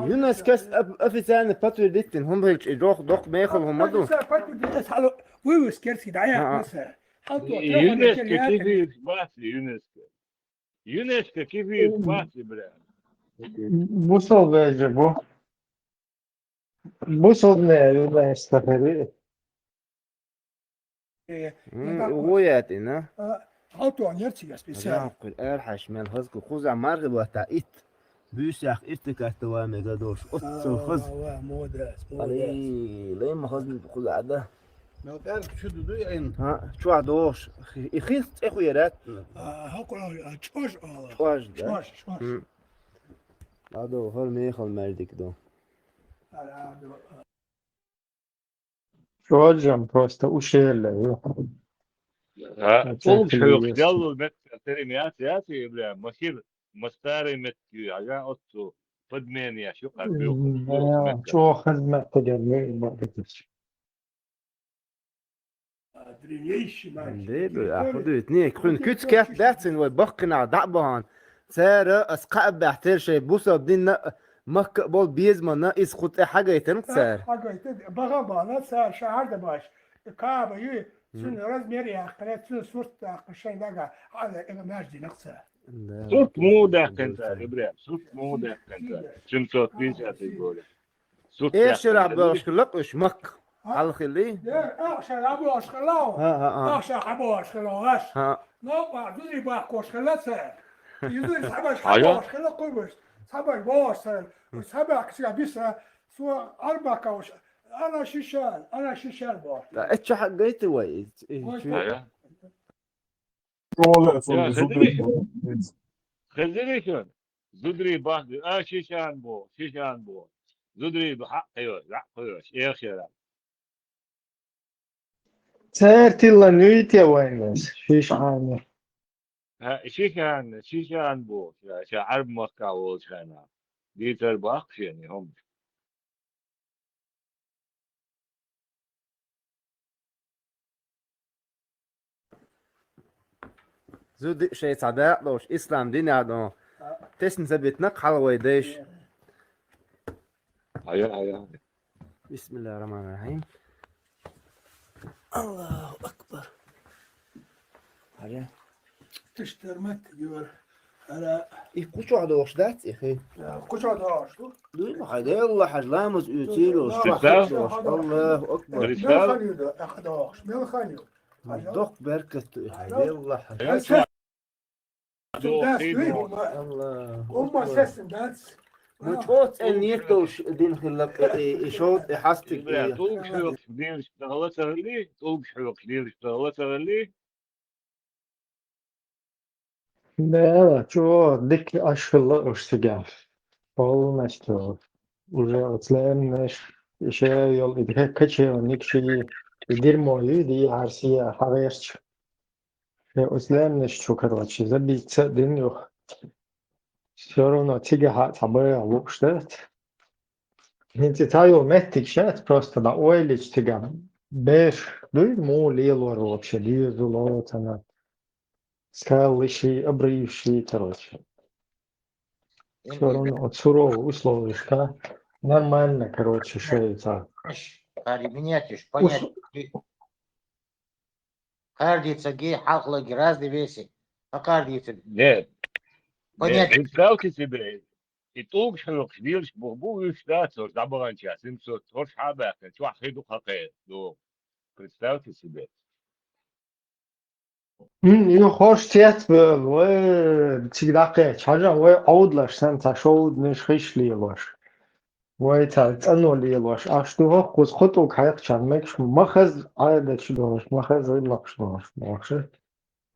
Yunus kes officiellt patriotin هم هيك دوق ميخل هم دو UNESCO كيف يتباطي UNESCO. UNESCO كيف يتباطي بلا. Busol bence bu. Busol ne yılda istaferi? وياتنا Auto nerci special. راقل ارحش من هزك خوزع مرغب وتعيت بيشاخ ارتكا توامي قدوش قصو خز موdas. علي ليه ما خز خوزع ده لو تعرف شو دو يعني ها شو عدوش يخيص اخو يرات هاكل تشوش واش ده تشوش. هذا هو ميخل مردك دو Şu hocam prosta u şeyle. طول شيوخ جلو المت ترميات ياتي بلا مشير مستاري مت عجان أطو فدمين يا شو قال بيوخ مت. Çok hizmet ederler. أخذوا اثنين كون كنت كات داتسن وبقنا دعبهان سارة أسقاب بحتر شيء بوسا بدين مك بول بيزما ناقص خط حاجة يتنقصر بغا بانا شهر ده باش كابا يي سن راز ميري اخرت سن صورت قشين دغا على ماجدي نقصه صوت مو داخل انت ابراهيم صوت مو داخل انت شم صوت بيش يقول صوت ايش يلعب باشكلك ايش مك على خليه اخشى ابو اشخلاو اخشى ابو اشخلاوش ها نو بعد دي باكو اشخلاتها يزيد سبع ابو اشخلا قبش سبع باش سبع كسي بيسا سو اربع كوش انا شيشان باش اتش حقيت وي خذني شلون زدري باخذ شيشان بو زدري بحق ايوه لا ايوه يا اخي Sertilla nyt ja vainas. Siis aina. شيشان بو شعر مكة وشانا ديتر باخ يعني هم زود شيء صداق دوش اسلام دين عدو تسن ثبت نق حلوة ديش هيا بسم الله الرحمن الرحيم الله أكبر هيا تشترمت يور على إيه كوشو عدوش دات يا أخي كوش هذا شو دوي ما حدا يلا حجلامز يوتيلوش الله أكبر ملخانيو اخدوش ملخانيو دق بركة يلا حج الله هم سيستم دانس متوت ان يكتوش دين خلق يشوت حاستك طول شوق دير اشتغلتها اللي طول شوق دير اشتغلتها اللي Ne, çok dik aşkılı uçtugan. Polностью. Уже оцлемнеш. Şey yol idhe kaçıyor. Nikşi дерьмо люди Россия хаверч. Оцлемнеш çok короче. Забиться день yok. Все равно тига табая лукштет. Нетитаю метик шет просто да ойлич тига. Беш, дуй му лилор вообще, лизу лотана. Скалыши, обрывшие, короче. Все равно от сурового условия, нормально, короче, шеется. Менять понять. Кардица гей хахла разные вещи. А кардица. нет Понять. представьте себе и طول شوق دير بو يشتاتو دبران ча симсо трош хабак чу ахиду хакэ до представьте себе Hoş tiyat ve tigdaqe çaca ve avudlaş sen ta şovud neş xişliyorlar. Ve ta tanoliyorlar. Aştu ho kuz kutu kayak çanmak mahaz ayda çıdor. Mahaz ayda çıdor. Mahaz.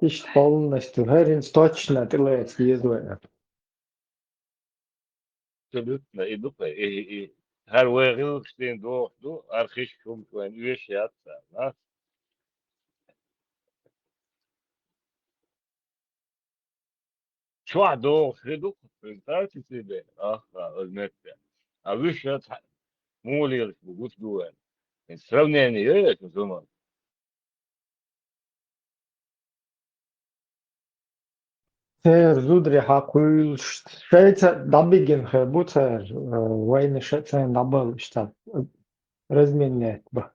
İşte polностью. Her точно делает съездует. absolutно и дупе и her вегил штин до архиш шум квен üyeş yatsa na شو عدو خدو представьте себе ах المتة أويش يات مولي بقول دوان сравнение есть زمان تر زودري حقول شيء دبيجن خبوتر وين شيء دبل اشتغل رزمينيت به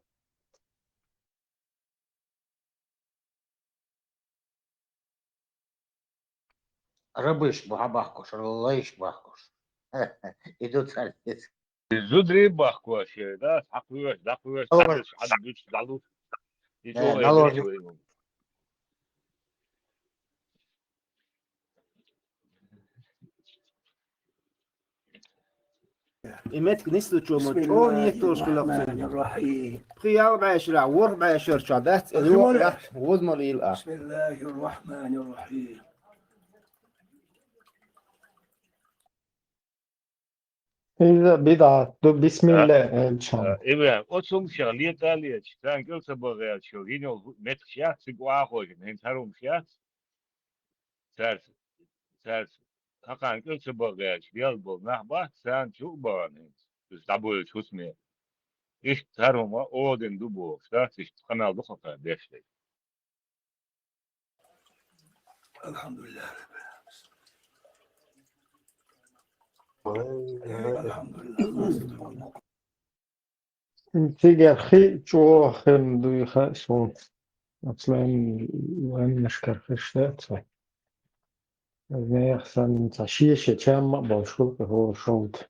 Рыбыш бахкуш, рылыш бахкуш. Идут сальцы. زودري بحكوش ده حقوش دقوش تعدش عدش دالوش يتوه Наложник. يدش إمت كنيسة شو بسم مج أو الله نيكتوش خلاص الرحمن الرحيم. خيال بعشرة ور بعشر شعبات أخي اليوم مولاي. راح وزمر يلقى بسم الله الرحمن الرحيم. إذا بدأ بسم الله الشام إبراهيم أصلا شغلية تالية كان كل سبعة شغلين متخشيا سقوا أخوي من تروم شيا سارس سارس كان كل سبعة شغل بول نحبة سان شو بارن بس دبل شو اسمه إيش تروم أودن دبو سارس إيش قناة دخلة بيشتي الحمد لله الحمد لله. تيجي خي جو خم دوي خاسون أصلاً وين نشكر خشتات يعني أحسن تعشيش كم بشوف هو شوت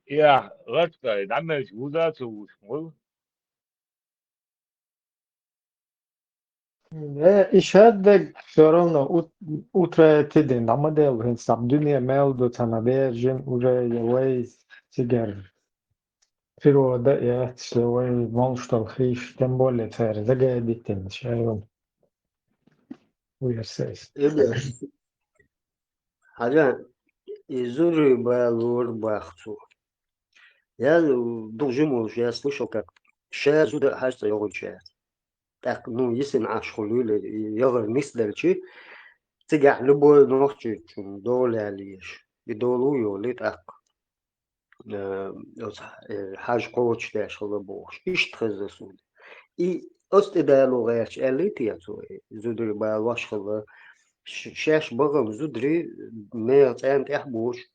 يا غتك دعم شغلات وشمول إشهاد شرنا أوتر تدين عمده هن سبدنيا ميل دو تنابيرجن وجا يوي تيجر فيرو ده يا تسوي مونستر خيش تنبول تفر زجا ديتن شايون ويرسيس حاجة يزوري بالور باختو. Я должен я слышал, как сейчас зуда хasta его чат. Так, ну, если наш хулили, я вниз дальше, тига любой ночи, доля лишь. И долу юли так. حاج قوتش داش الله بوش إيش تخزسون إي أستدلوا غيرش أليتي يا توي زودري بالواش خلا شاش بغم زودري ما أنت إحبوش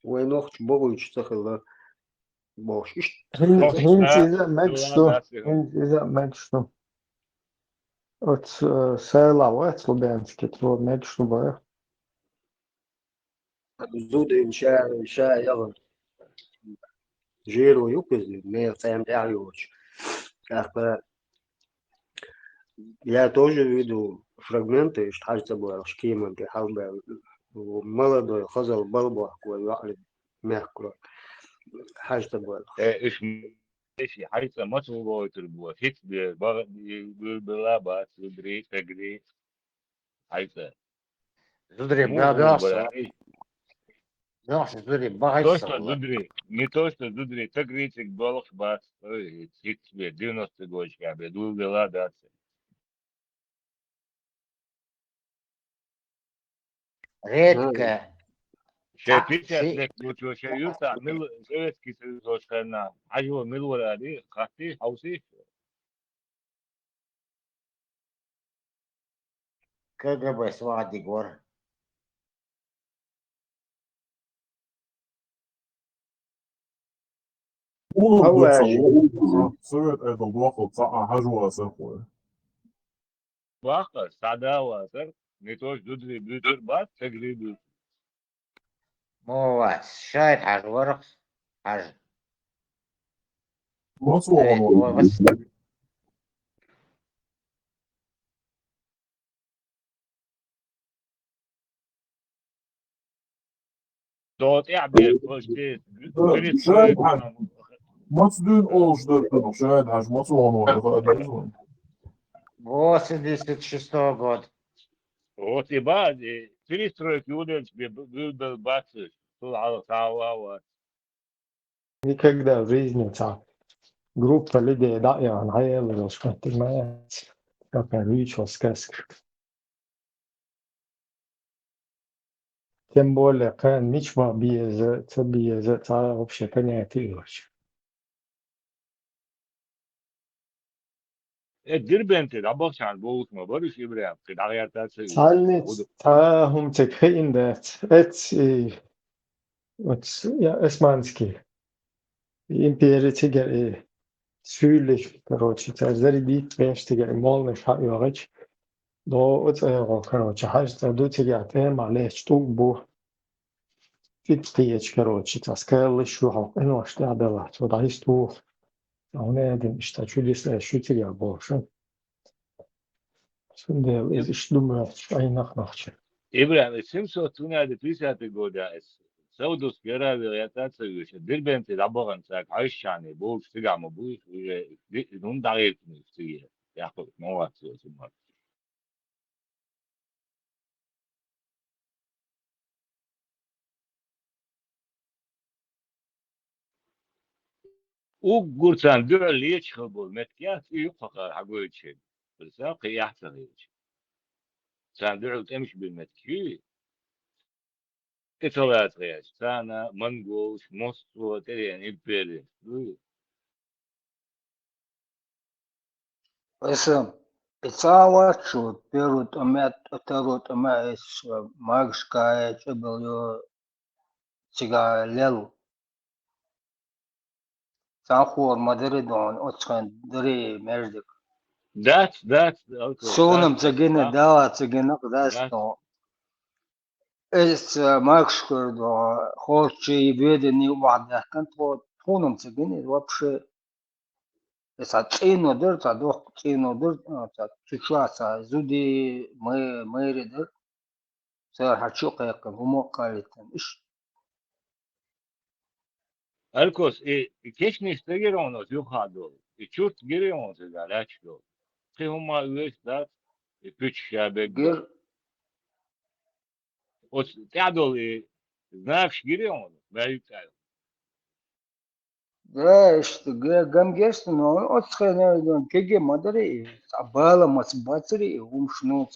وينوخش بغوش تخلا بوش إيش تخزسون هنت إذا ماتشتو от села от Слобянски ترو ماتشتو بقى زودري شا يغل جيرو يوكزي ما أنت إحبوش Я тоже видел фрагменты, что кажется было шкима, где халбе молодой хазал балбу, кое мягко, кажется было. إيش إيش حيث ما تبغى تربوا هيك بالبلابة تدري تجري حيث Зудри مو бабёса. بلا Наш зудри то багайса. что тудри не то что тудри тагри тик долг бас хит себе 90 годички а беду бела даться Редко. شايفين أسلك لو شايفت مل سويسكي سويس كنا عجوا مل ولا دي خاطي حوسي КГБ свади гор. هو صرت الوقت بتاع حجوة سرقة واقع سعدا واسر نيتوش دودري بيوتر بات تجري بيوتر مو شايد حاج ورق حاج. ما صورنا هو بس دوت يعبي كوشتي بريت شاهد حاج ما تدين أوش درتنا شاهد حاج ما صورنا هذا восемьдесят шестого года. вот и بعد перестроить юлич был бациш тут على ساوا никогда в жизни так группа людей да я наело что ты знаешь как ничего сказка тем более кан ничего без это вообще понятие вообще Derbent'e de baksan boğuşma barış İbrahim. Kıdağıyarlar sayıyor. تعلمت تعاهم تكهين ذات يا اسمانسكي империя тигер süyle короче تزري دي بيش تيجي مال مش حق يغش دو короче حاجة دو تيجي تهم عليه بو في تيجي короче تسكال شو حق إنه أشتغل ده وده هيستو هنا دين إشتغل لسه شو تيجي بوشن şimdi işlemi aynı nakçı. İbrahim simso tuna de pisate goda es. Saudos göra ve yatat sayıyor. Derbent'e de baksan sak ayşane boğuş tigama bu nun dağıt mı istiyor. Yapıp ne var diyorsun. O gursan döllüye çıkıbol metkiyat yok fakar hagoy için. Bilsa qiyah sayıyor. Sen döl temş bilmetki. Ketolat qiyas. Sana mangoş mosto teriyen imperi. اسم تصاوت شو بيروت أمات أتروت أماس مارش كاي تبليو تيغا ليلو تاخور مدريدون أتخن دري مردك Dat سونم تجينا دوا تجينا قداستو إس مارش كردو خورشي بيدني وعده كنت تونم تجيني وابشي ساتشينو در تدوخ تشينو در تشواسا زودي ميري در سير هتشوق يقن همو قالتن إيش Alkos keşke geri onu yukarıda. Çurt geri onu da laçlo. Ki huma üyesler üç şabek. غير O تعدل знаешь geri onu. Belki ايش قام جيستنو اتخيل كيجي مدري عبالة ما تباتري هم شنو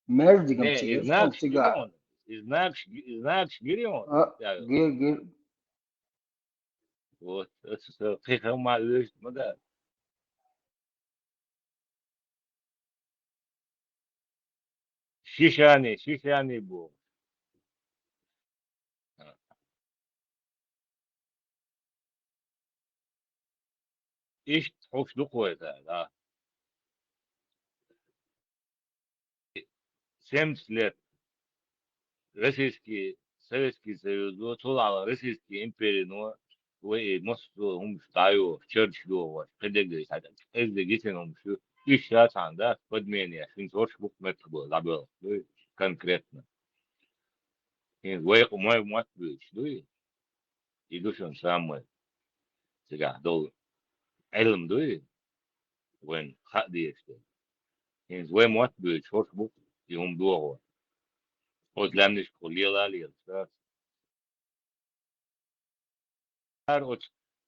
مردقم ne تيجي знаешь geri تيجا onu. Знаешь geri onu. Yani غير o ki huma üyesler de şişani bu. İş hoşluk koydu da. Semsler Российский Советский Союз, тулала Российский империи, но вы Москву стаю Черчиллю, предыдущий, это действительно все еще да, подмене, синтош бук метбо забыл, конкретно. И вы мой Москвич, и душен самый, сега дол, элем when хадди что. И вы Москвич, хош бук, и дуо. Вот лемниш колила лил,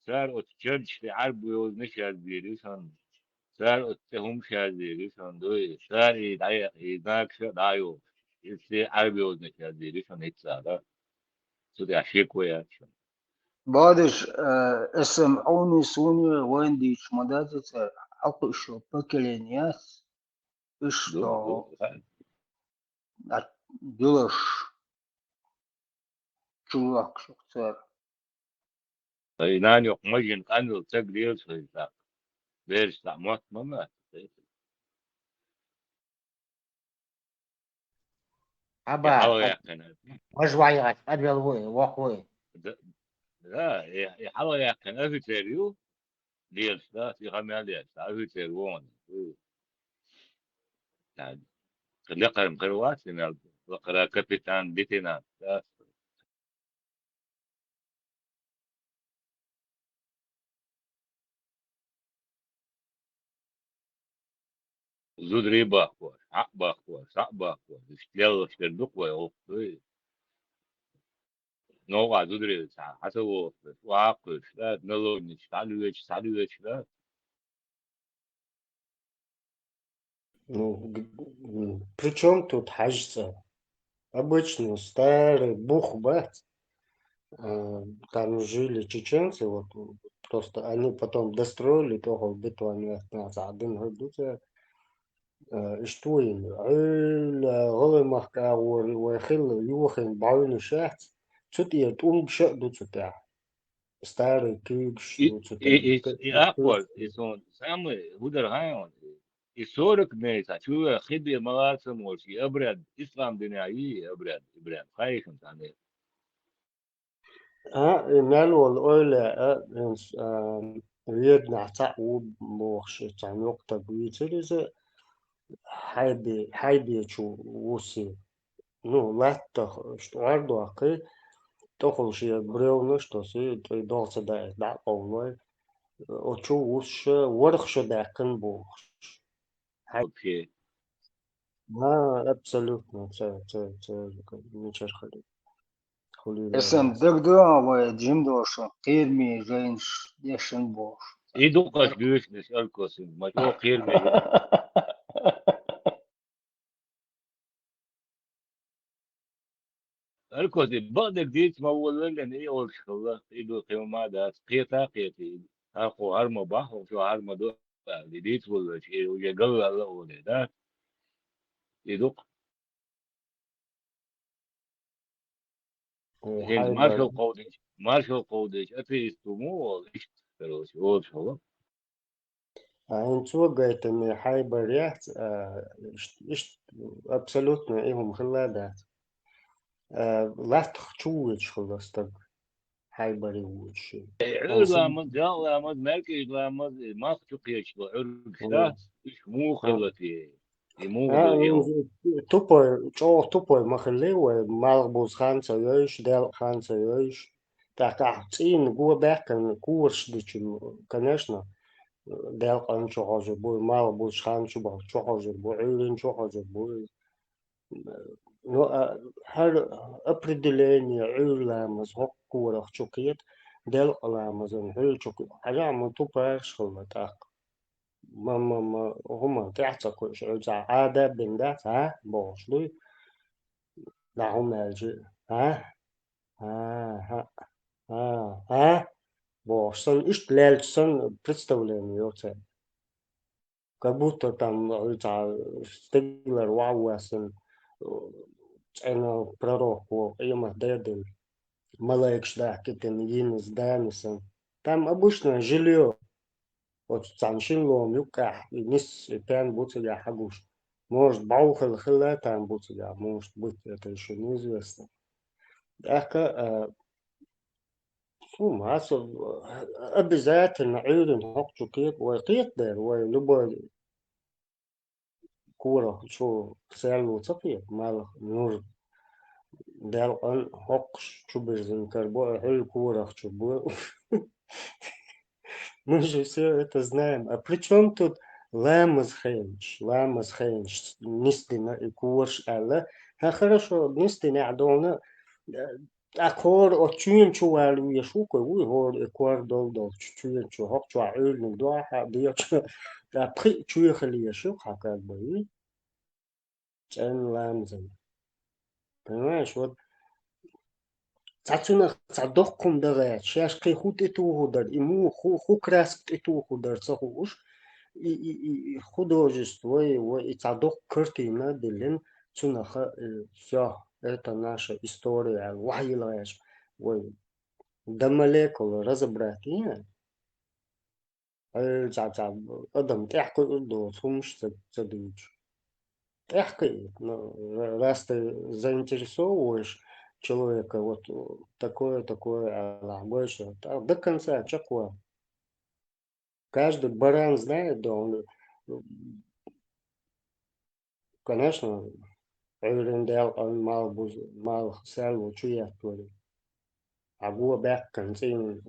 سر ات جرج عرب وزنش از بیریشان سر ات هم شد بیریشان دوی سر ایدناک شد آیو ایستی عرب وزنش از بیریشان هیچ سالا سودی اشی کویشان بعدش اسم عوني سوني وين ديش مدازة حق شو بكلينياس إيش دو تو دلش شو شو صار نان yok majin kanıl tegriyor sayıda veriş tamat mama ya أبا hava yakın مجوعي أدبل وي وقوي da ya hava yakın öfteriyor diyor da yıkamaya diyor da öfteriyor yani لقرم قروات لقرا كابيتان بيتنا زود باخوش حق باخوش اشتغل اشتغل وي نوع زود ريبا حتى هو واقش لا نلونش تعالوش لا Ну, при чем тут хажса? Обычно старый бухбат, там жили чеченцы, вот просто они потом достроили того бетон, один году, اشتوين عل غلمك وخل يوخن بعون شات تطير تقوم بشقدو تتاع ستار كيبش تتاع I akkurat, sånn samme hudar hajon. I sorg med sa chu khibi malasam or shi abrad islam dinai abrad ibrahim khaykun tane. مالو الأولى ريد نعتق وموخش تعمق تبويت لذا حيبي شو وسي نو لا اشتغل دوقي تخل شي بريو نشتو سي دوغت دا أولوي وشو وش ورخش دا كن بوخش Okay. ما абсолютно це нічого خلي اسم دقدقة وجيم دوشو قيرمي جينش يشن بوش I dukas güsnis alkosin, ma jo khirme alkosin baqdek dit ma wala lan I ol shalla I do qiyma da qiyati akhu harma bah و شو harma do dit wala shi و yagal alla wala da I duq هند حيبر مارشال قودش أتيستمو إيش كروش أول شغل انتو قايت ان حيبر يحت إيش абсолютно إيهم خلادات لا تخشوش خلصتك حيبر يوش عرض لامد جال لامد مركز لامد ما تقيش عرض شتا إيش مو خلتي مو باليوم تupой مخلي مالبوز خانسة يوش دل خانسة يوش تاكاحتين جوا باكن كورش ديشن конечно دل قان شو حاجة بوي مالبوز خان شو بحث شو حاجة بوي عيلين شو حاجة بوي نو هر определение عيلامز هوك كورخ شوكيت دل قلامزن هل شوكي حاجة عم تupой شخلة تاك ما هما تحت كل شيء عادة بندات ها بوشلي لا هم الجي ها ها ها بوشل إيش لالسن представление يوتي как будто там Стеглер Вауэсен أنا пророк по имя Деден Малек Шдакетен Йинес Данисен там обычное жилье вот цаншин лом юка и низ пян буцеля хагуш. Может, баухал хила там буцеля, может быть, это еще неизвестно. Так, обязательно عيد حق كيك وقيت دير ولبا كورة شو سالو تقيت مال نور دال أن حق شو بزن كربو هل كورة شو بو Мы же все это знаем. А при чем тут Ламас Хенч, Нистина и Курш Алла? А хорошо, Нистина Адона, Акор от Чуин Чуалу Яшука, уй, гор Эквар Долдов, Чуин Чухок, Чуаэльник, Дуаха, Диоча, а при Чуихали Яшук, как бы, Чен Ламзен. Понимаешь, вот цацунах цадоккум дагая, шашкай хут этугудар, ему хукраск этугудар цахуш, и художество его, и цадок картина делен цунаха, все, это наша история, вахилаешь, ой, да молекулы разобрать, не? Адам тяхкой удо, сумш цадыч. Тяхкой, раз ты заинтересовываешь человека, вот такое, а больше, до конца, чакуа. Каждый баран знает, да, он, конечно, Эйрендел, он мал сел, чуя, твой. А гуа бэк, концин,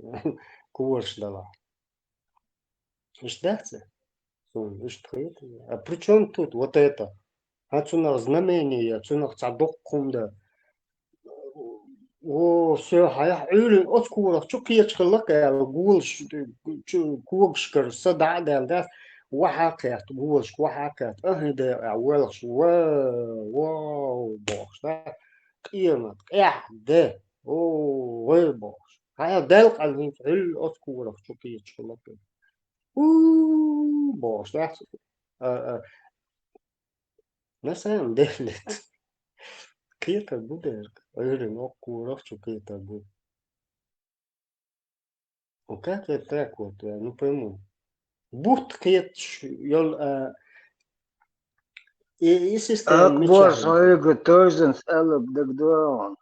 курс дала. Ждаться? А при чем тут вот это? Отсюда знамение, отсюда цадок кумда. О, все, عيل أذكر شكيت خلق قول كوكشكر صدع ده وحكت قولش وحكت أهدى أولش واو بوش ده قيمة ده أوه وين بوش هاي دلق عن عيل أذكر شكيت خلق بوش ده На самом деле, какие-то будет, рынок куров, какие-то будет. Ну как это так вот, я не пойму. Будь какие-то, и система أكبر мечает. صعيقة توزن ألب دقدرون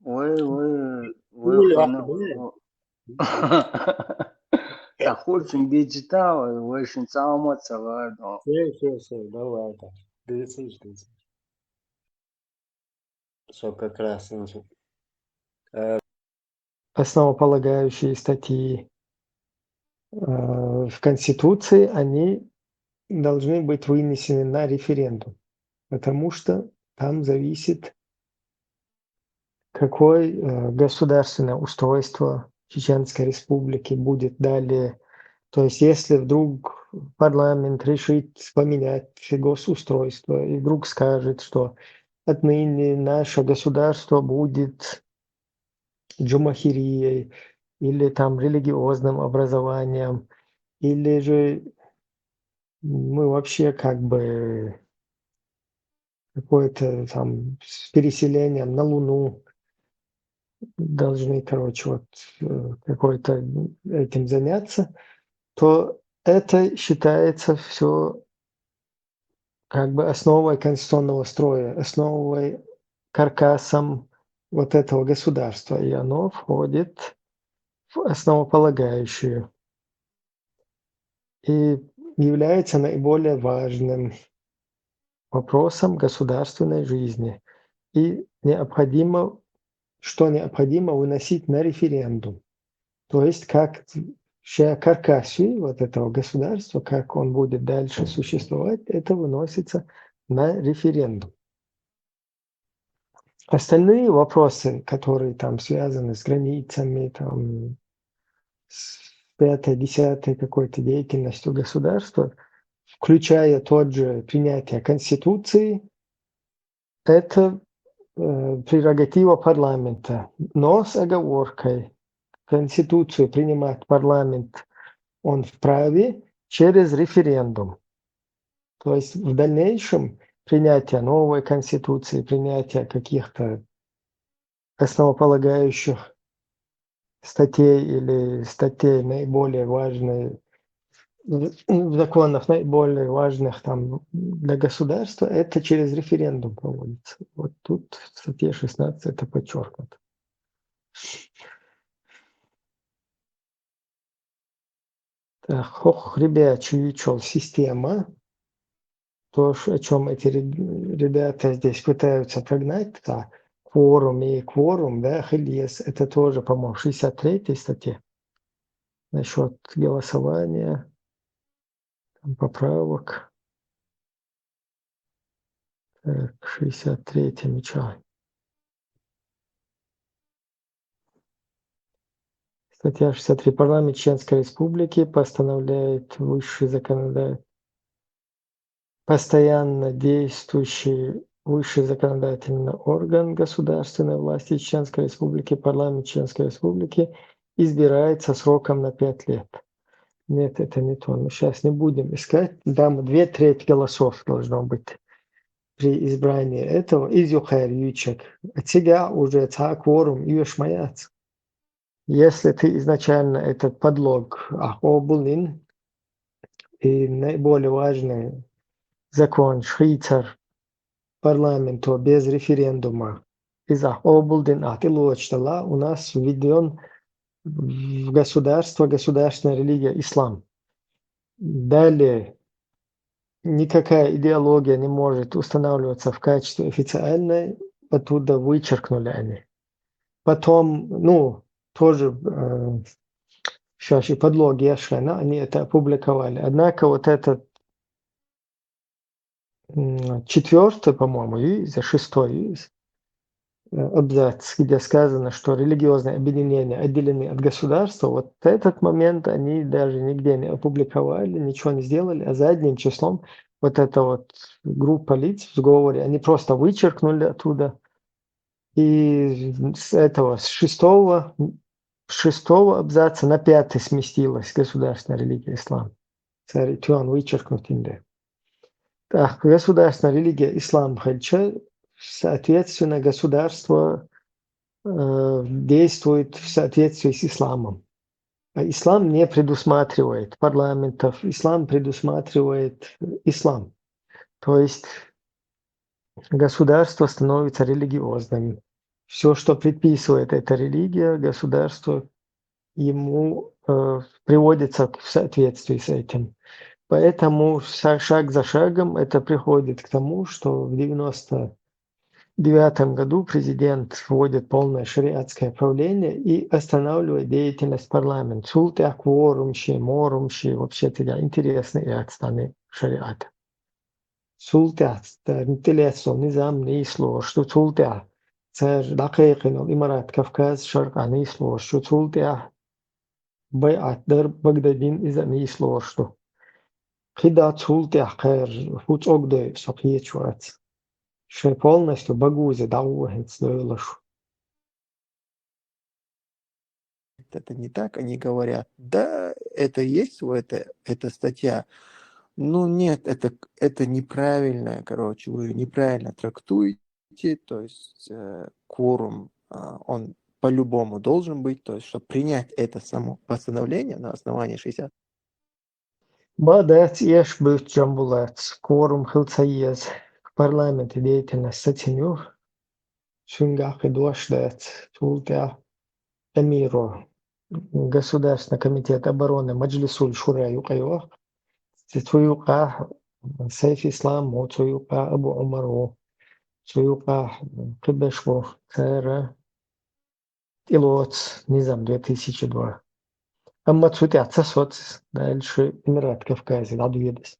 وي Пуля, خنا да? تخوشن ديجيتال ويشن سامت سغادو Все, давай так. 30. Все как раз. Основополагающие статьи в Конституции, они должны быть вынесены на референдум, потому что там зависит, какое государственное устройство Чеченской Республики будет далее. То есть если вдруг парламент решит поменять госустройство и вдруг скажет, что отныне наше государство будет джумахирией или там религиозным образованием, или же мы вообще как бы какое-то там с переселением на Луну должны, короче, вот какой-то этим заняться, то это считается все как бы основой конституционного строя, основой, каркасом вот этого государства, и оно входит в основополагающую и является наиболее важным вопросом государственной жизни. И необходимо выносить на референдум. То есть как каркасию вот этого государства, как он будет дальше существовать, это выносится на референдум. Остальные вопросы, которые там связаны с границами, там, с 5-10 какой-то деятельностью государства, включая тот же принятие Конституции, это прерогатива парламента, но с оговоркой. Конституцию принимать парламент он вправе через референдум. То есть в дальнейшем принятие новой конституции, принятие каких-то основополагающих статей или статей наиболее важных, законов наиболее важных там для государства, это через референдум проводится. Вот тут в статье 16 это подчеркнуто. Так, ребят, чувичел, система. То, о чем эти ребята здесь пытаются прогнать, да, кворум, да, хильес, это тоже, по-моему, в 63-й статье насчет голосования, там, поправок. Так, 63-й меча. Статья 63. Парламент Чеченской Республики постановляет высший законодательный, постоянно действующий высший законодательный орган государственной власти Чеченской Республики, парламент Чеченской Республики избирается сроком на 5 лет. Нет, это не то. Но сейчас не будем искать. Там 2/3 голосов должно быть при избрании этого. Из юхайр ючек. От себя уже кворум юшмаяц. Если ты изначально этот подлог обулин, и наиболее важный закон швейцар парламенту без референдума из-за обулдин атилуачтала у нас введен в государство, государственная религия ислам. Далее никакая идеология не может устанавливаться в качестве официальной, оттуда вычеркнули они. Потом, тоже сейчас и подлоги Яшена, они это опубликовали. Однако вот этот 4-й, по-моему, и за 6-й абзац, где сказано, что религиозные объединения отделены от государства, вот этот момент они даже нигде не опубликовали, ничего не сделали, а задним числом вот эта вот группа лиц в сговоре, они просто вычеркнули оттуда. И с этого, с 6-го абзаца на 5-й сместилась государственная религия ислам. Царь Тюан вычеркнут инде. Так, государственная религия ислам, хотя, соответственно, государство действует в соответствии с исламом. А ислам не предусматривает парламентов, ислам предусматривает ислам. То есть государство становится религиозным. Все, что предписывает эта религия, государство ему приводится в соответствии с этим. Поэтому шаг за шагом это приходит к тому, что в 1999 году президент вводит полное шариатское правление и останавливает деятельность парламента. Султах, кворумши, морумши, вообще тогда интересные отстаны шариата. Султах, нтелесо, низам, нисло, что султах, царь дакейкин, имарат, Кавказ, шарк, нисло, что султах, байат, дар, Багдадин, иза нисло, что хидат султах, кэр, хуц огдой, сапьечуац. Что полностью багузе даугает стоилош. Это не так, они говорят, да, это есть эта статья, ну нет, это неправильно, короче, вы неправильно трактуете, то есть кворум, он по-любому должен быть, то есть чтобы принять это само постановление на основании 60. Бадать еш быв джамбулац, кворум хилцаез, парламент деятельность сатиню, шунгах и дуашдац, тултя эмиро, Государственный комитет обороны Маджлисуль Шура юкайо, цитуюка Сайф Ислам, цитуюка Абу Умару, цитуюка Кибешву, Цера, Илоц, Низам 2002. Амма цутятся соц, дальше Эмират Кавказе, надо видеть.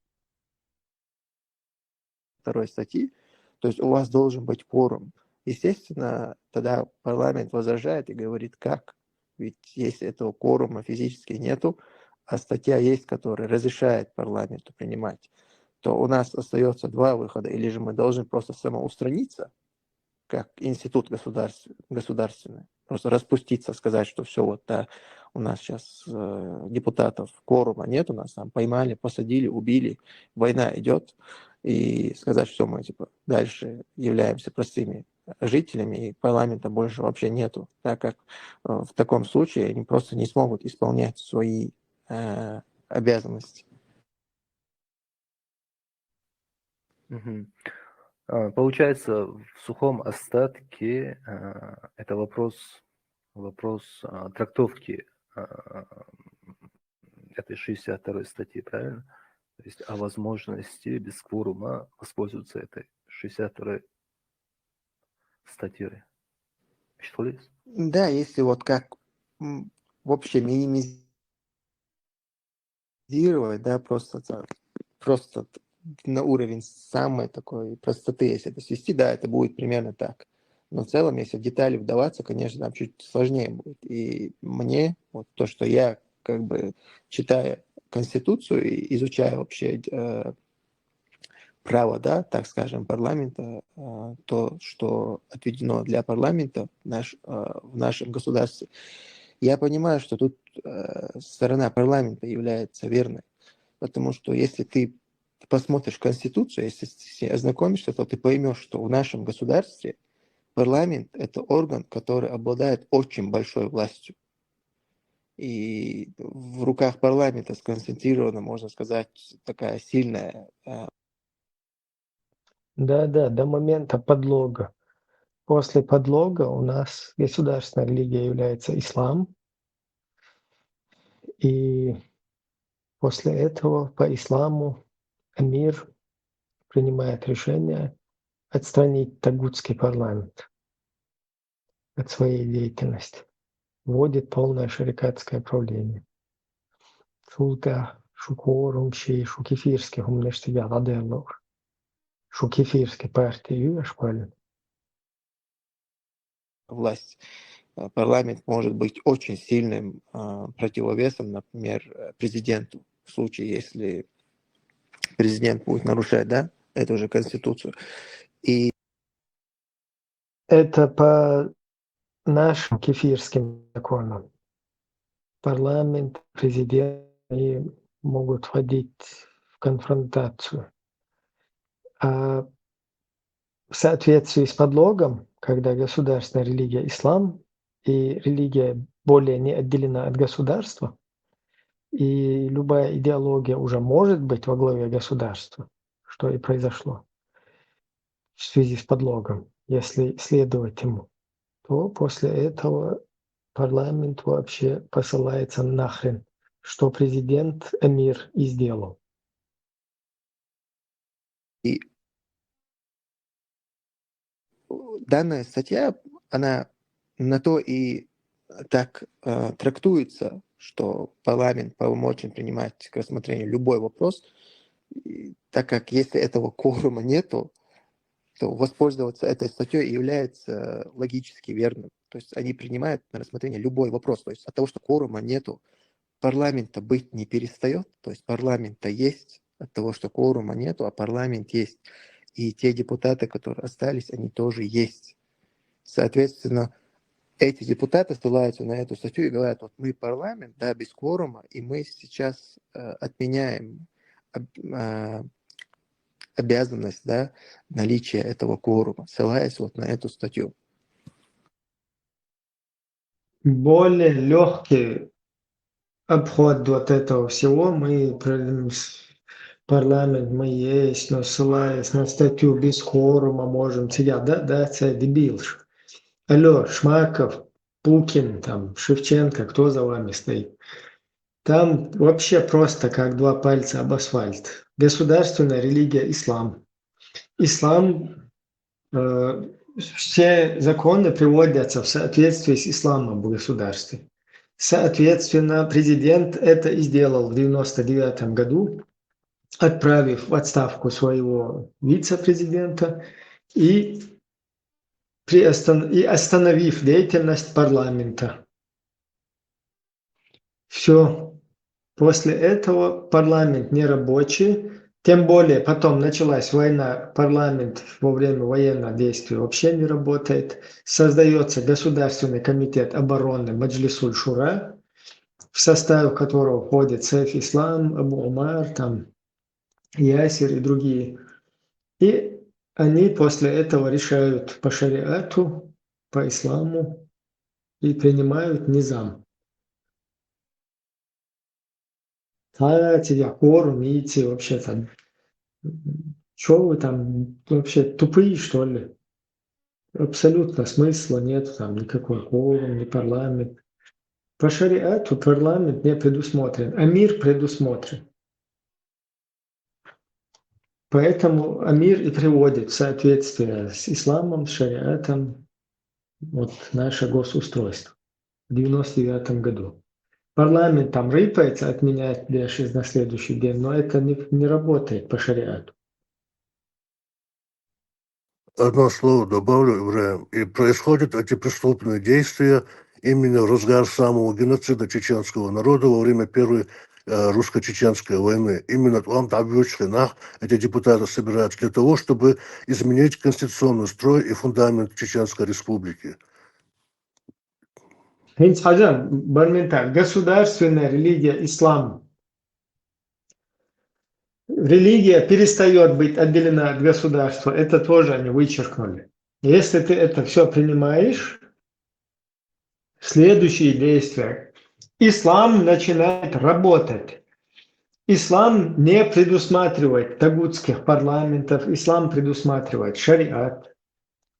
Второй статьи, то есть у вас должен быть кворум. Естественно, тогда парламент возражает и говорит, как? Ведь если этого кворума физически нету, а статья есть, которая разрешает парламенту принимать, то у нас остается два выхода. Или же мы должны просто самоустраниться, как институт государственный, просто распуститься, сказать, что все, вот да, у нас сейчас депутатов кворума нет, у нас там поймали, посадили, убили, война идет, и сказать, что мы типа дальше являемся простыми жителями, и парламента больше вообще нету, так как в таком случае они просто не смогут исполнять свои обязанности. Мгм. Получается, в сухом остатке это вопрос трактовки этой 62 статьи, правильно? То есть о возможности без кворума воспользоваться этой 62 статьей. Что ли? Да, если вот как вообще минимизировать, да, просто на уровень самой такой простоты, если это свести, да, это будет примерно так. Но в целом, если в детали вдаваться, конечно, там чуть сложнее будет. И мне, вот то, что я как бы читая Конституцию и изучая вообще право, да, так скажем, парламента, то, что отведено для парламента в нашем государстве, я понимаю, что тут сторона парламента является верной. Потому что если ты посмотришь Конституцию, если ты ознакомишься, то ты поймешь, что в нашем государстве парламент – это орган, который обладает очень большой властью. И в руках парламента сконцентрирована, можно сказать, такая сильная... Да, до момента подлога. После подлога у нас государственная религия является ислам. И после этого по исламу эмир принимает решение отстранить тагутский парламент от своей деятельности. Вводит полное шарикатское правление. Султа шукорумши, шукефирский умнештига ладеллор. Шукефирский партию школе. власть. Парламент может быть очень сильным противовесом, например, президенту, в случае, если президент будет нарушать, да, эту же Конституцию. И это по нашим кефирским законам. Парламент, президент могут входить в конфронтацию. А в соответствии с подлогом, когда государственная религия ислам и религия более не отделена от государства, и любая идеология уже может быть во главе государства, что и произошло в связи с подлогом, если следовать ему, то после этого парламент вообще посылается нахрен, что президент эмир и сделал. И данная статья, она на то и так трактуется, что парламент полномочен принимать к рассмотрению любой вопрос, и так как если этого кворума нету, то воспользоваться этой статьей является логически верным. То есть они принимают на рассмотрение любой вопрос. То есть от того, что кворума нету, парламента быть не перестает. То есть парламента есть от того, что кворума нету, а парламент есть. И те депутаты, которые остались, они тоже есть. Соответственно, эти депутаты ссылаются на эту статью и говорят, вот мы парламент, да, без кворума, и мы сейчас отменяем обязанность, да, наличия этого кворума, ссылаясь вот на эту статью. Более легкий обход вот этого всего мы парламент мы есть, но ссылаясь на статью без кворума можем сидеть. Да, это дебил. Алло, Шмаков, Пукин, там, Шевченко, кто за вами стоит? Там вообще просто как два пальца об асфальт. Государственная религия ислам. Ислам, все законы приводятся в соответствии с исламом в государстве. Соответственно, президент это и сделал в 1999 году, отправив в отставку своего вице-президента и остановив деятельность парламента. Все. После этого парламент нерабочий, тем более потом началась война, парламент во время военных действий вообще не работает. Создается Государственный комитет обороны Маджлисуль-Шура, в состав которого входит Сейф Ислам, Абу Умар, там, Ясир и другие. И они после этого решают по шариату, по исламу и принимают низам. Тебя кворум, идти вообще там. Чё вы там вообще тупые, что ли? Абсолютно смысла нет, там никакой кворум, ни парламент. По шариату парламент не предусмотрен, а мир предусмотрен. Поэтому амир и приводит в соответствие с исламом, с шариатом вот наше госустройство в 1999 году. Парламент там рыпается, отменяет ДШ на следующий день, но это не работает по шариату. Одно слово добавлю, Ибраим. И происходят эти преступные действия именно в разгар самого геноцида чеченского народа во время Первой русско-чеченской войны. Именно там эти депутаты собираются для того, чтобы изменить конституционный строй и фундамент Чеченской республики. Государственная религия ислам. Религия перестает быть отделена от государства. Это тоже они вычеркнули. Если ты это все принимаешь, следующие действия. Ислам начинает работать. Ислам не предусматривает тагутских парламентов. Ислам предусматривает шариат.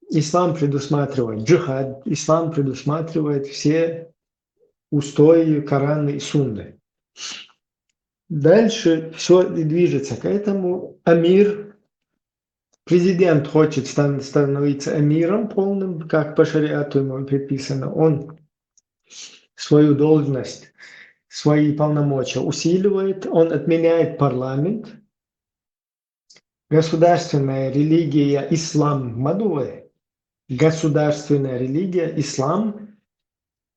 Ислам предусматривает джихад. Ислам предусматривает все устои Корана и Сунны. Дальше все движется к этому. Амир, президент хочет становиться амиром полным, как по шариату ему предписано. Он свою должность, свои полномочия усиливает, он отменяет парламент. Государственная религия ислам мадуве, государственная религия ислам,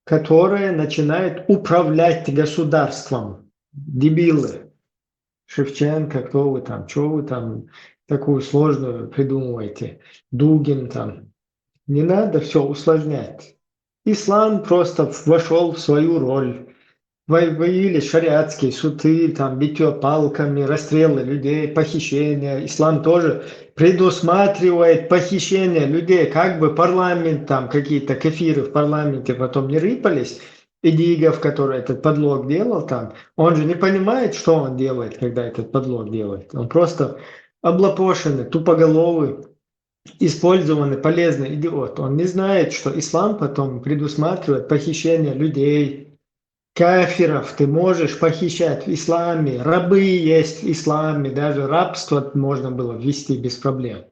которая начинает управлять государством. Дебилы. Шевченко, кто вы там, что вы там такую сложную придумываете? Дугин там. Не надо все усложнять. Ислам просто вошел в свою роль. Появились шариатские суды, там, битье палками, расстрелы людей, похищения. Ислам тоже предусматривает похищение людей, как бы парламент, там, какие-то кефиры в парламенте потом не рыпались. Идигов, который этот подлог делал там, он же не понимает, что он делает, когда этот подлог делает. Он просто облапошенный, тупоголовый, использованный, полезный идиот. Он не знает, что ислам потом предусматривает похищение людей, кафиров ты можешь похищать в исламе, рабы есть в исламе, даже рабство можно было ввести без проблем.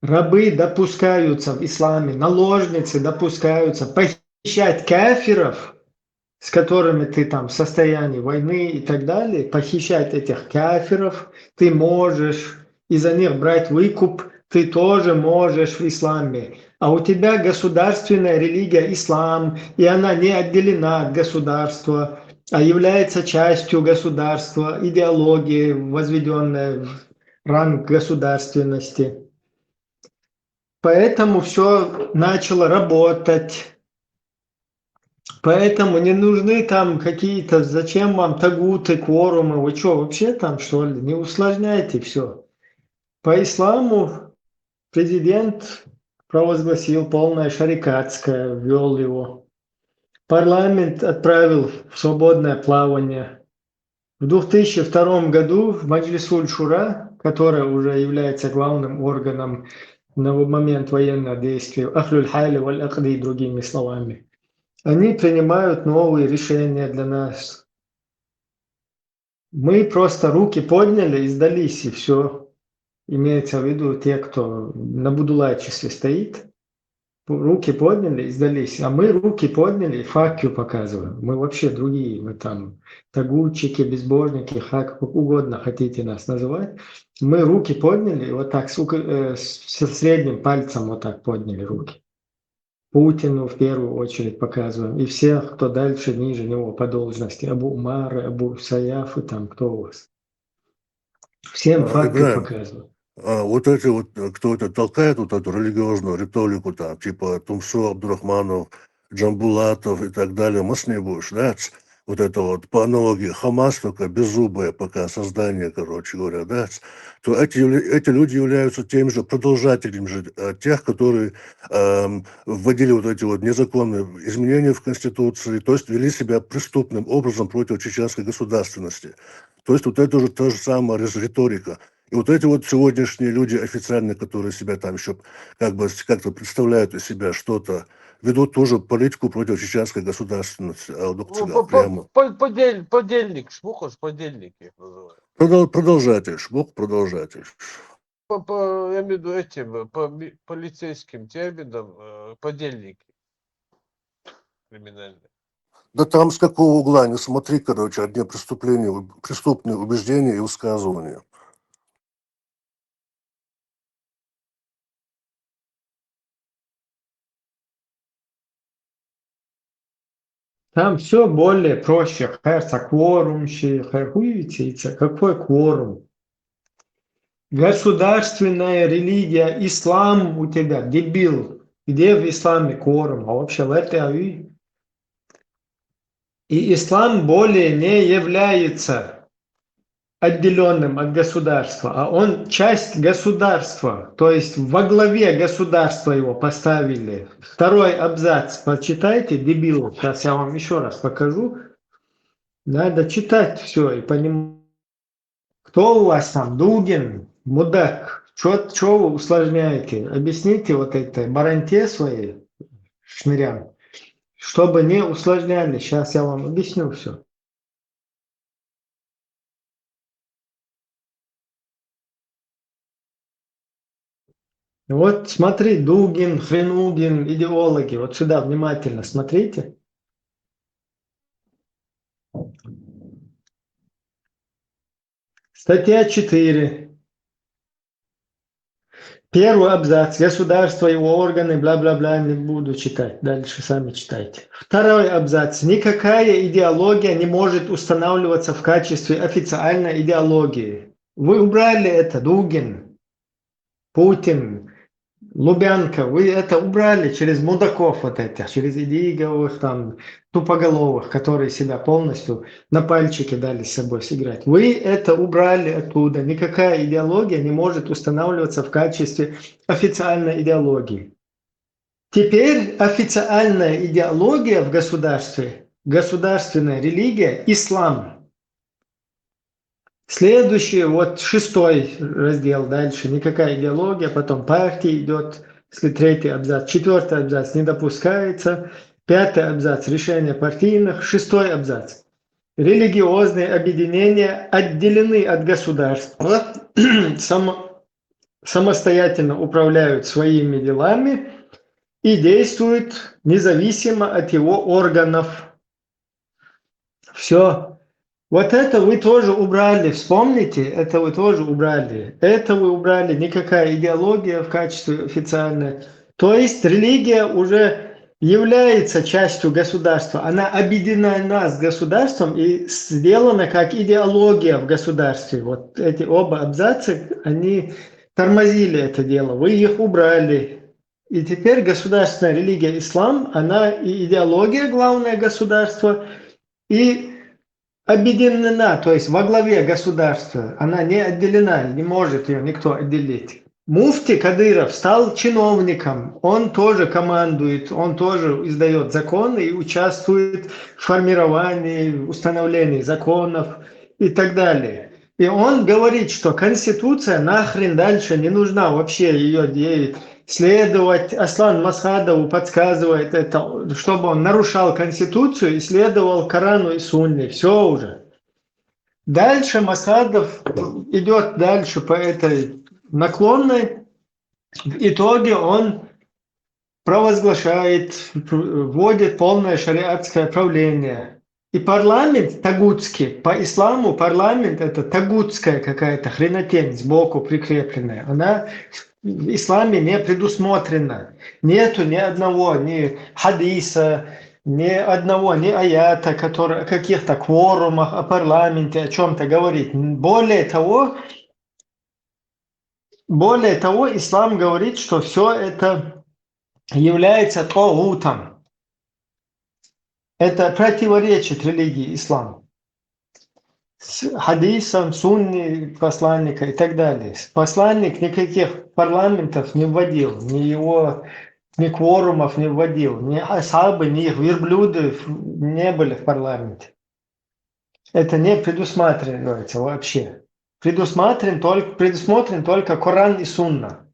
Рабы допускаются в исламе, наложницы допускаются похищать кафиров, с которыми ты там в состоянии войны и так далее, похищать этих кафиров ты можешь, и за них брать выкуп ты тоже можешь в исламе. А у тебя государственная религия ислам, и она не отделена от государства, а является частью государства, идеологии, возведенная в ранг государственности. Поэтому все начало работать. Поэтому не нужны там какие-то, зачем вам тагуты, кворумы, вы что, вообще там что ли? Не усложняйте все. По исламу президент провозгласил полное шарикатское, ввел его. Парламент отправил в свободное плавание. В 2002 году в Маджлисуль Шура, которая уже является главным органом на момент военного действия, Ахлюль Хайли валь Акди, другими словами, они принимают новые решения для нас. Мы просто руки подняли и сдались, и все. Имеется в виду те, кто на будулайчестве стоит. Руки подняли и сдались. А мы руки подняли и факью показываем. Мы вообще другие. Мы там тагутчики, безбожники, как угодно хотите нас называть. Мы руки подняли и вот так с средним пальцем вот так подняли руки. Путину в первую очередь показываем. И всех, кто дальше, ниже него по должности. Абу Умары, Абу Саяф и там кто у вас. Всем факты Ибраим, показываем. вот эти вот, кто это толкает, вот эту религиозную риторику, там, типа Тумсо, Абдурахманов, Джамбулатов и так далее, Маснебуш, да, вот это вот по аналогии Хамас, только беззубое пока создание, короче говоря, да, то эти люди являются теми же продолжателями же тех, которые вводили вот эти вот незаконные изменения в Конституции, то есть вели себя преступным образом против чеченской государственности. То есть вот это уже та же самая риторика. И вот эти вот сегодняшние люди официальные, которые себя там еще как бы как-то представляют из себя что-то, ведут тоже политику против чеченской государственности. Прямо. Подельник, шмухаш, подельник их называют. Продолжатель, шмух продолжатель. Я имею в виду этим, по полицейским терминам, подельники криминальные. Да там с какого угла, не смотри, короче, одни преступления, преступные убеждения и высказывания. Там все более проще. Кворум, хуевитица. Какой кворум? Государственная религия, ислам у тебя, дебил. Где в исламе кворум? А вообще в этой ави. И ислам более не является отделенным от государства, а он часть государства, то есть во главе государства его поставили. Второй абзац, почитайте, дебилы, сейчас я вам еще раз покажу. Надо читать все и понимать. Кто у вас там, Дугин, мудак, что вы усложняете? Объясните вот этой баранте своей, шнырям, чтобы не усложняли. Сейчас я вам объясню все. Вот смотри, Дугин, Хренугин, идеологи, вот сюда внимательно смотрите. Статья 4. Первый абзац. Государство, его органы, бла-бла-бла, не буду читать. Дальше сами читайте. Второй абзац. Никакая идеология не может устанавливаться в качестве официальной идеологии. Вы убрали это, Дугин, Путин, Лубянка, вы это убрали через мудаков вот этих, через идиговых, там, тупоголовых, которые себя полностью на пальчики дали с собой сыграть. Вы это убрали оттуда. Никакая идеология не может устанавливаться в качестве официальной идеологии. Теперь официальная идеология в государстве, государственная религия – ислам. Следующий, вот 6 раздел дальше, никакая идеология, потом партия идет, если 3 абзац, 4 абзац не допускается, 5 абзац решение партийных, 6 абзац. Религиозные объединения отделены от государства, самостоятельно управляют своими делами и действуют независимо от его органов. Все. Вот это вы тоже убрали, вспомните, это вы тоже убрали. Это вы убрали, никакая идеология в качестве официальной. То есть религия уже является частью государства, она объединена с государством и сделана как идеология в государстве. Вот эти оба абзаца, они тормозили это дело, вы их убрали. И теперь государственная религия ислам, она и идеология, главное государство, и объединена, то есть во главе государства, она не отделена, не может ее никто отделить. Муфти Кадыров стал чиновником, он тоже командует, он тоже издает законы и участвует в формировании, установлении законов и так далее. И он говорит, что Конституция нахрен дальше не нужна, вообще ее следовать. Аслан Масхадову подсказывает это, чтобы он нарушал Конституцию и следовал Корану и Сунне. Все уже. Дальше Масхадов идет дальше по этой наклонной. В итоге он провозглашает, вводит полное шариатское правление. И парламент тагутский, по исламу парламент это тагутская какая-то хренотень сбоку прикрепленная. Она в исламе не предусмотрена. Нету ни одного, ни хадиса, ни одного, ни аята, который о каких-то кворумах, о парламенте, о чем-то говорит. Более того, ислам говорит, что все это является тоутом. Это противоречит религии ислам. С хадисом, сунни посланника и так далее. Посланник никаких парламентов не вводил, ни кворумов не вводил, ни асхабы, ни их верблюды не были в парламенте. Это не предусматривается вообще. Предусмотрен только Коран и Сунна.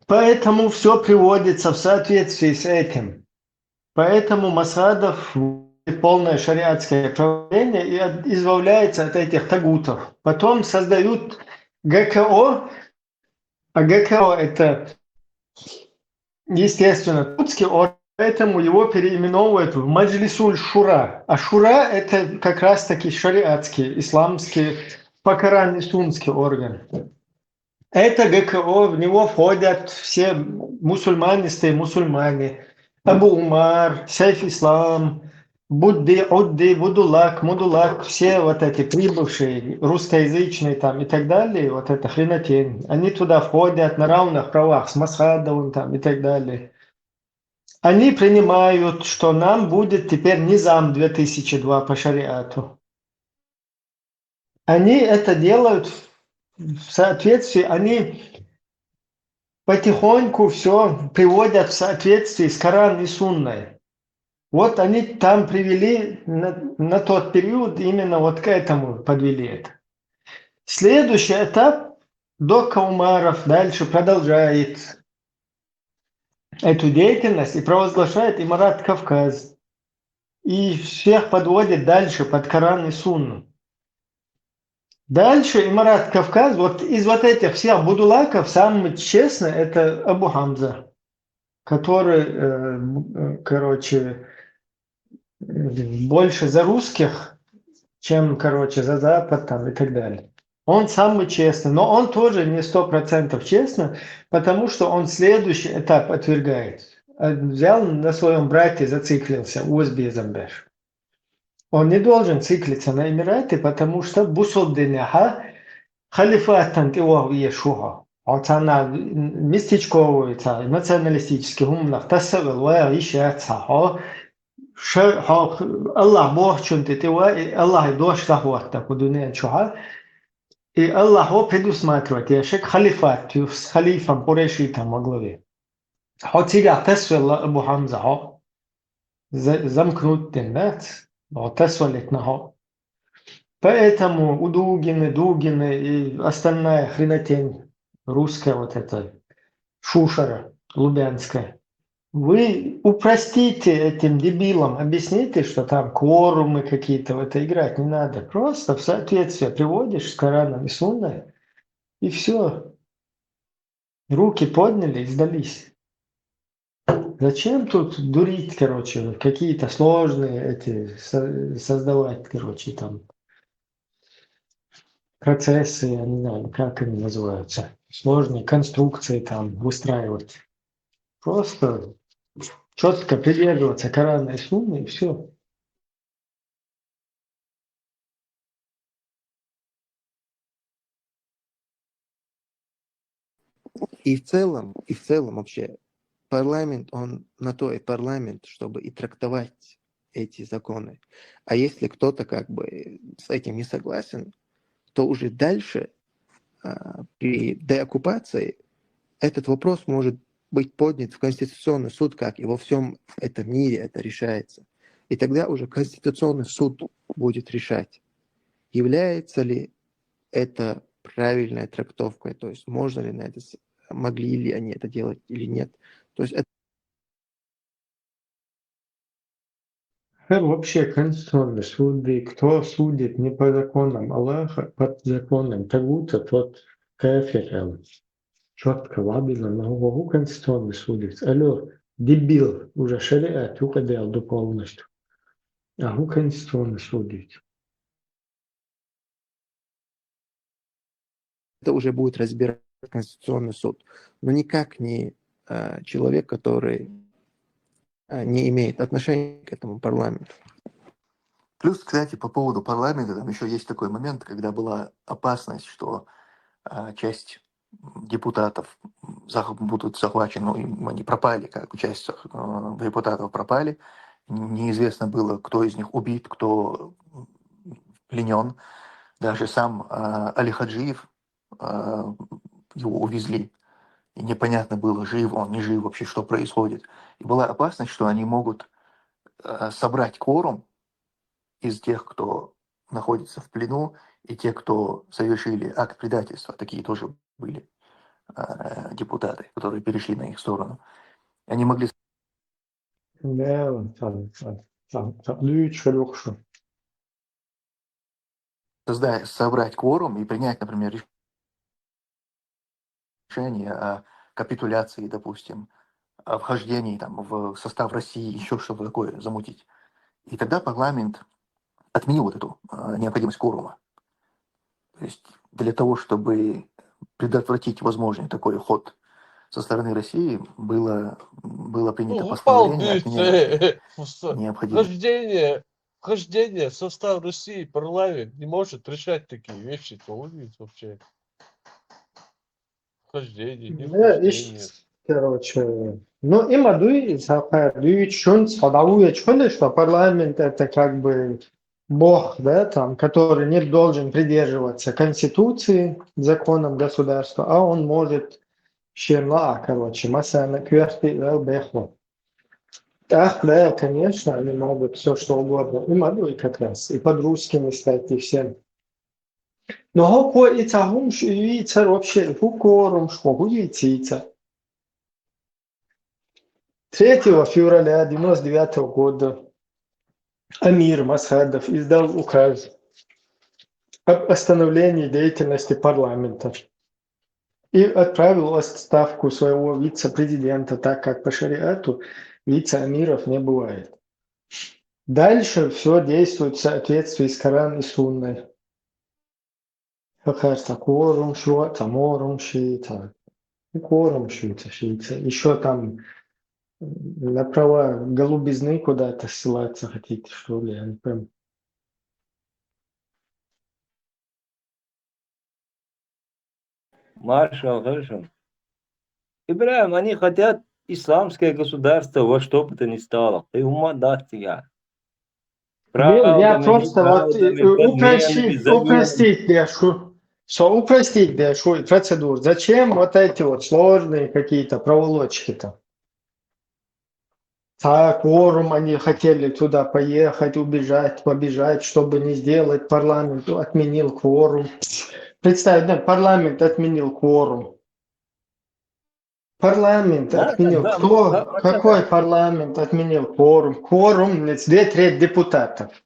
Поэтому все приводится в соответствии с этим. Поэтому Масадов полное шариатское правление и избавляется от этих тагутов. Потом создают ГКО, а ГКО это, естественно, тутский орган, поэтому его переименовывают в Маджлисуль Шура. А Шура это как раз таки шариатский, исламский, покаранно-сунский орган. Это ГКО, в него входят все мусульманистые мусульмане. Абу Умар, Сейф Ислам, Будди, Удди, Будулак, Мудулак, все вот эти прибывшие, русскоязычные там и так далее, вот это хренотень, они туда входят на равных правах с Масхадовым там и так далее. Они принимают, что нам будет теперь Низам 2002 по шариату. Они это делают в соответствии, они потихоньку все приводят в соответствии с Коран и Сунной. Вот они там привели на тот период, именно вот к этому подвели это. Следующий этап, Дока Умаров дальше продолжает эту деятельность и провозглашает Имарат Кавказ. И всех подводит дальше под Коран и Сунну. Дальше Имарат Кавказ, вот из вот этих всех будулаков самый честный это Абу Хамза, который, больше за русских, чем, за Запад там и так далее. Он самый честный, но он тоже не 100% честный, потому что он следующий этап отвергает. Взял на своем брате, зациклился, Узби Замбеш. Он не должен циклиться на Эмираты, потому что бусолдиняха халифатан тиваху ешуха. عطانا مستيچكوي تا националистический умнах тасавел ва ишаца ха ша ха الله بوحچون تتوا الله دوش تهوات كدنيا شوها и الله هو предусматривает я шек халифат с халифом قريشي во главе хотига тасвел Абу Хамза ха замкнут тенат тасвалит на ха поэтому у Дугины и остальная хренотень русская вот эта шушера лубянская. Вы упростите этим дебилам, объясните, что там кворумы какие-то в это играть не надо. Просто в соответствие приводишь с Кораном и Сунной, и все. Руки подняли и сдались. Зачем тут дурить, короче, какие-то сложные эти создавать, короче, там процессы, я не знаю, как они называются, сложные конструкции там выстраивать. Просто четко придерживаться Корана и Сунны, и все. И в целом вообще парламент, он на то и парламент, чтобы и трактовать эти законы. А если кто-то как бы с этим не согласен, то уже дальше при деоккупации этот вопрос может быть поднят в Конституционный суд, как и во всем этом мире это решается. И тогда уже Конституционный суд будет решать, является ли это правильной трактовкой, то есть можно ли на это, могли ли они это делать или нет. То есть это Вообще Конституционный суд, и кто судит не по законам Аллаха, под законом Тагута, тот кафир. Четко, лабильно, на голову Конституционный судит. Алло, дебил, уже шариат уходил до полностью. А у Конституционный судит. это уже будет разбирать Конституционный суд, но никак не человек, который не имеет отношения к этому парламенту. Плюс, кстати, по поводу парламента, там еще есть такой момент, когда была опасность, что часть депутатов будут захвачены, ну, они пропали, как часть депутатов пропали. Неизвестно было, кто из них убит, кто пленен. Даже сам Али Хаджиев, его увезли. И непонятно было, жив он, не жив, вообще что происходит. И была опасность, что они могут собрать кворум из тех, кто находится в плену, и те, кто совершили акт предательства. Такие тоже были депутаты, которые перешли на их сторону. Они могли Да, там, лучше, лучше. собрать кворум и принять, например, решение о капитуляции, допустим, о вхождении там, в состав России, еще что-то такое замутить. И тогда парламент отменил вот эту необходимость кворума. То есть для того, чтобы предотвратить возможный такой ход со стороны России, было принято постановление отменять необходимость. Вхождение в состав России, парламент не может решать такие вещи, то увидеть вообще. Вхождение, не Да, вхождение. короче, ну, им что парламент это как бы бог, да, там, который не должен придерживаться Конституции, законам государства, а он может короче, масса кверхи, бехло. Так, да, конечно, они могут все что угодно. И Мадуи как раз, и под русскими стать, и всем. Но го и цагум шуица вообще хукорум шхуицица. 3 февраля 1999 года Амир Масхадов издал указ об остановлении деятельности парламента и отправил в отставку своего вице-президента, так как по шариату вице-амиров не бывает. Дальше все действует в соответствии с Коран и Сунной. Кворум шуата, морум шиита. Кворум шиита. Еще там на права голубизны куда-то ссылаться хотите, что ли, я не пойму. Маршал, хорошо. Ибраим, они хотят исламское государство во что бы то ни стало. Ты ума даст я. Я Правдами, просто вот неправдами, подменами, заменами. упростить большую процедуру. Зачем вот эти вот сложные какие-то проволочки-то? Так, кворум, они хотели туда поехать, убежать, побежать, чтобы не сделать. Парламент отменил кворум. Представь, да, парламент отменил кворум. Парламент Да, отменил. да, Кто? да, Какой парламент отменил кворум? Кворум, это 2/3 депутатов,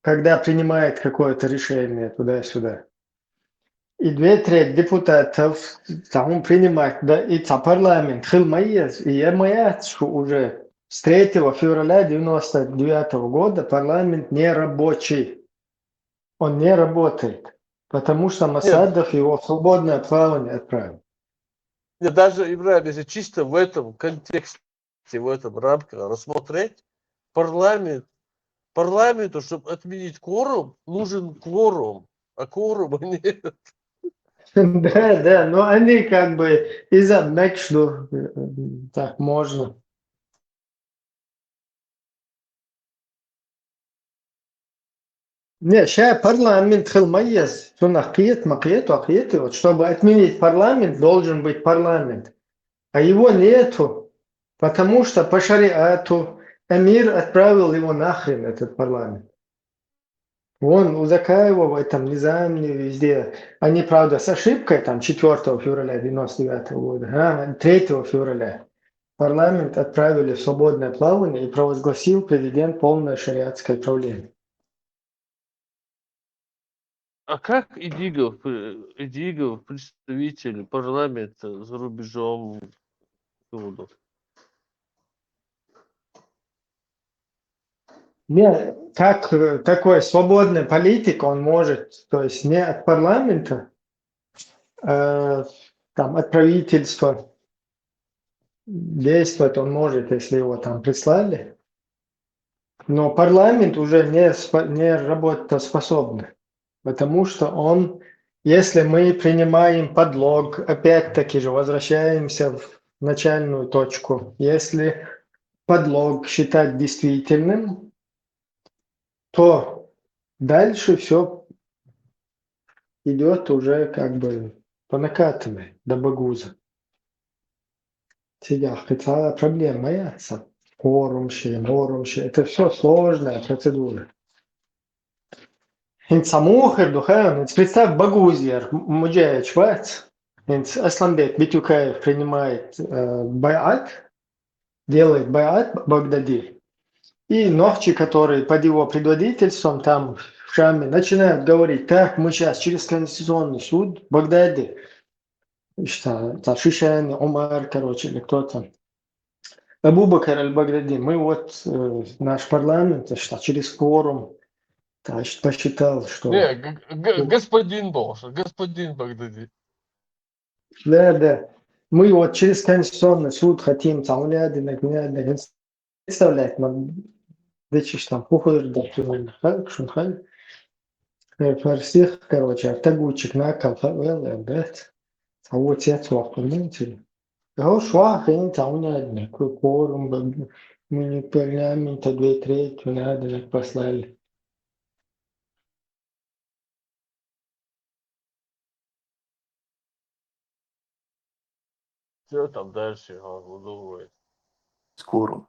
когда принимает какое-то решение туда-сюда. И 2/3 депутатов там принимает, да, и парламент хилмаез, и я что уже с 3 февраля 99 года парламент не рабочий. Он не работает, потому что Нет, Масадов его в свободное плавание отправил. нет, даже, Ибраим, если чисто в этом контексте, в этом рамке рассмотреть, парламенту, чтобы отменить кворум, нужен кворум, а кворума нет. Да, да, но они как бы из-за что так можно. Не, сейчас парламент хилмаез, макиет, вот чтобы отменить парламент, должен быть парламент. А его нету, потому что по шариату эмир отправил его нахрен, этот парламент. Вон у Закаева в этом низаме везде. Они, правда, с ошибкой, там, 4 февраля 99 года, 3 февраля парламент отправили в свободное плавание и провозгласил президент полное шариатское правление. А как Идигов, представитель парламента за рубежом, Иванов? Не, как такой свободный политик, он может, то есть не от парламента, там, от правительства действовать он может, если его там прислали. Но парламент уже не работоспособный, потому что он, если мы принимаем подлог, опять-таки же возвращаемся в начальную точку. Если подлог считать действительным, то дальше все идет уже как бы по накатанной до Багуза. Сега, хотя проблема ясно. Корумши, это все сложная процедура. Инц амухер духаем, представь Багузьер, Муджаевич Чвац, инц Асламбек Битюкаев принимает байат, делает байат Багдади. И Нохчи, который под его предводительством там в Шаме, начинают говорить, так, мы сейчас через Конституционный суд в Багдаде, что Шишани, Омар, короче, или кто там, Абу-Бакр аль-Багдади, мы вот, наш парламент, что через кворум посчитал, что... Не, господин Багдади. Да. Мы вот через Конституционный суд хотим представлять нам, там, фарсих, короче, тагучик на калфавел, да, а вот я цвах, понимаете? Я швах, и не кворум, мы не парламента 2/3 надо послали. Что там дальше выдумывает? Кворум.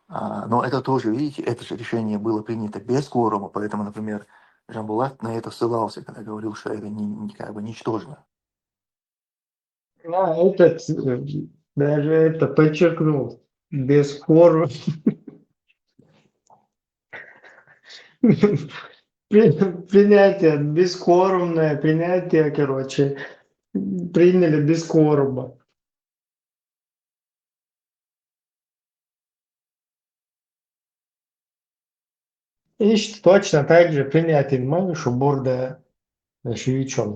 Но это тоже, видите, это же решение было принято без кворума, поэтому, например, Жамбулат на это ссылался, когда говорил, что это как бы ничтожно. Даже это подчеркнул, без кворума. Принятие, бескворумное принятие, короче, приняли без кворума. И точно так же принятие Манышу Бурда Шевичом,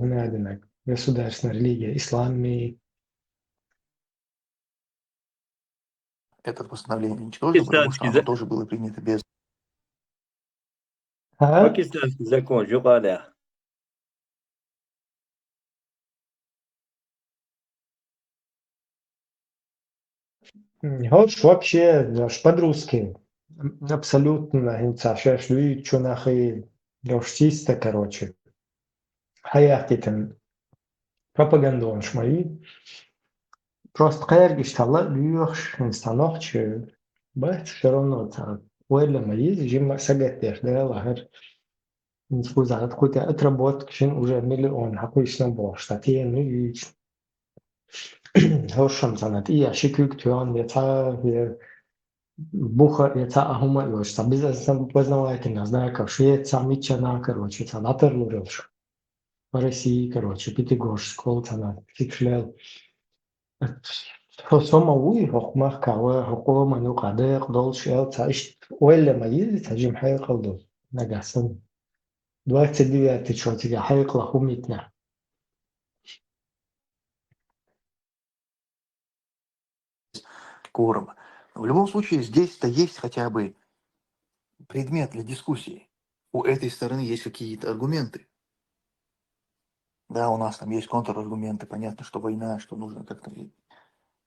государственная религия, ислам и... Это постановление ничтожно, потому что оно тоже было принято без... Пакистанский закон, Жукада. Хош вообще аж под-русски. Абсолютно инца шли, что нахуй чисто, короче. Hayat etim propaganda olmuş mayı. Просто кайер гишталла льюш инстанохче. Бать все равно там. Уэля мои жим сагатер, да, лагер. Нискуза, какой-то отработки, шин уже миллион, hakuysan boş, statiyen ne Hoşum sanat. İyi şükür tüyan yata буха яца ахума yoş. Biz aslında познавательно, знаю, как Швеция, Мичана, короче, там атерлурилш. В России, короче, Пятигорск, Колтана, Фикшлел. Сома уи хохмах кава хокома ну кадек долш ел цаиш ولا ما يزي تجيم حيق الدول نجاسن 29 شو تيجي حيق لخوميتنا Кворума. В любом случае, здесь-то есть хотя бы предмет для дискуссии. У этой стороны есть какие-то аргументы. Да, у нас там есть контраргументы, понятно, что война, что нужно как-то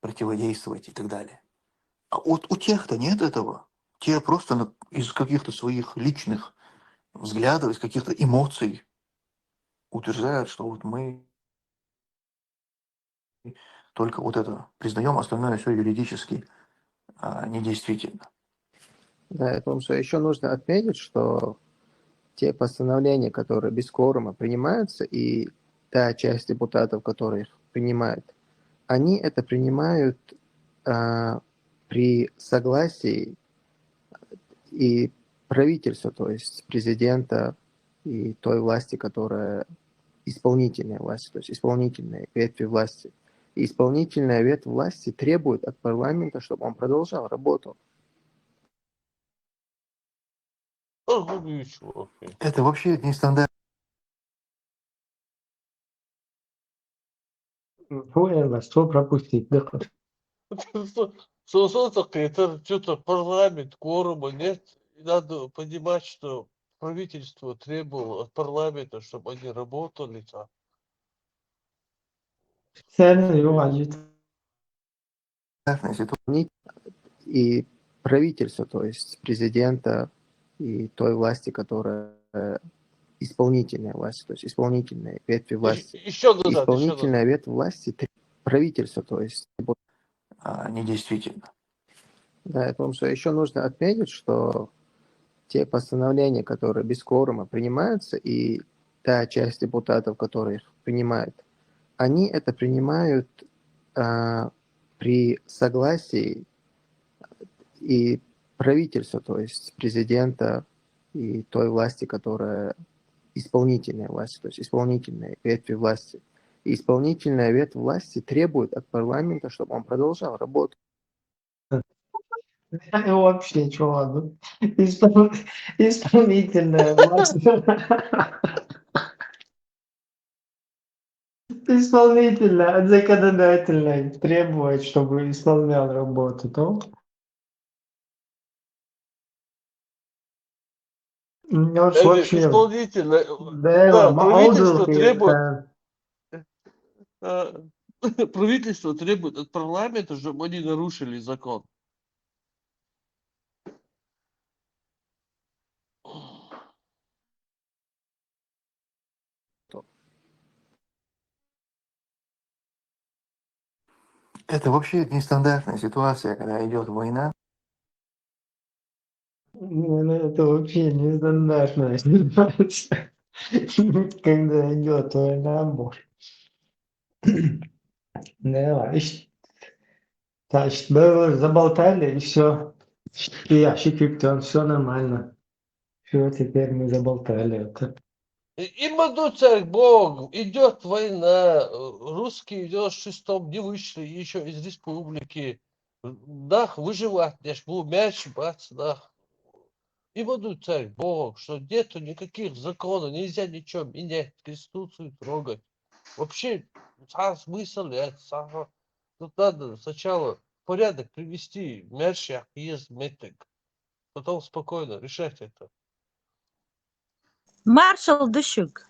противодействовать и так далее. А вот у тех-то нет этого. Те просто из каких-то своих личных взглядов, из каких-то эмоций утверждают, что вот мы только вот это признаем, остальное все юридически недействительно. Да, я думаю, что еще нужно отметить, что те постановления, которые без кворума принимаются, и та часть депутатов, которые их принимают, они это принимают при согласии и правительства, то есть президента и той власти, которая исполнительная власть, то есть исполнительная ветвь власти. И исполнительная ветвь власти требует от парламента, чтобы он продолжал работу. Это вообще не стандарт. что пропустить, да? Это что-то парламент, кворума нет. И надо понимать, что правительство требовало от парламента, чтобы они работали там. Sen yok И правительство, то есть президента и той власти, которая исполнительная власть, то есть исполнительная ветвь власти. Еще назад, Исполнительная ветвь власти, правительство, то есть недействительно. Да, я думаю, что еще нужно отметить, что те постановления, которые без кворума принимаются, и та часть депутатов, которые их принимают, они это принимают при согласии и правительства, то есть президента и той власти, которая исполнительная власть, то есть исполнительная ветвь власти. И исполнительная ветвь власти требует от парламента, чтобы он продолжал работу. Вообще, чувак. Исполнительная власть. Исполнительная, законодательная требует, чтобы исполнял работу, то? Вообще, Исполнительное. да, правительство требует. Правительство требует от парламента, чтобы они нарушили закон. Это вообще нестандартная ситуация, когда идет война. Это вообще нестандартная ситуация, когда идет война. Да, значит, мы заболтали, и все. И ящик криптон, все нормально. Все, теперь мы заболтали это. Им идут, царь Бог, идет война, русские в 96-м не вышли еще из республики. Нах, выживать, наш был мяч, бац, нах. Им идут, царь Бог, что нету никаких законов, нельзя ничего менять, Конституцию трогать. Вообще, смысл нет, тут надо сначала порядок привести, мяч, есть метик. Потом спокойно решать это. Маршал düşük.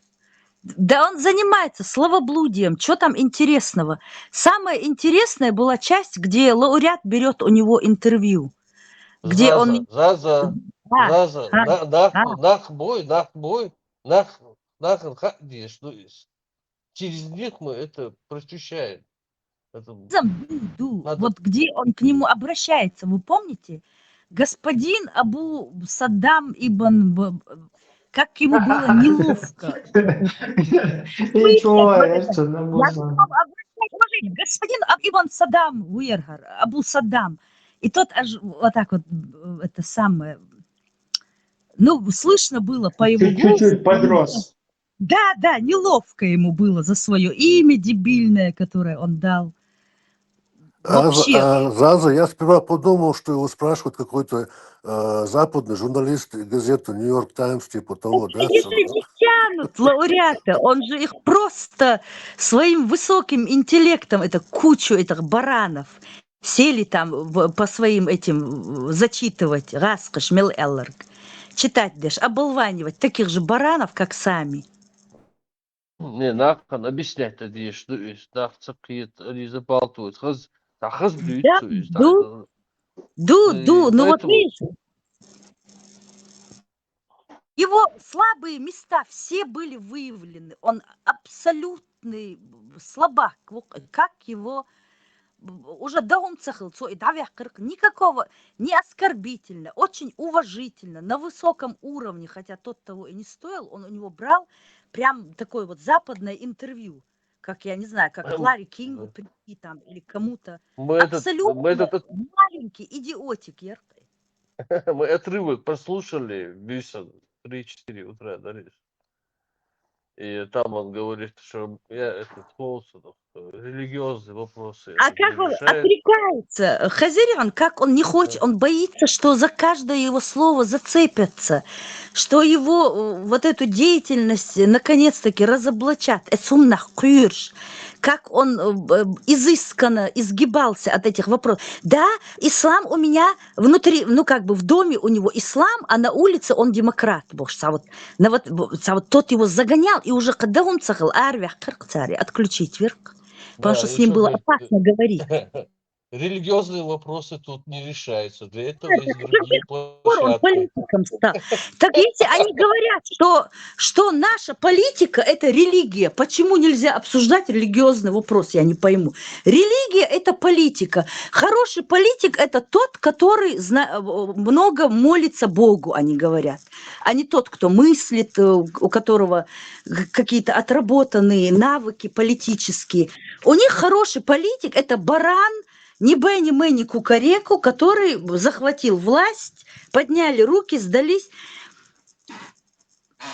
Да он занимается словоблудием. Что там интересного? Самая интересная была часть, где лауреат берет у него интервью. Где он... Заза, Да, нах бой, нах дишь. Ну, через них мы это прощущаем. Это надо... Вот где он к нему обращается, вы помните? Господин Абу Саддам Ибн... Как ему было неловко. Ничего, Вот я это. что, на Я босса. к вам обращаюсь, уважение. Господин Ибн Саддам Уиргар, Абу Саддам. И тот аж вот так вот, это самое... Ну, слышно было по его голосу. Чуть-чуть подрос. Да, да, неловко ему было за свое имя дебильное, которое он дал. Вообще. Заза, я сперва подумал, что его спрашивает какой-то западный журналист газеты «Нью-Йорк Таймс», типа того, да? Они же не тянут лауреата, он же их просто своим высоким интеллектом, это кучу этих баранов, сели там по своим этим зачитывать, раскаш, мел-элларг, читать даже, оболванивать таких же баранов, как сами. Не, нахан объяснять это дишь, ну, нах цакит, они забалтывают, хаз блюд, Да, то есть, ну вот поэтому... видишь, его слабые места все были выявлены. Он абсолютный слабак. Как его уже даунцахал, никакого, не оскорбительно, очень уважительно, на высоком уровне, хотя тот того и не стоил, он у него брал прям такое вот западное интервью, как, я не знаю, как Ларри Кингу прийти там или кому-то. Абсолютно маленький идиотик, Ертай. Мы отрывок послушали, Биса, 3-4 утра, да, и там он говорит, что я этот Холсонов, религиозные вопросы. А как он отрекается, Хазарян, как он не хочет, он боится, что за каждое его слово зацепятся, что его вот эту деятельность наконец-таки разоблачат. Как он изысканно изгибался от этих вопросов. Да, ислам у меня внутри, ну как бы в доме у него ислам, а на улице он демократ. Вот тот его загонял, и уже когда он цахал, отключить вверх. Потому что с ним было опасно говорить. Религиозные вопросы тут не решаются. Для этого есть другие Он площадки. политиком стал. Так если они говорят, что наша политика – это религия, почему нельзя обсуждать религиозный вопрос, я не пойму. Религия – это политика. Хороший политик – это тот, который много молится Богу, они говорят, а не тот, кто мыслит, у которого какие-то отработанные навыки политические. У них хороший политик – это баран, ни Б, ни М, ни Кукареку, который захватил власть, подняли руки, сдались.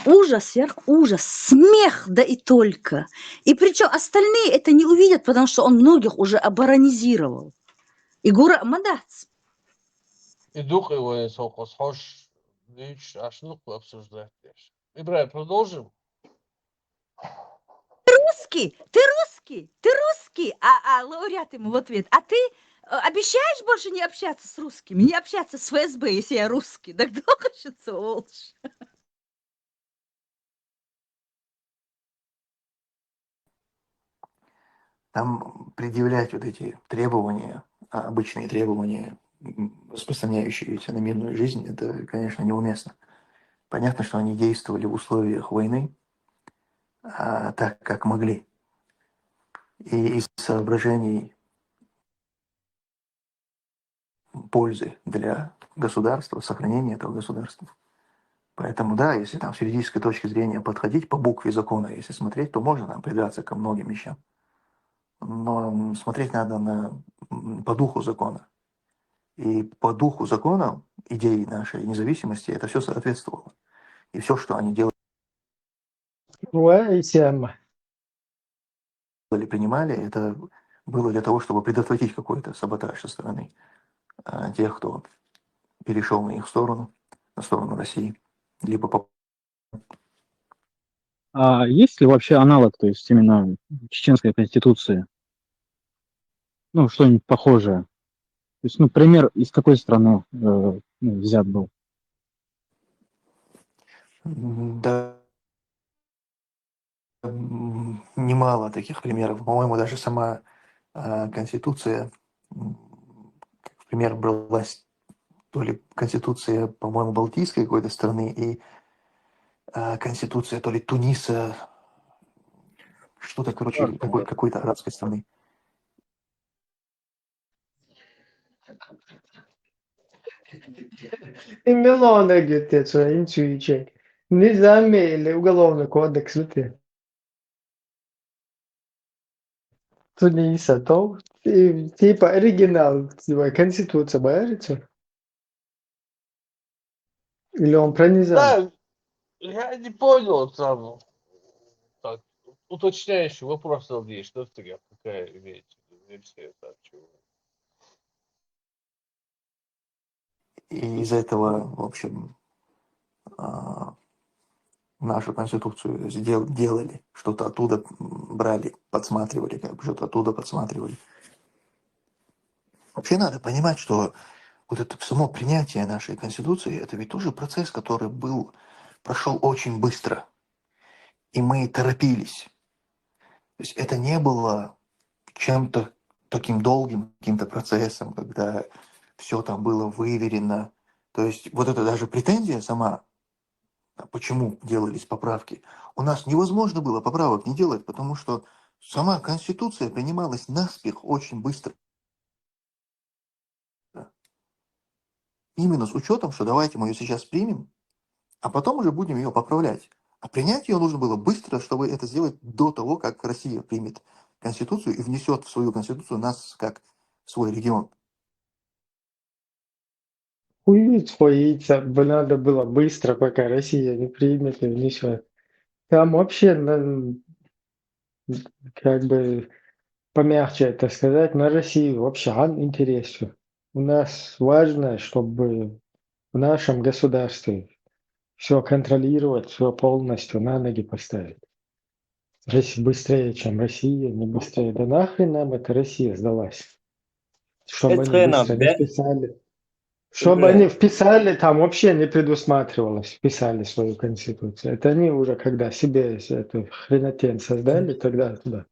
Ужас, сверхужас, смех, да и только. И причем остальные это не увидят, потому что он многих уже оборонизировал. И Гура Мадац. И дух его не схож, аж ну обсуждать. Ибрай, продолжим? Ты русский, а лауреат ему в ответ, а ты обещаешь больше не общаться с русскими, не общаться с ФСБ, если я русский, так хочется лучше. Там предъявлять вот эти требования, обычные требования, распространяющиеся на мирную жизнь, это, конечно, неуместно. Понятно, что они действовали в условиях войны, так, как могли. И из соображений пользы для государства, сохранения этого государства. Поэтому, да, если там с юридической точки зрения подходить по букве закона, если смотреть, то можно там придраться ко многим вещам. Но смотреть надо по духу закона. И по духу закона, идеи нашей независимости, это все соответствовало. И все, что они делали, принимали, это было для того, чтобы предотвратить какой-то саботаж со стороны тех, кто перешел на их сторону, на сторону России, либо А есть ли вообще аналог, то есть именно чеченской конституции? Ну, что-нибудь похожее. То есть, ну, пример из какой страны взят был? Да, немало таких примеров. По-моему, даже сама Конституция, как пример бралась то ли Конституция, по-моему, Балтийской какой-то страны и Конституция то ли Туниса, что-то, короче, какой-то арабской страны. И Милона где-то, что инчуичек. Низами или уголовный кодекс, вот ты. Туниса, то типа оригинал, типа Конституция, боишься? Или он про низам? Да, я не понял там. Так, уточняющий вопрос задал, что это какая имеется версия, так, чего. И из-за этого, в общем, нашу конституцию делали, что-то оттуда брали, подсматривали, как бы что-то оттуда подсматривали. Вообще надо понимать, что вот это само принятие нашей конституции, это ведь тоже процесс, который прошел очень быстро, и мы торопились. То есть это не было чем-то таким долгим каким-то процессом, когда все там было выверено. То есть вот это даже претензия сама, почему делались поправки. У нас невозможно было поправок не делать, потому что сама Конституция принималась наспех очень быстро. Именно с учетом, что давайте мы ее сейчас примем, а потом уже будем ее поправлять. А принять ее нужно было быстро, чтобы это сделать до того, как Россия примет Конституцию и внесет в свою Конституцию нас как свой регион. Успокоиться бы надо было быстро, пока Россия не примет и внесет. Там вообще, как бы помягче это сказать, на Россию вообще интересно. У нас важно, чтобы в нашем государстве все контролировать, все полностью на ноги поставить. Быстрее, чем Россия, не быстрее. Да нахрен нам эта Россия сдалась? Чтобы Это они нам, быстро не да? вписали. Чтобы они вписали, там вообще не предусматривалось, вписали свою конституцию. Это они уже, когда себе эту хренотень создали, тогда туда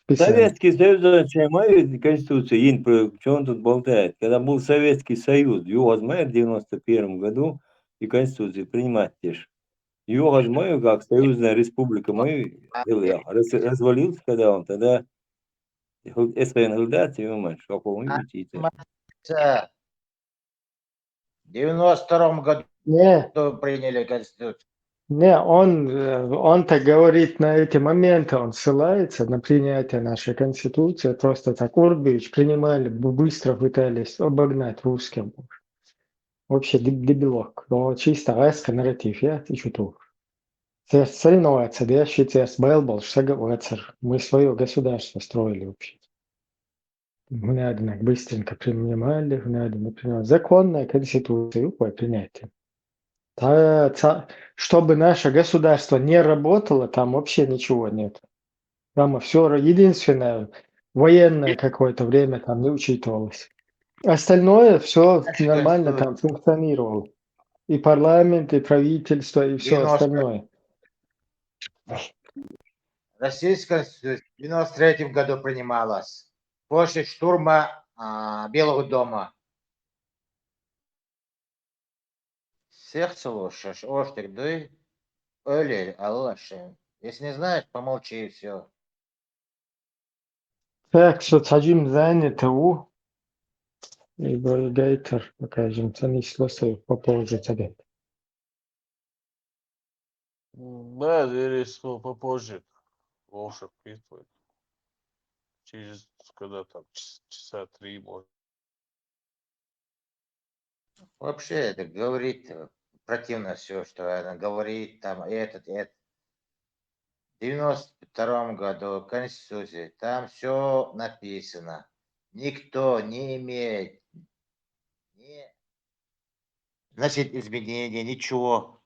вписали. Советский Союз, мою Конституцию, что он тут болтает? Когда был Советский Союз, его возьмали в 91 году и Конституцию принимать тешь. Его возьмали как Союзная Республика, мою развалился, когда он тогда СВНГД, понимаешь, как он видите. В 92 году Не, приняли Конституцию. не, он-то говорит на эти моменты, он ссылается на принятие нашей конституции, просто так Урбевич принимали, быстро пытались обогнать русским. Вообще дебилок, но чисто эска нарратив, я читаю. Соревноваться, да, сейчас был, что говорится, мы свое государство строили вообще. Надо быстренько принимали, надо, например, законная конституция, принятие. Чтобы наше государство не работало, там вообще ничего нет. Там все единственное, военное какое-то время там не учитывалось. Остальное все нормально там функционировало. И парламент, и правительство, и все 90 остальное. Российская Конституция в 93 году принималась после штурма Белого дома. Всех слушаешь, Оштик, да? Öyle, Allah aşkına. Если не знаешь, помолчи и все. Так что садим занято у и Гейтер, покажем, ценный свой попозже тебе. Да, здесь попозже. Волшеб питывает. Через, когда там, часа 3, может. Вообще это говорит противно все, что она говорит, там, этот. В 92 году Конституции, там все написано. Никто не имеет значит, изменения, ничего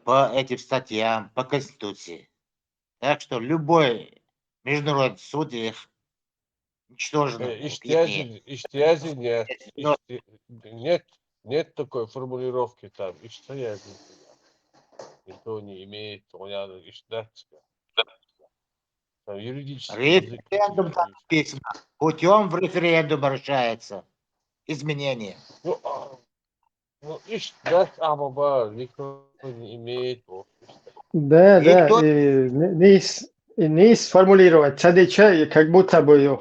по этим статьям, по Конституции. Так что любой международный суд их ничтожно имеет. Иштязи нет. Нет такой формулировки там. Иштязи. Никто не имеет, понятно, иштязи. там юридический язык. Референдум там написано. Путем в референдум решается изменение. Ну, ишь, да, абаба, никто не имеет. Да, да, Никто и не сформулировать. Садича, и как будто бы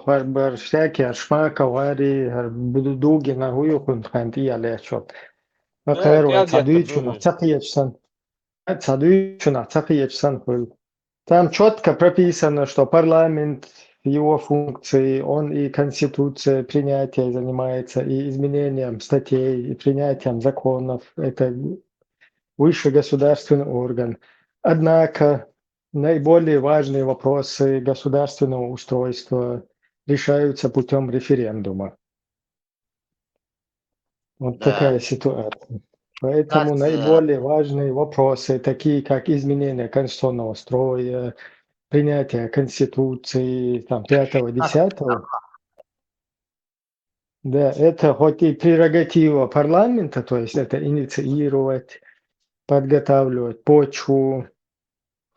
всякие шмаковари, будуги на гую хунханти ялечот. Да, Акаеро, пять я садуичуна, цахиечсан. Садуичуна, цахиечсан. Там четко прописано, что парламент, его функции, он и конституция принятия занимается, и изменением статей, и принятием законов. Это высший государственный орган. Однако наиболее важные вопросы государственного устройства решаются путем референдума. Вот Да. такая ситуация. Поэтому Нас, наиболее важные вопросы, такие как изменение конституционного строя, принятие Конституции, там, 5-10, да, это хоть и прерогатива парламента, то есть это инициировать, подготавливать почву,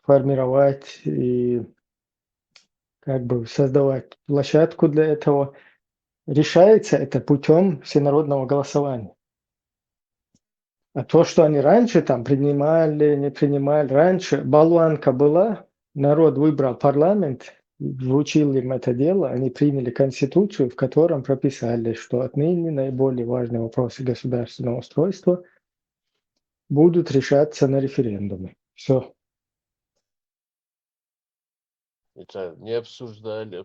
формировать и как бы создавать площадку для этого. Решается это путем всенародного голосования. А то, что они раньше там принимали, не принимали, раньше болванка была, народ выбрал парламент, вручил им это дело, они приняли конституцию, в котором прописали, что отныне наиболее важные вопросы государственного устройства будут решаться на референдуме. Все. Это не обсуждали.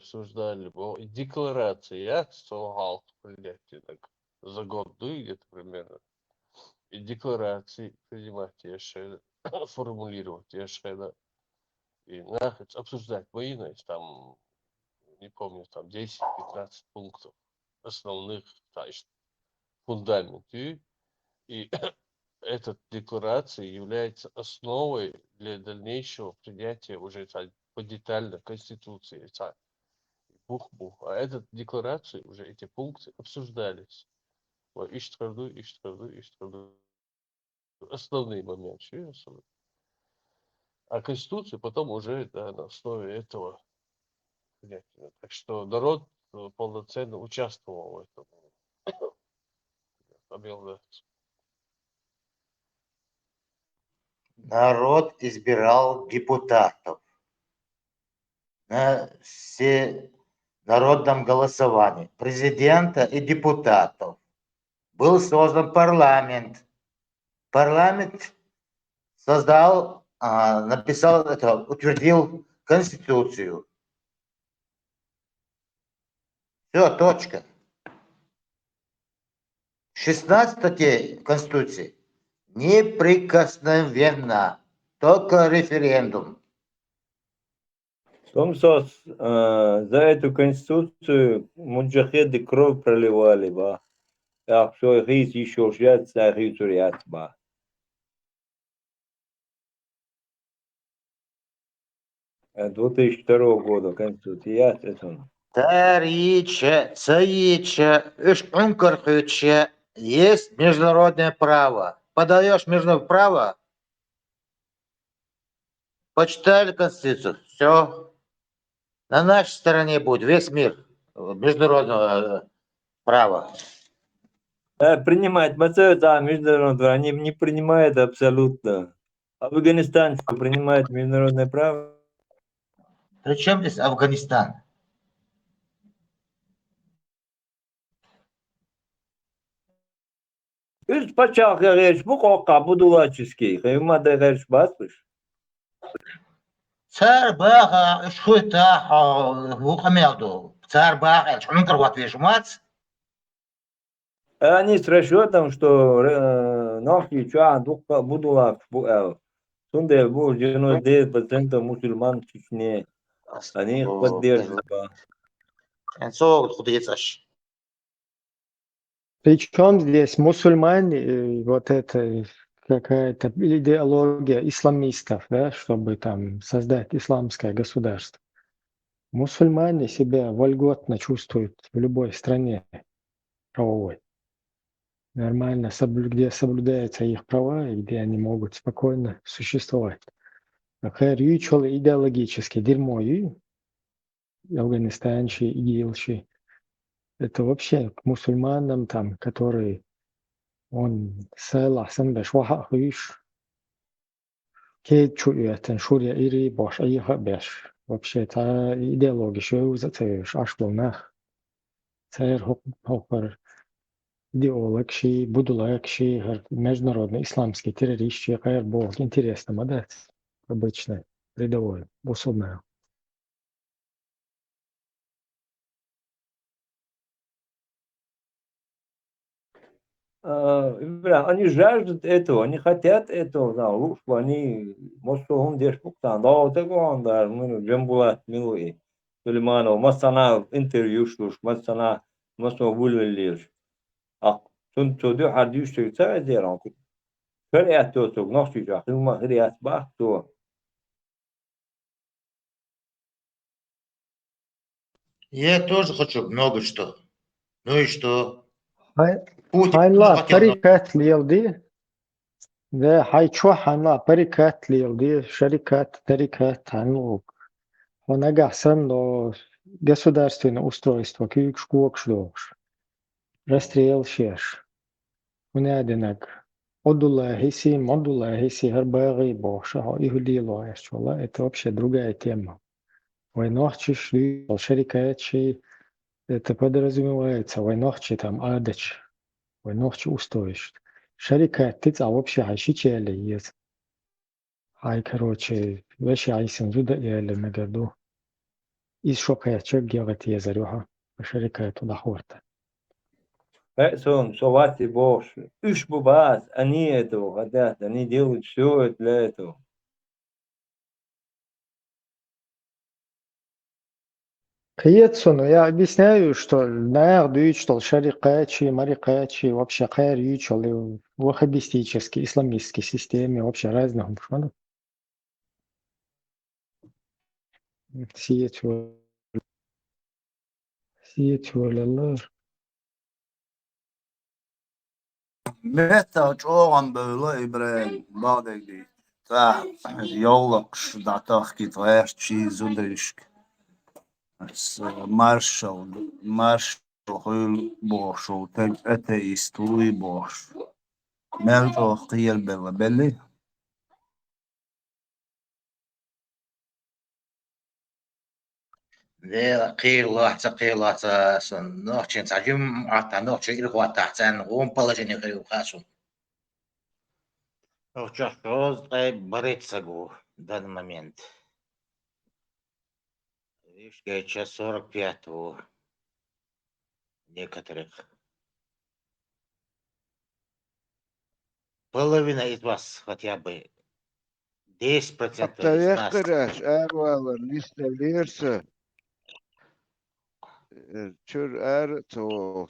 И декларация, что халк, блядь, так за год где-то примерно. И декларации принимать, формулировать, и нахуй обсуждать военные, там, не помню, там 10-15 пунктов основных, значит, фундамент. И эта декларация является основой для дальнейшего принятия уже по детально Конституции. Бух-бух. А эта декларация, уже эти пункты обсуждались. Иштраду. Основные моменты. А Конституция потом уже на основе этого принять. Так что народ полноценно участвовал в этом. народ избирал депутатов на всенародном голосовании, президента и депутатов. Был создан парламент. Парламент создал, написал это, утвердил Конституцию. Все, точка. 16 статей Конституции неприкосновенно, только референдум. Сомсос, за эту конституцию муджахеды кровь проливали, ба. А все, рис еще ждать, а рис урят, ба. 2002 года конституция, это. Тарича, цаича, ишкункархуча, есть международное право. Подаешь международное право, почитали Конституцию, все. На нашей стороне будет весь мир международного права. Принимать да, международное, они не принимают абсолютно. Афганистан принимает международное право. Причем здесь Афганистан? Üst paçak geç bu koka bu dulaçiski. Hıyma da geç basmış. Царь Бага, шхуйта, вухамелду. Царь Бага, чункар ватвеш мац. Они с расчетом, что нахи чуан будулак Сунде бу 99% мусульман в Чечне. Они их поддерживают. Причем здесь мусульмане, вот это какая-то идеология исламистов, да, чтобы там создать исламское государство. Мусульмане себя вольготно чувствуют в любой стране правовой. Нормально, где соблюдаются их права и где они могут спокойно существовать. Идеологически дерьмо Афганистанши, игилши. Это вообще к мусульманам там, которые он села сам бешваха хуиш. Кейт чуятен шуря ири бош айха беш. Вообще та идеология шоу затеш ашболнах. Цер хопар идеолог ши, будулак ши, международный исламский террорист ши, кайр бог. Интересно, мадат. Обычно, рядовой, мусульман. Они жаждут этого, они хотят этого, да, лучше бы они, может, он деш пуктан, да, вот такой да, мы Джамбулат Милуи, Сулейманов, Масана интервью шлюш, Масана вылилиш. А тут чудо хардиш ты деран. Хряет то, ночью я, хума хряет бах то. Я тоже хочу много что. Ну и что? Путин Хайнла захотел много. парикат лилди. Да, хайчо хайнла парикат лилди. Шарикат, тарикат, хайнлук. Он агасан до государственного устройства, кюк шкуок шлош. Расстрел шеш. Унядинак. Одула хиси, харбаги боша. Ихуди лоэш. Это вообще другая тема. Войнохчи шли, шарикатчи. Это подразумевается. Войнохчи там адач. Войнохчи устоишь. Шарикат, ты вообще хайшичели есть. Хай, короче, вообще айсен зуда яли мегаду. Из шокаячок гевать езарюха. Шарикат туда хорта. Сон, совати бош. Уж бубас, они этого хотят, они делают все для этого. Киетсуну, я объясняю, что на что шарикачи, марикачи, вообще хайричали в ваххабистической, исламистской системе, вообще разных. Сиетвалалар. Meta çoğan böyle İbrahim bağdaydı. Ta yolluk da tahkit her şey zudrişk. Marshall hul boş o tek ateist uy boş. Melto qiyel bella belli. Да, қиылата, сон, ночен сажим, ата ночи ирхуата, цен, он положение хасун. Сейчас борется в данный момент. Видишь, час 45 у некоторых. Половина из вас хотя бы 10% из нас. Arkadaş ervalar listelerse çür to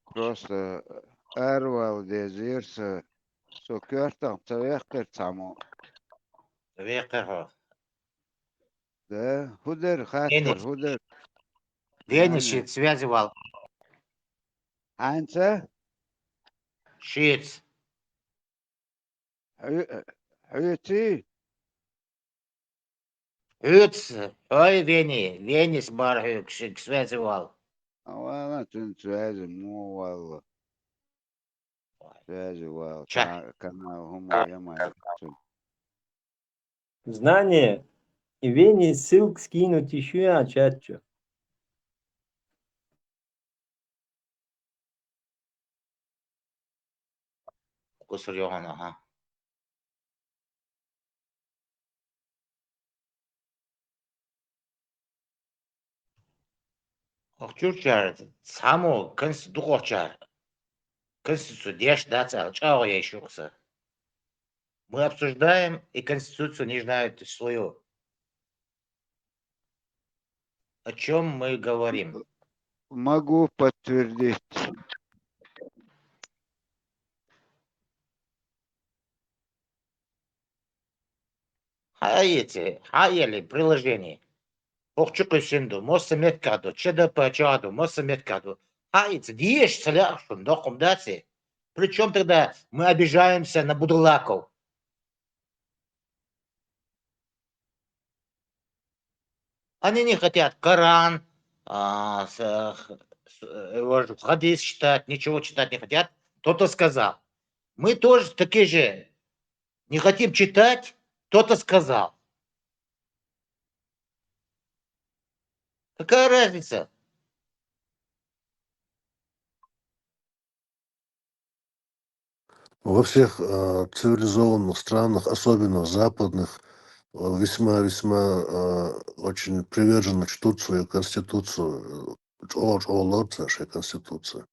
просто erval dezirse so körtam tavekir tamo Векаха. да худер хатер худер Венищит связывал. анца Шиц. хюти Үц. Ой, Венис бархюк связывал. авана тун связи мувал связи вал канал хума яма Знание. И Вене ссылку скинуть еще, а чатчу. Kusur yoğun ha. Охчурчар, само конституция. Конституцию дешь даться, чего я еще раз. Мы обсуждаем, и Конституцию не знают свою. О чем мы говорим? могу подтвердить. Хаяли приложение. Охчуку синду, моса меткаду, ЧДП чаду, моса меткаду. Хаяти, диешь целяшун, дохум дати. Причем тогда мы обижаемся на будулаков? Они не хотят Коран, хадис читать, ничего читать не хотят. Кто-то сказал. Мы тоже такие же не хотим читать, кто-то сказал. Какая разница? Во всех цивилизованных странах, особенно западных, весьма очень приверженно чтут свою конституцию. Наша конституция.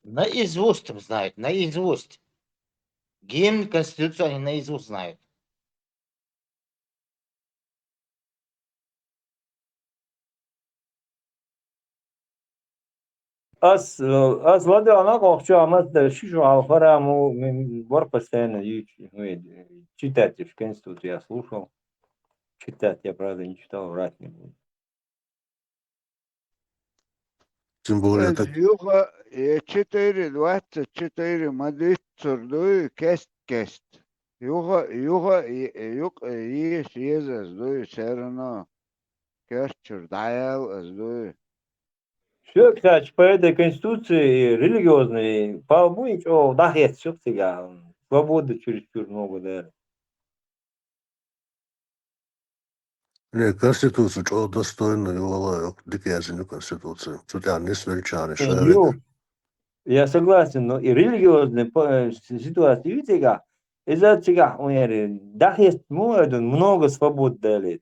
Наизусть им знают, наизусть. Гимн, Конституцию они наизусть знают. As vada она колча амаз да шишу алфараму бор постоянно читать в Конституции я слушал. Читать я, правда, не читал, врать не буду. Тем более так. Юга 4.24 Мадрид Цурдуй Кест. Юга есть Ездуй все равно. Кестчур Дайл Аздуй. Все, кстати, по этой конституции религиозной, по-моему, ничего, да, есть все всегда. Свободы чересчур много, да. Не, конституция, что достойно, его диказиню конституции. Тут я не смельчаны, шарик. Я согласен, но и религиозная ситуация, видите, как? Из-за тебя, да, есть много свобод дали.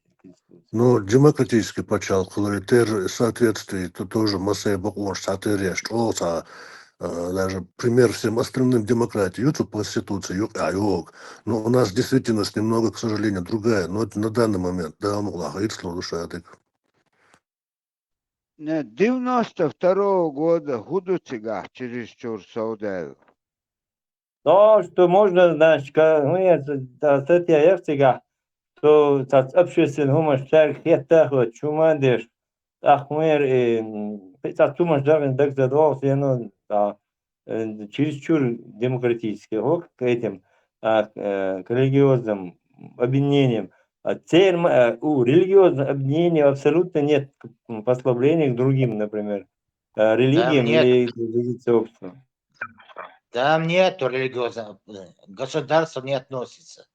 Ну, демократический почал, который соответствие, то тоже масса бокон штаты что даже пример всем остальным демократии, YouTube конституции, но у нас действительность немного, к сожалению, другая, но это на данный момент, да, ну, душа. 92 года Гудуцигах чересчур Саудел. То, что можно, значит, статья Евтига, то общественный гумор шарик хеттах, чумадеш, ахмер, тумаш давен так задавался, чересчур демократический к этим, к религиозным объединениям. Теперь у религиозных объединений абсолютно нет послабления к другим, например, религиям или обществам. Там нету религиозного. Государство не относится.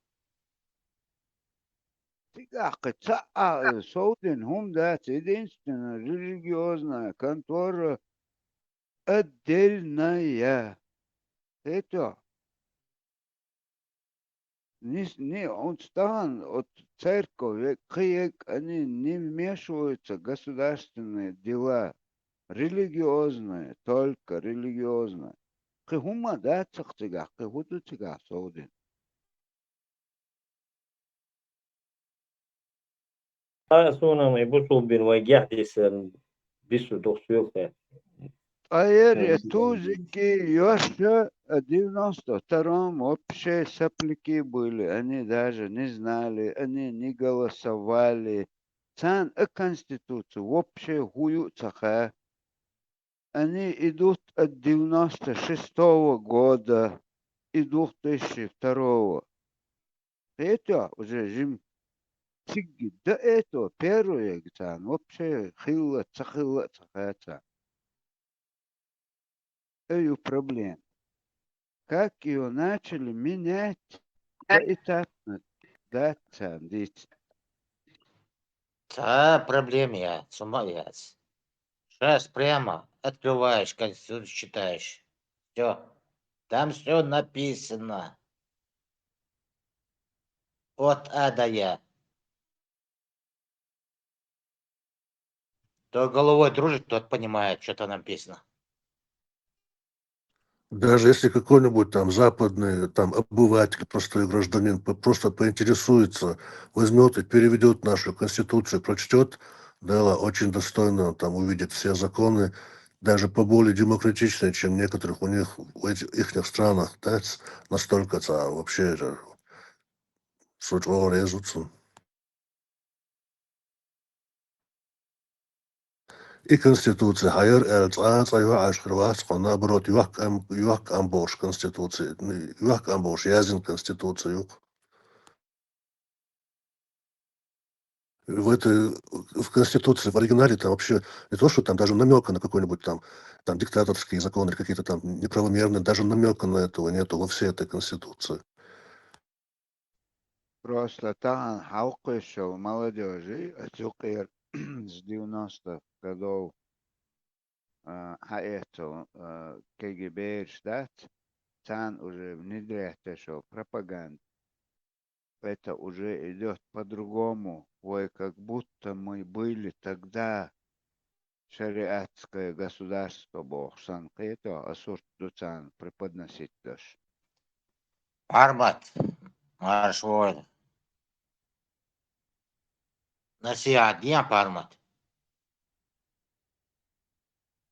Саудин Хумдат единственная религиозная контора отдельная. Это он стан от церкви, они не вмешиваются в государственные дела. Религиозные, только религиозные. Кыгума да цахтыгах, кыгуду цыгах Саудин. Сонам и бушул бин вагях десен бису дохсюлха. Аэре тузики еще в 92-м общие сопляки были. Они даже не знали, они не голосовали. Цан Конституцию вообще хуются. Они идут от 96-го года и 2002-го. Это уже жим. До этого первое, вообще хилла, цахата. Ее проблем. Как ее начали менять поэтапно, да, цандить. Да, проблем я, с ума я. Сейчас прямо открываешь Конституцию, читаешь. Все. Там все написано. От А до Я. Кто головой дружит, тот понимает, что там написано. Даже если какой-нибудь там западный там обыватель, простой гражданин просто поинтересуется, возьмет и переведет нашу конституцию, прочтет, да, очень достойно там увидит все законы, даже поболее демократичные, чем некоторых у них в их странах, да, настолько вообще суть резутся. И конституция, хайер наоборот, юак амбош конституции, юак амбош язин конституцию. в Конституции, в оригинале там вообще не то, что там даже намека на какой-нибудь там диктаторские законы или какие-то там неправомерные, даже намека на этого нету во всей этой Конституции. Просто там халкышел молодежи, цукер с 90-х годов это КГБ ждать, там уже внедряет еще пропаганду. Это уже идет по-другому. Ой, как будто мы были тогда шариатское государство, Бог сан это осуждуцан преподносить даже. Армат, марш войн. Насиат, я пармат.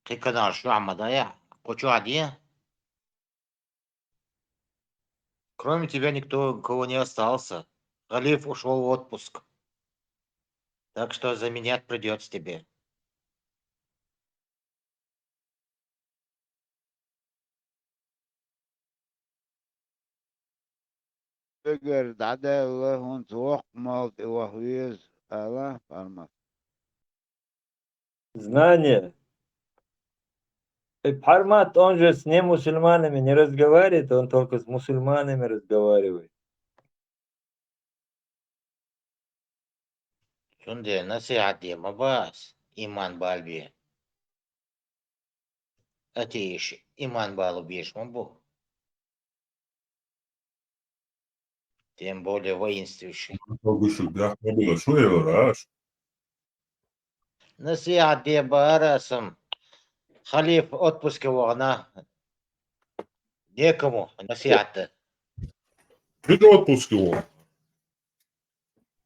Ты канал, что амадая? Хочу один? Кроме тебя никого не остался. Халиф ушел в отпуск. Так что заменять придется тебе. Eğer dade Allah'ın çok mal evahiyez Allah parmak. Знание. Пармат, он же с немусульманами не разговаривает, он только с мусульманами разговаривает. Шунде, насиат дем абас. Иман балби. Атиш, иман балу беш мабу. Тем более воинствующий. Насиат де барасам. Халиф в отпуске вогна. Некому насиат. Где отпуск его?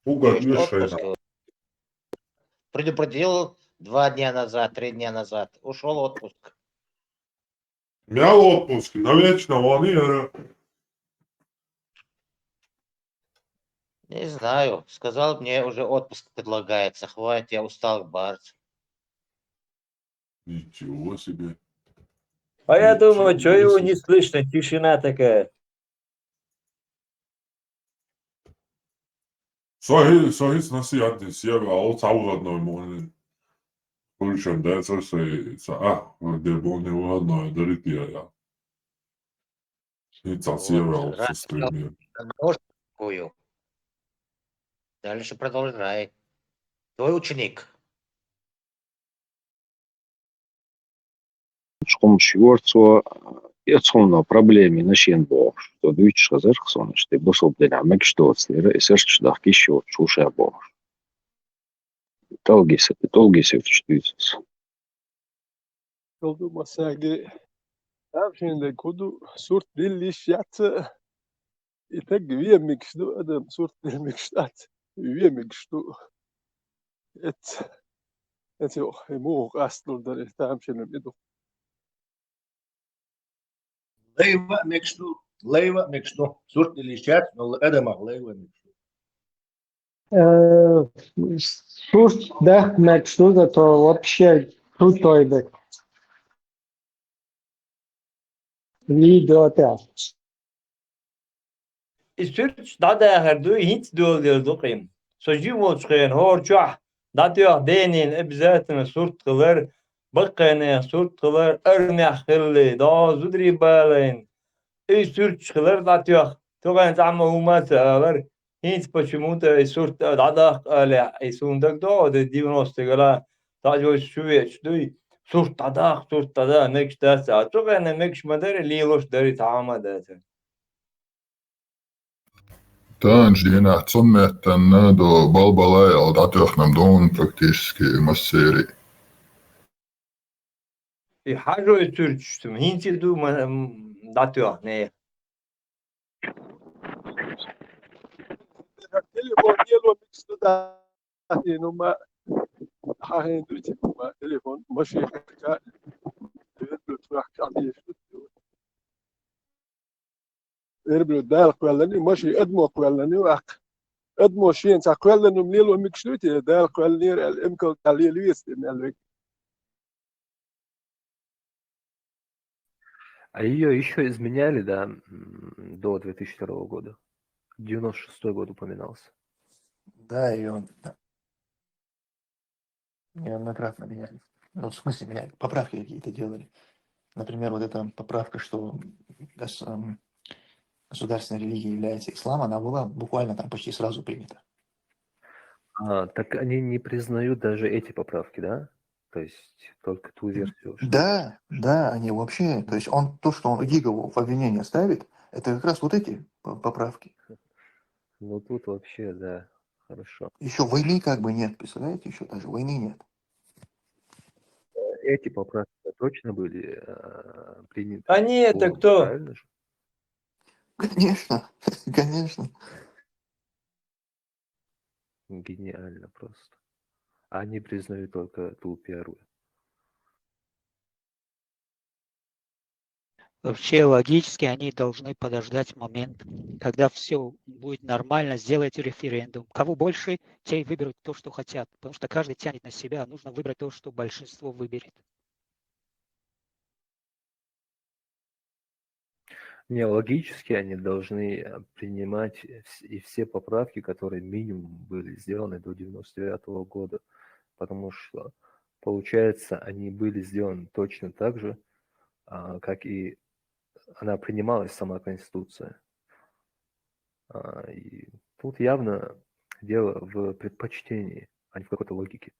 Отпуск. Предупредил 2 дня назад, 3 дня назад. Ушел в отпуск. Мял отпуск, навечно ванера. Не знаю. Сказал, мне уже отпуск предлагается. Хватит, я устал бороться. Ничего себе. А я думаю, что его не слышно, тишина такая. Sohis nasihat siya ako tawag no mo function dahil sa дебоне ладно дарит я. И совсем Вот, раз состояние. ножку. Дальше продолжай. Твой ученик. Шкомшварцо яцхона проблеми нашен бог, что двич хазарх сон, что босол для мек что слера и серч дах кишо чуша бог. Толгис в штуйцс. Oldu masage. Tam şimdi kudu surt dilli şatı. İtek üye mikştu adam surt dil mikştat. Üye mikştu. Et yok. Mu aslında tam şimdi bidu. Лейва мекшту. Сурт или щат, но эдема лейва мекшту. Сурт да мечту, это вообще крутой бэк. Видео İsürç dada herdu hiç diyor dokuyum. Sözcü moçkayın horçah. Datıyor denin ebzatını surt kılar. Bakını surt kılar. Örnek kıllı. Daha zudri bağlayın. İsürç kılar datıyor. Togan tamam humat alır. Hiç почему-то surt dada öyle. Sundak da da diagnostikala. Sadece şüveç duy. Surt dada mekştasa. Togan mekşmadar liloş dari taamadatı. Taanždienā cunmetan do balbalēja datiohnam donu praktiski masēri. حاجة ترجم هينتي دو ما داتيو نه Telefon yelo mikştu da. Numa hahen duyti numa telefon maşı ka. Evet lütfen kadi. Erbilo dal kwellani maşı edmo kwellani waq. Edmo şin sa kwellani mlelo mikştu ti dal kwellani el imkal talil yistemel. А ее еще изменяли, да, до 2002 года. 96-й год упоминался. Да, и он неоднократно меняли. Ну, в смысле, меняли, поправки какие-то делали. Например, вот эта поправка, что государственной религией является ислам, она была буквально там почти сразу принята. Так они не признают даже эти поправки, да? То есть только ту версию, что... Да, они вообще, то есть то, что он Гигову в обвинение ставит, это как раз вот эти поправки. Ну тут вообще, да, хорошо. Еще войны как бы нет, представляете, еще даже войны нет. Эти поправки точно были приняты. Они это кто? Правильно же? Конечно, конечно. Гениально просто. Они признают только ту первую. Вообще логически они должны подождать момент, когда все будет нормально, сделать референдум. Кого больше, те и выберут то, что хотят. Потому что каждый тянет на себя, нужно выбрать то, что большинство выберет. Не, логически они должны принимать и все поправки, которые минимум были сделаны до 99-го года. Потому что, получается, они были сделаны точно так же, как и она принималась, сама Конституция. И тут явно дело в предпочтении, а не в какой-то логике.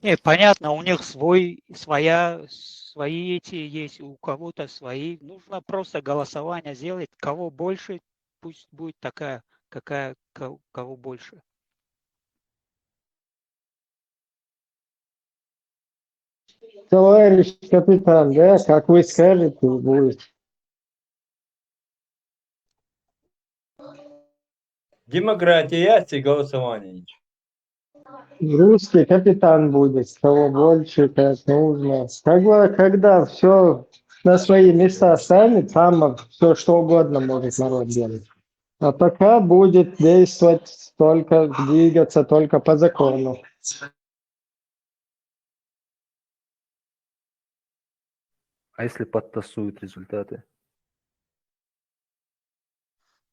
Не, понятно, у них свои эти есть, у кого-то свои. Нужно просто голосование сделать, кого больше, пусть будет такая, кого больше. Товарищ капитан, да, как вы скажете, будет. Демократия есть и голосование ничего. Русский капитан будет, кого больше, как нужно. Когда все на свои места станет, там все что угодно может народ делать. А пока будет действовать только, двигаться только по закону. А если подтасуют результаты?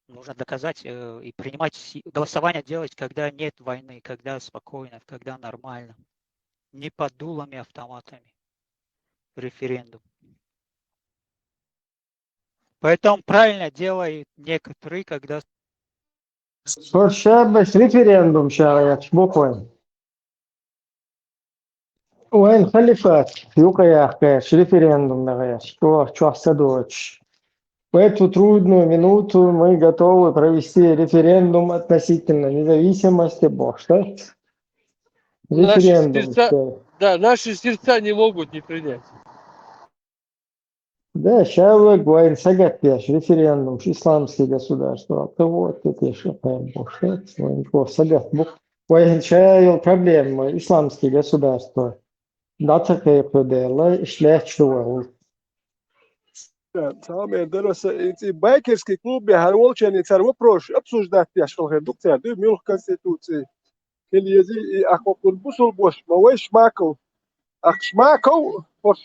Нужно доказать и принимать голосование делать, когда нет войны, когда спокойно, когда нормально. Не под дулами, автоматами. Референдум. Поэтому правильно делают некоторые, когда... Сейчас референдум сейчас буквально. وين خليفات يوكا يحكاش референдум нагаяш. Что садоч. В эту трудную минуту мы готовы провести референдум относительно независимости Бошта. Референдум. Наши сердца не могут не принять. Да, сейчас вы говорите, сагатпеш, референдум, исламские государства. То вот это что Бошта. Сагат. Военчаял проблемы, исламские государства. Дата кайпудела, шлях чувал. Самое дороже, эти байкерские клубы, харволчане, царвопрос, обсуждать я шел редукция, да, милх конституции. Или ези, и ахокун бусул бош, мaway шмаков, ах шмаков, бош,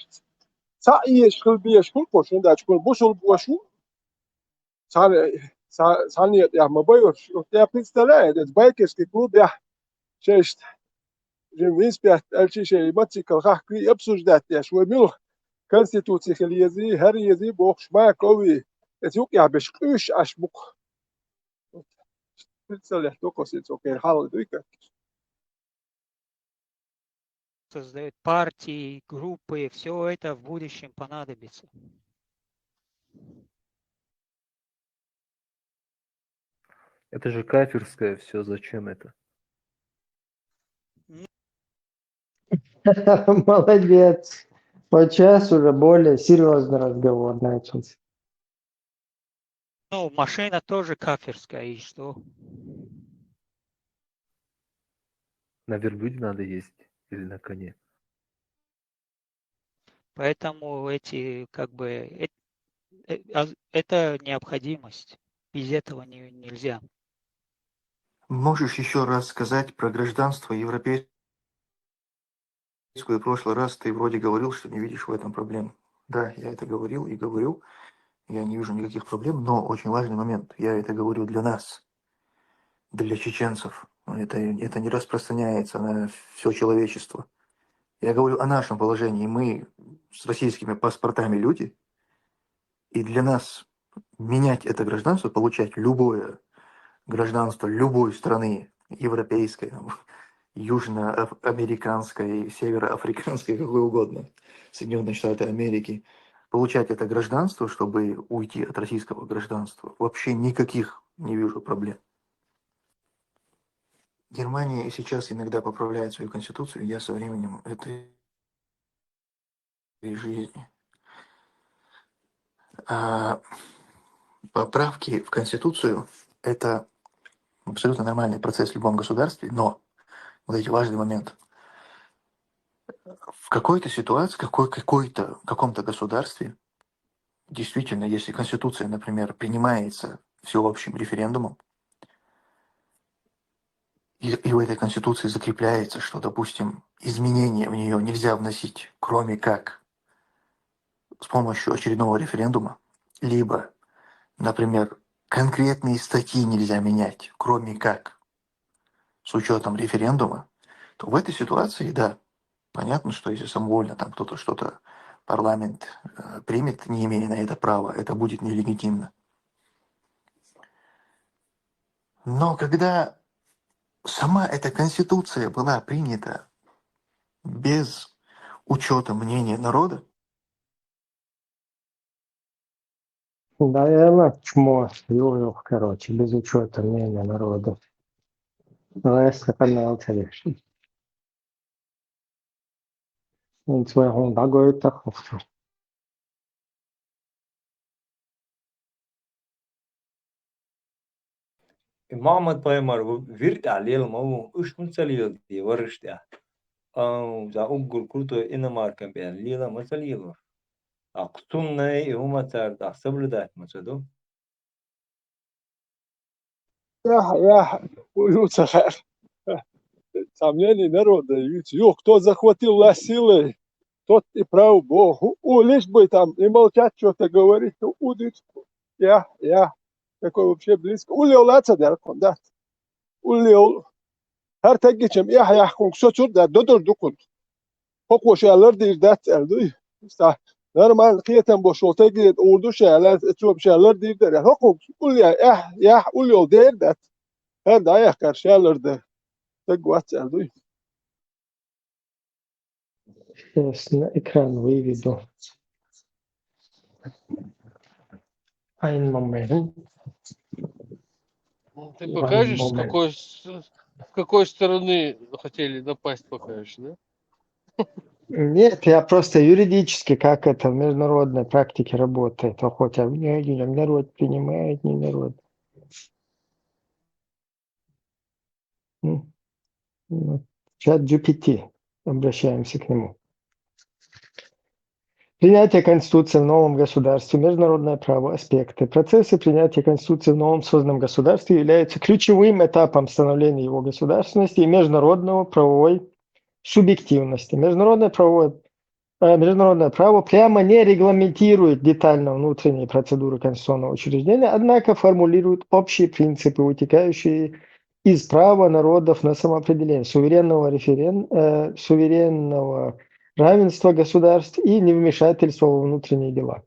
цаи школ биеш кул бош, да, школ бусул бошу. Сани, я мабайош, я представляю, это байкерский клуб, я шесть. Винспят, альчишей, матикал, хахкри, обсуждать я швой милх. Конституция хельези, херези, бог шмакови. Это юг я бешкрюш аж бук. Представляешь, только сеть, окей, хал дуйка. Создают партии, группы, все это в будущем понадобится. Это же кафирское все, зачем это? Молодец. Вот сейчас уже более серьезный разговор начался. Ну, машина тоже кафирская, и что? На верблюде надо ездить или на коне? Поэтому эти, как бы, это необходимость. Без этого нельзя. Можешь еще раз сказать про гражданство европейское? В прошлый раз ты вроде говорил, что не видишь в этом проблем. Да, я это говорил и говорю. Я не вижу никаких проблем, но очень важный момент. Я это говорю для нас, для чеченцев. Это не распространяется на все человечество. Я говорю о нашем положении. Мы с российскими паспортами люди, и для нас менять это гражданство, получать любое гражданство любой страны, европейской, южноамериканской, североафриканской, какой угодно, Соединенные Штаты Америки, получать это гражданство, чтобы уйти от российского гражданства, вообще никаких не вижу проблем. Германия сейчас иногда поправляет свою конституцию, я со временем этой жизни. А поправки в конституцию – это абсолютно нормальный процесс в любом государстве, но вот эти важный момент. В какой-то ситуации, в каком-то государстве, действительно, если конституция, например, принимается всеобщим референдумом, и в этой конституции закрепляется, что, допустим, изменения в нее нельзя вносить, кроме как с помощью очередного референдума, либо, например, конкретные статьи нельзя менять, кроме как с учетом референдума, то в этой ситуации, да, понятно, что если самовольно там кто-то что-то парламент примет, не имея на это права, это будет нелегитимно. Но когда сама эта конституция была принята без учета мнения народа, Наверное, чмо, южу, короче, без учета мнения народа. Рesta канал конечно. Своего дагой таховцу. Muhammad Paymar virt alel mau ushmun salil di warishta. Za ugur kurto inamarkan be alila masalil. Aqtunna yuma tar da sabludat masado. Я Люцифер. Сомнений народа. Кто захватил власть силой, тот и прав Бог. Лишь бы там и молчать, что-то говорить, удить. Я, такой вообще близко. Улил лацадер кондат. Улил. Her tek geçim yahkun soçur da dodur dukun. Hoko şeyler değil dat eldi. İşte normal kıyeten boş olta gidip ordu şeyler, çok şeyler değil der. Hoko ulya ulyo değil dat. Her dayak kar şeyler de. Tek vat eldi. Сейчас на экран выведу. Ein Moment. Ты One покажешь, moment. с какой стороны хотели напасть, покажешь, да? Нет, я просто юридически, как это в международной практике работает. А хотя народ принимает, не народ. Чат GPT. Обращаемся к нему. Принятие Конституции в новом государстве, международное право, аспекты. Процессы принятия Конституции в новом созданном государстве являются ключевым этапом становления его государственности и международного правовой субъективности. Международное право прямо не регламентирует детально внутренние процедуры конституционного учреждения, однако формулирует общие принципы, вытекающие из права народов на самоопределение, суверенного равенства государств и невмешательства во внутренние дела.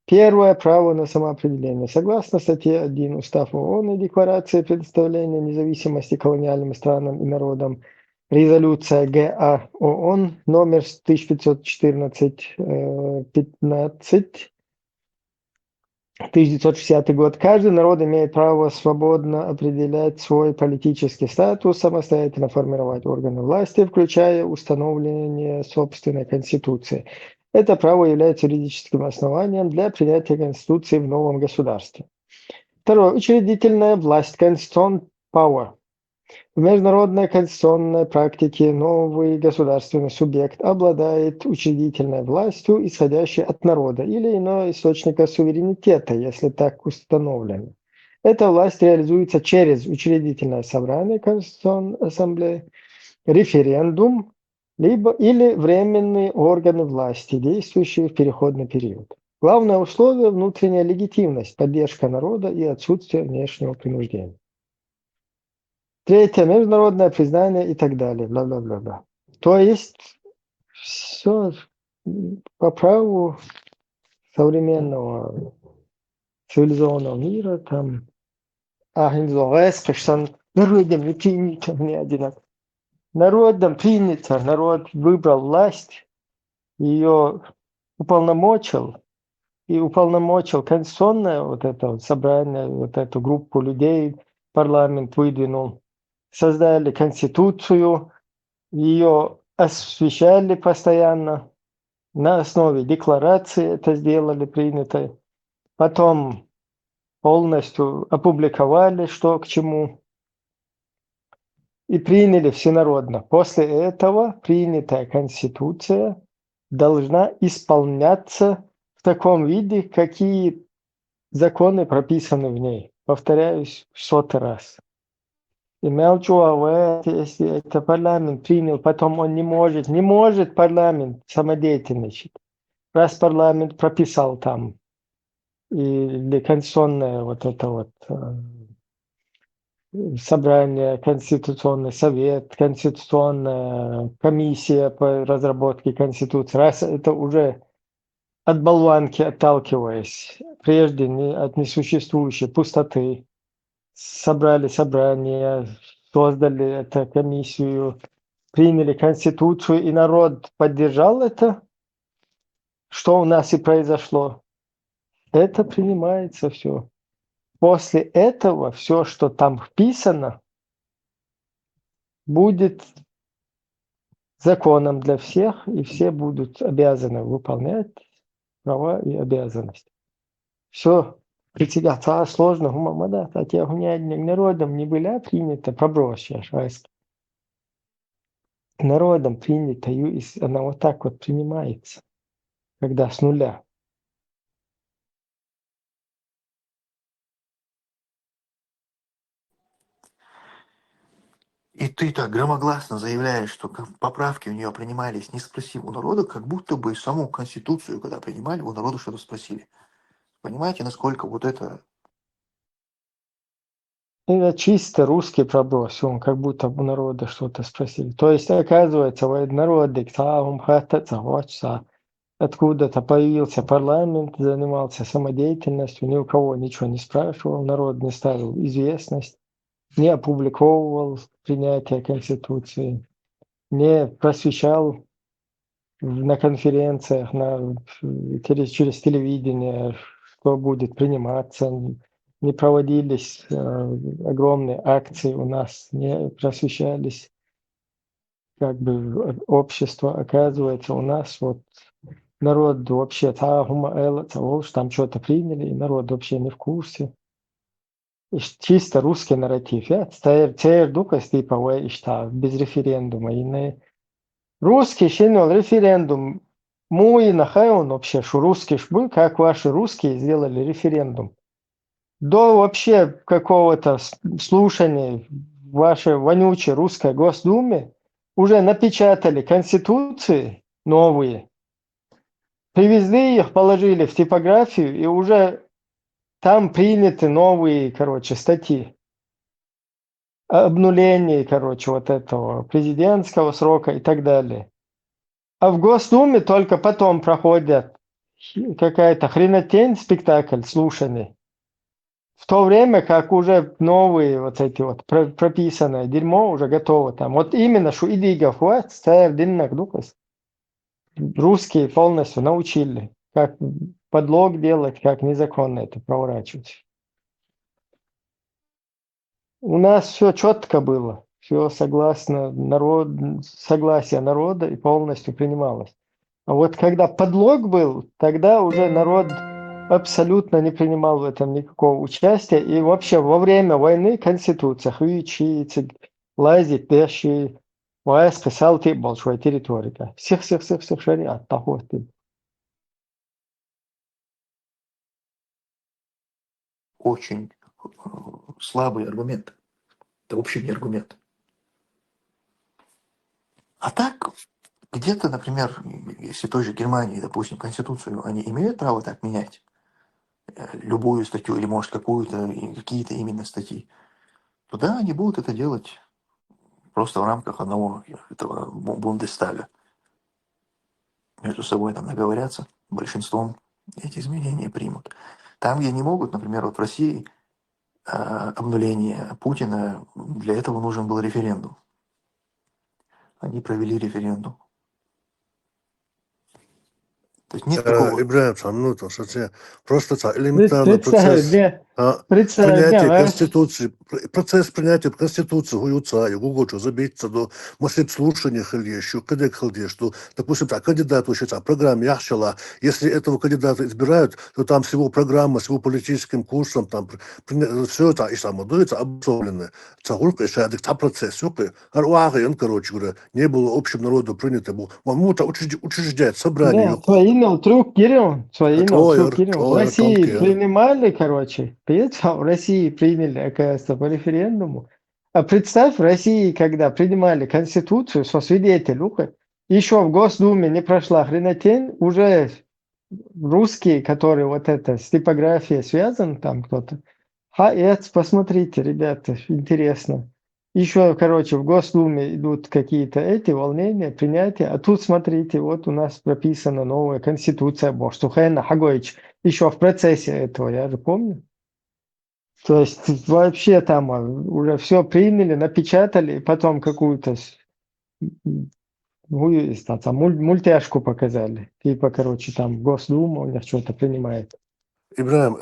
Первое – право на самоопределение. Согласно статье 1 Устава ООН и Декларации предоставления независимости колониальным странам и народам, резолюция ГА ООН номер 1514-15, 1960 год. Каждый народ имеет право свободно определять свой политический статус, самостоятельно формировать органы власти, включая установление собственной конституции. Это право является юридическим основанием для принятия конституции в новом государстве. Второе. Учредительная власть. Constitutional power. В международной конституционной практике новый государственный субъект обладает учредительной властью, исходящей от народа или иного источника суверенитета, если так установлено. Эта власть реализуется через учредительное собрание Конституционной ассамблеи, референдум, или временные органы власти, действующие в переходный период. Главное условие – внутренняя легитимность, поддержка народа и отсутствие внешнего принуждения. Третье, международное признание и так далее, бла-бла-бла-бла. То есть все по праву современного цивилизованного мира, там, народом не принято, не одинаково. Народом принято, народ выбрал власть, ее уполномочил, и уполномочил конституционное вот это вот собрание, вот эту группу людей, парламент выдвинул, создали конституцию, ее освещали постоянно, на основе декларации это сделали, принято, потом полностью опубликовали, что к чему, и приняли всенародно. После этого принятая конституция должна исполняться в таком виде, какие законы прописаны в ней. Повторяюсь в 100-й раз. И если это парламент принял, потом он не может парламент самодеятельничать. Раз парламент прописал там, или конституционное вот это вот собрание, Конституционный совет, Конституционная комиссия по разработке Конституции, раз это уже от болванки отталкиваясь, прежде от несуществующей пустоты, собрали собрание, создали эту комиссию, приняли Конституцию, и народ поддержал это, что у нас и произошло. Это принимается все. После этого все, что там вписано, будет законом для всех, и все будут обязаны выполнять права и обязанности. Все. Притягать сложно, да, так я народом не была принята, пробросья, народом принята, и она вот так вот принимается, когда с нуля. И ты так громогласно заявляешь, что поправки у нее принимались, не спросив у народа, как будто бы саму Конституцию, когда принимали, у народа что-то спросили. Понимаете, насколько вот это... Это чисто русский проброс, он как будто у народа что-то спросили. То есть, оказывается, народ откуда-то появился парламент, занимался самодеятельностью, ни у кого ничего не спрашивал, народ не ставил известность, не опубликовывал принятие Конституции, не просвещал на конференциях, через телевидение, что будет приниматься, не проводились огромные акции у нас, не просвещались как бы общество. Оказывается, у нас вот народ вообще там что-то приняли, и народ вообще не в курсе. И чисто русский нарратив. Без референдума. Русский шинел референдум. Мой нахай он вообще, что русский был, как ваши русские сделали референдум. До вообще какого-то слушания в вашей вонючей русской Госдуме уже напечатали конституции новые, привезли их, положили в типографию, и уже там приняты новые, статьи. Обнуление, вот этого президентского срока и так далее. А в Госдуме только потом проходят какая-то хренотень, спектакль, слушаний. В то время как уже новые вот эти вот прописанное дерьмо уже готово там. Вот именно, что идигов русские полностью научили, как подлог делать, как незаконно это проворачивать. У нас все четко было, все согласно согласие народа и полностью принималось. А вот когда подлог был, тогда уже народ абсолютно не принимал в этом никакого участия. И вообще во время войны Конституция лазит пеши, писал ты большой территории. Всех шариат, поход. Очень слабый аргумент. Это вообще не аргумент. А так, где-то, например, если той же Германии, допустим, Конституцию, они имеют право так менять любую статью или, может, какие-то именно статьи. то да, они будут это делать просто в рамках одного этого Бундестага. Между собой там договорятся, большинством эти изменения примут. Там, где не могут, например, вот в России обнуление Путина, для этого нужен был референдум. Они провели референдум. То есть нет такого... Ибраим, ну, то, что просто элементарно Представь, принятие Конституции, процесс принятия Конституции гуюца, и гугочу забиться до масштаб слушания хальещу, когда хальещу, допустим, так, кандидат учится, а программе яхшала, если этого кандидата избирают, то там с его программой, с его политическим курсом, там все это, и там дуется обусловлено. Цагурка еще один процесс, короче говоря, не было общим народу принято, он может учреждать собрание. Нет, твои трюк, Кирилл, Твой, В России принимали, короче, в России приняли, оказывается, по референдуму. А представь, в России, когда принимали Конституцию со свидетелем, еще в Госдуме не прошла хренотень, уже русские, которые вот это с типографией связан, там кто-то, посмотрите, ребята, интересно. Еще, короче, в Госдуме идут какие-то эти волнения, принятия, а тут, смотрите, вот у нас прописана новая Конституция, Божтухайна Хагоич, еще в процессе этого, я же помню. То есть вообще там уже все приняли, напечатали, потом какую-то там мультяшку показали. Типа, короче, там Госдума у них что-то принимает. Ибраим,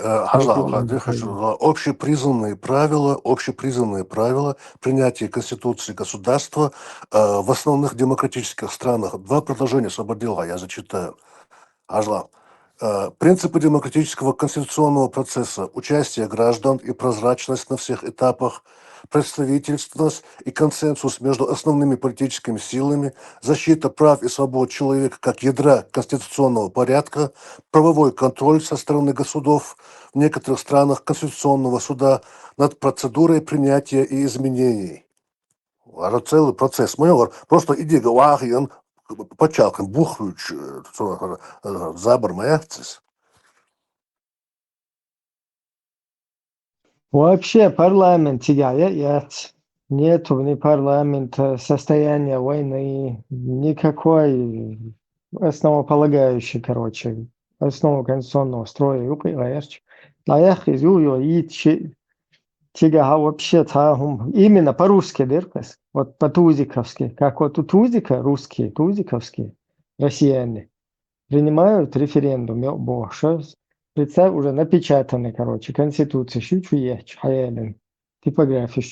общепризнанные правила принятия Конституции государства в основных демократических странах. Два предложения освободила, я зачитаю. Принципы демократического конституционного процесса, участие граждан и прозрачность на всех этапах, представительственность и консенсус между основными политическими силами, защита прав и свобод человека как ядра конституционного порядка, правовой контроль со стороны государств в некоторых странах Конституционного суда над процедурой принятия и изменений. Это целый процесс. Просто иди говори, он почалком бухаючи, забор маякцис. Вообще парламент нету ни парламента, состояния войны, никакой основополагающей, короче, основу конституционного строя. Тига вообще именно по-русски дыркас, вот по-тузиковски, как вот у Тузика, русские, тузиковские, россияне, принимают референдум, представь, уже напечатаны, короче, Конституция, типография,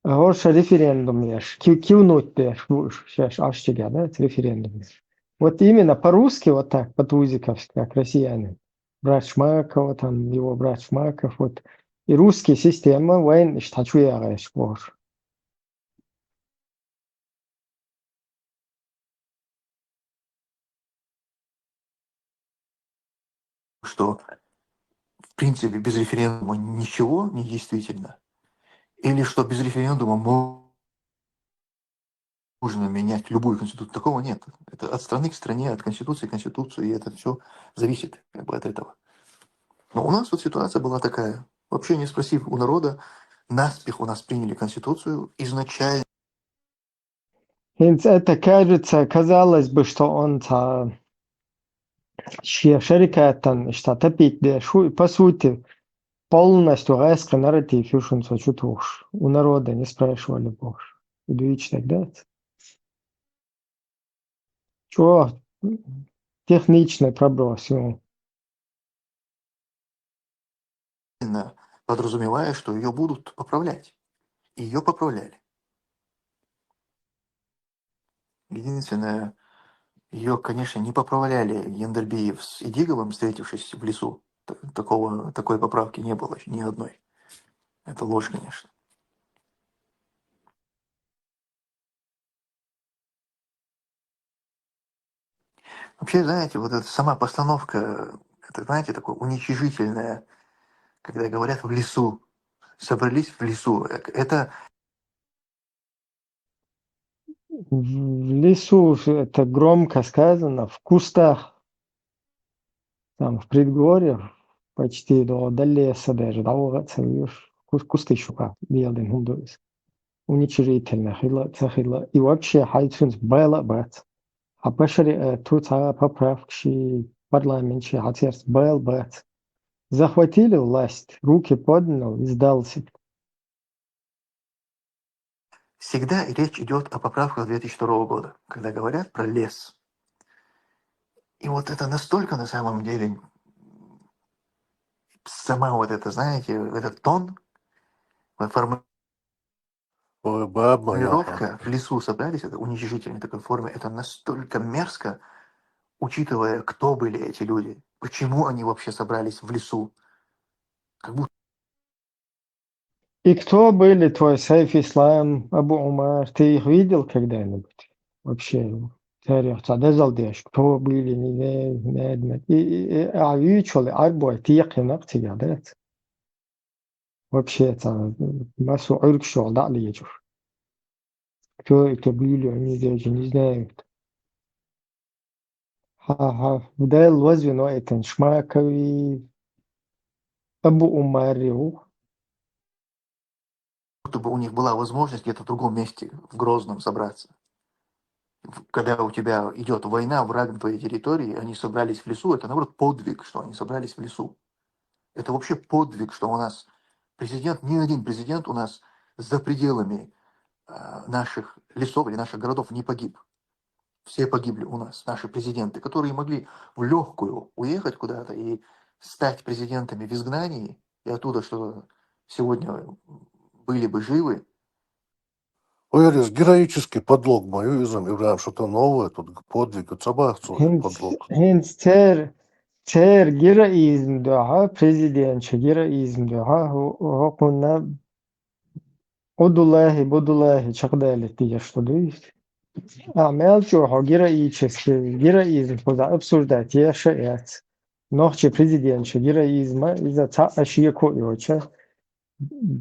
Горша референдум, кивнуть, референдум. Вот именно по-русски, вот так, по-тузиковски, как россияне. Брат Шмакова, там его брат Шмаков, вот. И русские система, войн, Что, в принципе, без референдума ничего не действительно? Или что без референдума можно менять любую конституцию? Такого нет. Это от страны к стране, от конституции к конституции, и это все зависит как бы от этого. Но у нас вот ситуация была такая. Вообще не спросив у народа, наспех у нас приняли конституцию изначально. Это кажется, казалось бы, что он шарикатан, что топить, по сути, полностью райский нарратив, у народа не спрашивали Бог. Тогда. Чего? Техничный проброс. Подразумевая, что ее будут поправлять. Ее поправляли. Единственное, ее, конечно, не поправляли Яндарбиев с Идиговым, встретившись в лесу. Такой поправки не было ни одной. Это ложь, конечно. Вообще, знаете, вот эта сама постановка, это, знаете, такое уничижительное, когда говорят в лесу, собрались в лесу. Это... В лесу это громко сказано, в кустах, там в предгорьях, почти до леса даже, кустышука делаем хундуис. Уничижительно, хила, цахила. И вообще, хайцунс байла бат. А башари тут поправки парламенте, хацерс байл бат. Захватили власть, руки поднял и сдался. Всегда речь идет о поправках 2002 года, когда говорят про лес. И вот это настолько на самом деле, сама вот это, знаете, этот тон, Ой, баб моя. формулировка в лесу собрались, это уничижительной такой форме, это настолько мерзко, учитывая, кто были эти люди, почему они вообще собрались в лесу. Как будто И кто были твой Сайф Ислам, Абу Умар? Ты их видел когда-нибудь? Вообще, тарих تعدزل кто были, не знаю. И عيوشل أربعة تيقي نقطة قدرت. Вообще, это массу عرق شغل ده اللي يجور. Кто это были, они даже не знают. وده الوزن وقتا شماكوي أبو Умар его. бы у них была возможность где-то в другом месте, в Грозном, собраться. Когда у тебя идет война, враг на твоей территории, они собрались в лесу, это, наоборот, подвиг, что они собрались в лесу. Это вообще подвиг, что у нас президент, ни один президент у нас за пределами наших лесов или наших городов не погиб. Все погибли у нас, наши президенты, которые могли в легкую уехать куда-то и стать президентами в изгнании, и оттуда, что сегодня были бы живы. Ой, героический подлог мою изом, и прям что-то новое, тут подвиг, от собак подлог. Hens ter героизм, да, президент, героизм, да, هو Одулахи, чагдали ты, что дают. أعمال شو героический, героизм, куда обсуждать, я шаят. Нохче президент, героизма, из-за ашия коеча.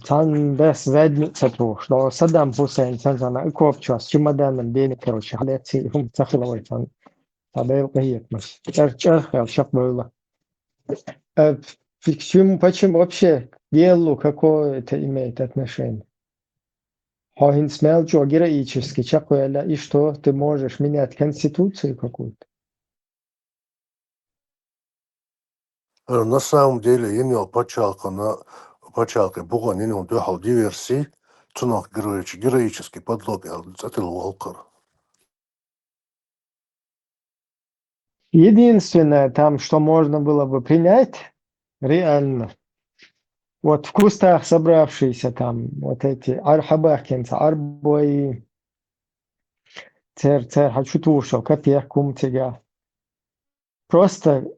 Тан бес задница то, что Саддам Хусейн, тан копча с чемоданом денег, короче, халятся, هم تخلوي тан. Табел кает мас. Чарчар, шак было. Почему вообще к делу какое-то имеет отношение? Хохин смел героически, чакуэля, и что ты можешь менять конституцию какую-то? На самом деле, я не почалка на почалке буган, я не дыхал диверсии, цунах героический подлог, это волкар. Единственное там, что можно было бы принять, реально, вот в кустах собравшиеся там, вот эти архабахкинцы, арбои, хачутушев, капех, кумтига. Просто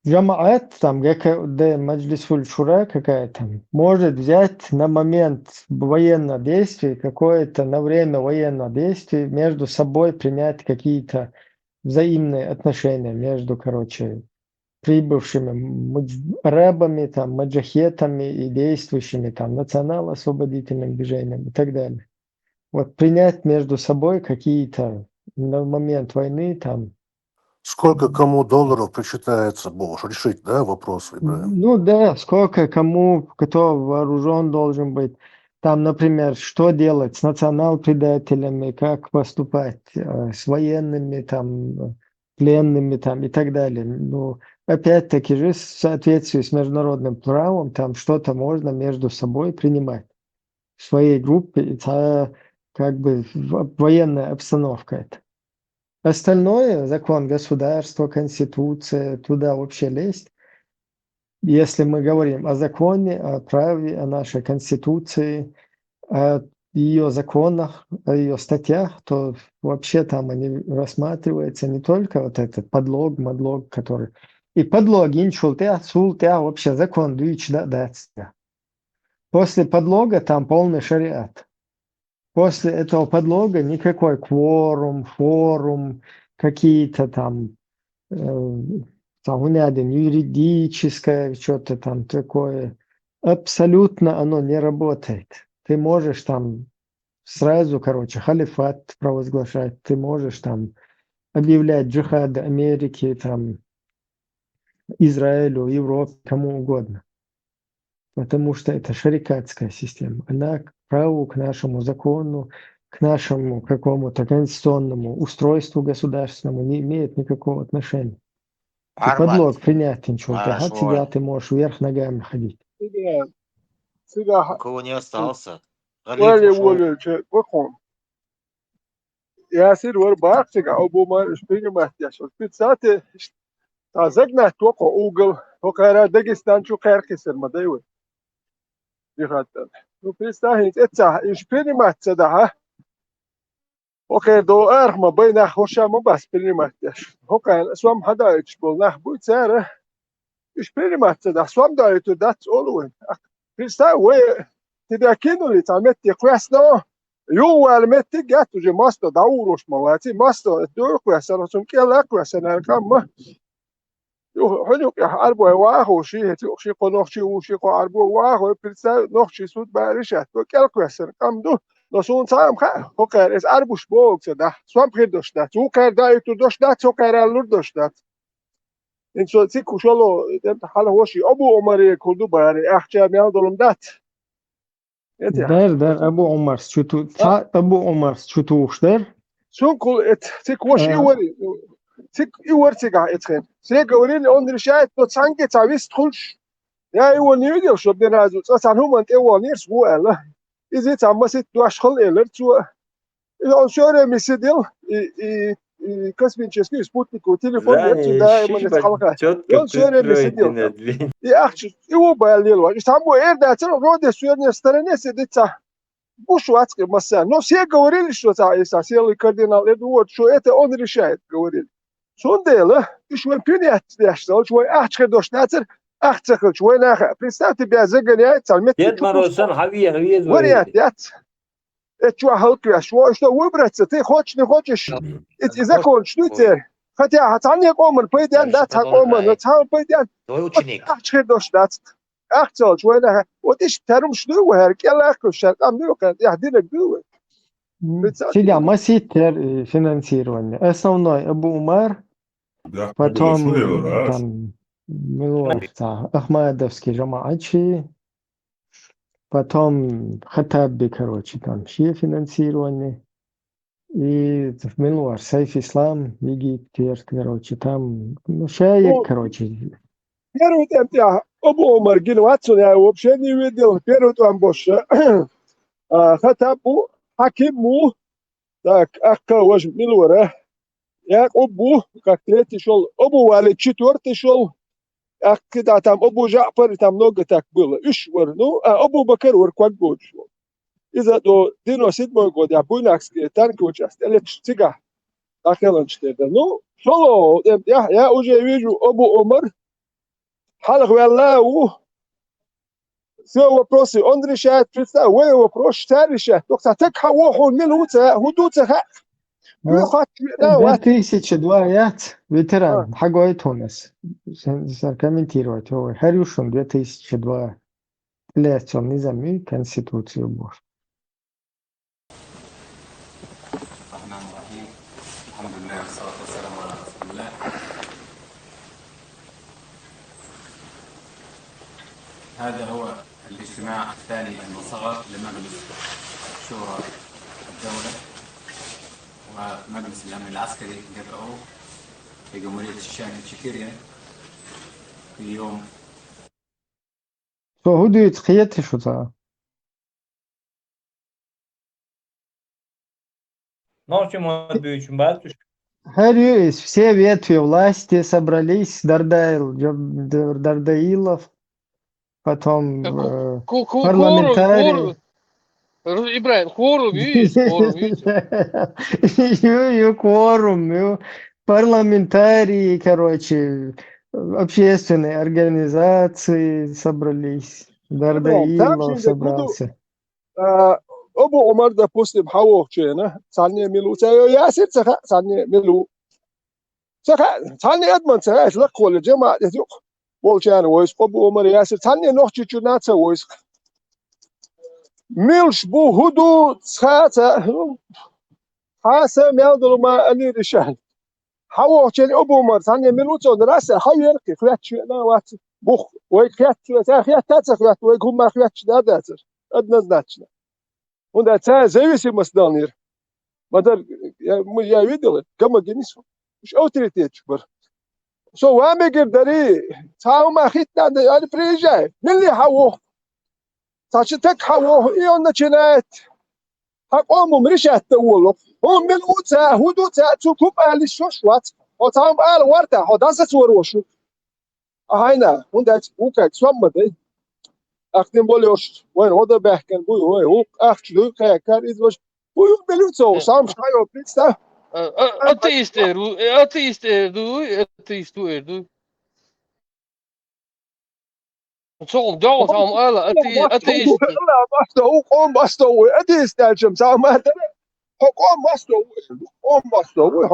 джамаат, там, ГКД, Маджлисуль Шура какая-то, может взять на момент военного действия, какое-то на время военного действия между собой принять какие-то взаимные отношения между, короче, прибывшими арабами, там, маджахетами и действующими там национал-освободительным движением и так далее. Вот принять между собой какие-то на момент войны там. Сколько кому долларов причитается, Бог, решить, да, вопрос, Ибраим? Ну да, сколько кому, кто вооружен должен быть. Там, например, что делать с национал-предателями, как поступать с военными, там, пленными там, и так далее. Ну, опять-таки же, в соответствии с международным правом, там что-то можно между собой принимать. В своей группе, это как бы военная обстановка это. Остальное, закон государства, конституция, туда вообще лезть. Если мы говорим о законе, о праве, о нашей конституции, о ее законах, о ее статьях, то вообще там они рассматриваются не только вот этот подлог, мадлог, который... И подлог, инчултя, султя, вообще закон дичь даться. После подлога там полный шариат. После этого подлога никакой кворум, форум, какие-то там юридическое, что-то там такое. Абсолютно оно не работает. Ты можешь там сразу, короче, халифат провозглашать, ты можешь там объявлять джихад Америке, там, Израилю, Европе, кому угодно. потому что это шарикатская система. Она к праву, к нашему закону, к нашему какому-то конституционному устройству государственному не имеет никакого отношения. Ты подлог принять ничего, всегда ты можешь вверх ногами ходить. У кого не остался. Вали волю, bakon. Yasir var baktık Obama üstünü mahtiyası. Bir saate tazagna toko Google tokara Dagestan çok herkesin madayı. Dihatta. Bu pistahin etsa üstünü mahtiyada ha. Okay do arma bayna hoşa mı bas üstünü mahtiyas. Okay swam hada içbol nah bu tsara üstünü mahtiyada swam da itu that's all. Pista we تداكينو اللي تعملت كويسنا يو علمت جات وجي ماستو داوروش مواتي ماستو دور كويسنا ثم كلا كويسنا كم يو حلو عربو واهو شيء شيء قنوخشي وشيء عربو واهو بيرسا نوخشي سود بارشات كلا كويسنا كم دو نسون سام خا هوكر اس عربوش بوك ده سوام خدوش ده تو كار دايت دوش ده تو كار لور دوش ده ان شو تيكو شلو انت حاله وشي ابو عمر كردو باري احجام يالدولم ده Der Abu Omar şutu ta Abu Omar şutuuşlar. Şunkul et tik wash iwari tik iwartiga etken. Segauril on rishayt to sanke tavis tulş. Ya iwan yediyor şu bir razu. Sasan human ewan yers bu ala. İzi tamasit duaşkıl eler tu. On şöyle misidil kasbin çeski Sputnik o telefon yaptı daima nethalka. On şöyle misidil. Ya iwo bayalil var. İşte bu erde çan rode suyun starane sedita. Bu şu atki mesela. No şey gavril şu ta esasiyeli kardinal Edward şu ete on rişayet gavril. Son değil. İşwen püniyat yaşta. Şu ahçı doşnatır. Ahçı şu naha. Представьте biraz zaganiyat salmet. Diyet marosan haviye zor. Вариант дят. Это что halkı что выбраться ты хочешь не хочешь. Это закончится. Хотя тане комар пойден да та комар но та пойден. Твой ученик. Ahçı doşnat. Ahçı şu naha. Вот иш тарум что her келах шаркам yok. Я direkt diyor. Всегда масситер финансирование. Основной Абу Умар, потом там Милуарта, Ахмадовский Жамаачи, потом Хаттаби, короче, там все финансирование. И Милуар, Сайф Ислам, Египет, короче, там, ну, шаек, короче. Первый темп я Абу Умар Гилватсон, я вообще не видел. Первый там больше. Хаттабу, Хакиму, так, Акка, ваш Милуара. Я Абу, как третий шел, Абу Вали четвертый шел. Когда там Абу Джафар, там много так было. Ишвар, ну, а Абу Бакр квад год шел. Из-за до 97 год я буйнакский танк участвовал. Это цыга. Так я ланчтеда. Ну, шел, я уже вижу Абу Умар. Халах Валлаху. Все вопросы он решает, представь, вы вопрос что решает. Только так кого минута, худуца. 2002 ветеран, Хагой Тунес. Комментировать его. Харюшин 2002 лет он низами Конституцию Божью. هذا هو الاجتماع الثاني المصغر لمجلس شورى الدولة ومجلس الأمن العسكري جرأه في جمهورية الشام تشيكيريا في يوم هو يتخيل شو صار؟ Ночью отбьючим батюш. Харюс, все ветви власти собрались, Дардаилов, потом парламентарии. Ибрahim, quorum есть, Quorum, парламентарии, короче, общественные организации собрались. Дардаилов собрался. Абу Умар, допустим, Хавохчена, Санне Милу, Ясир Цаха, Санне Милу. Цаха, Санне Эдмон Цаха, Лакола, Джема, Волчана, Войс, Абу Умар, Ясир, Санне Нохчичунаца, Войс. Milch bu hudu tsata hasa meldul ma ani rishan hawo chen Abu Umar tanya miluto drasa hayr ki flat na wat Бух, ой, хвят, ой, гумма хвят, однозначно. Он это зависимость данных. Я видел, гомогенизм. Авторитет бар. So амигер дари, цаума хитна, они приезжают. Милли хаво. Значит, так хаво, и он начинает. حقهم رشة التولق هم من أوتا هدو تأتو كوبا للشوشوات وطعم آل ورطة حداثة وروشو هاينا هندات وكاك سوامدي أختم بوليوش وين هذا بحكن بوي هو أختلو كاكار إذوش بوي بلوتو سام شايو بيتستا ateist du. Zo'n dans allemaal ateïst. Ook masto, het is dat je zou maken. Ook masto,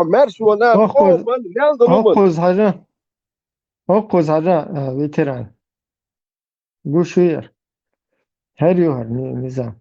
mersu na, man, gelden أخذ حاجة ветеран. Гушуер. Харюхар, низам.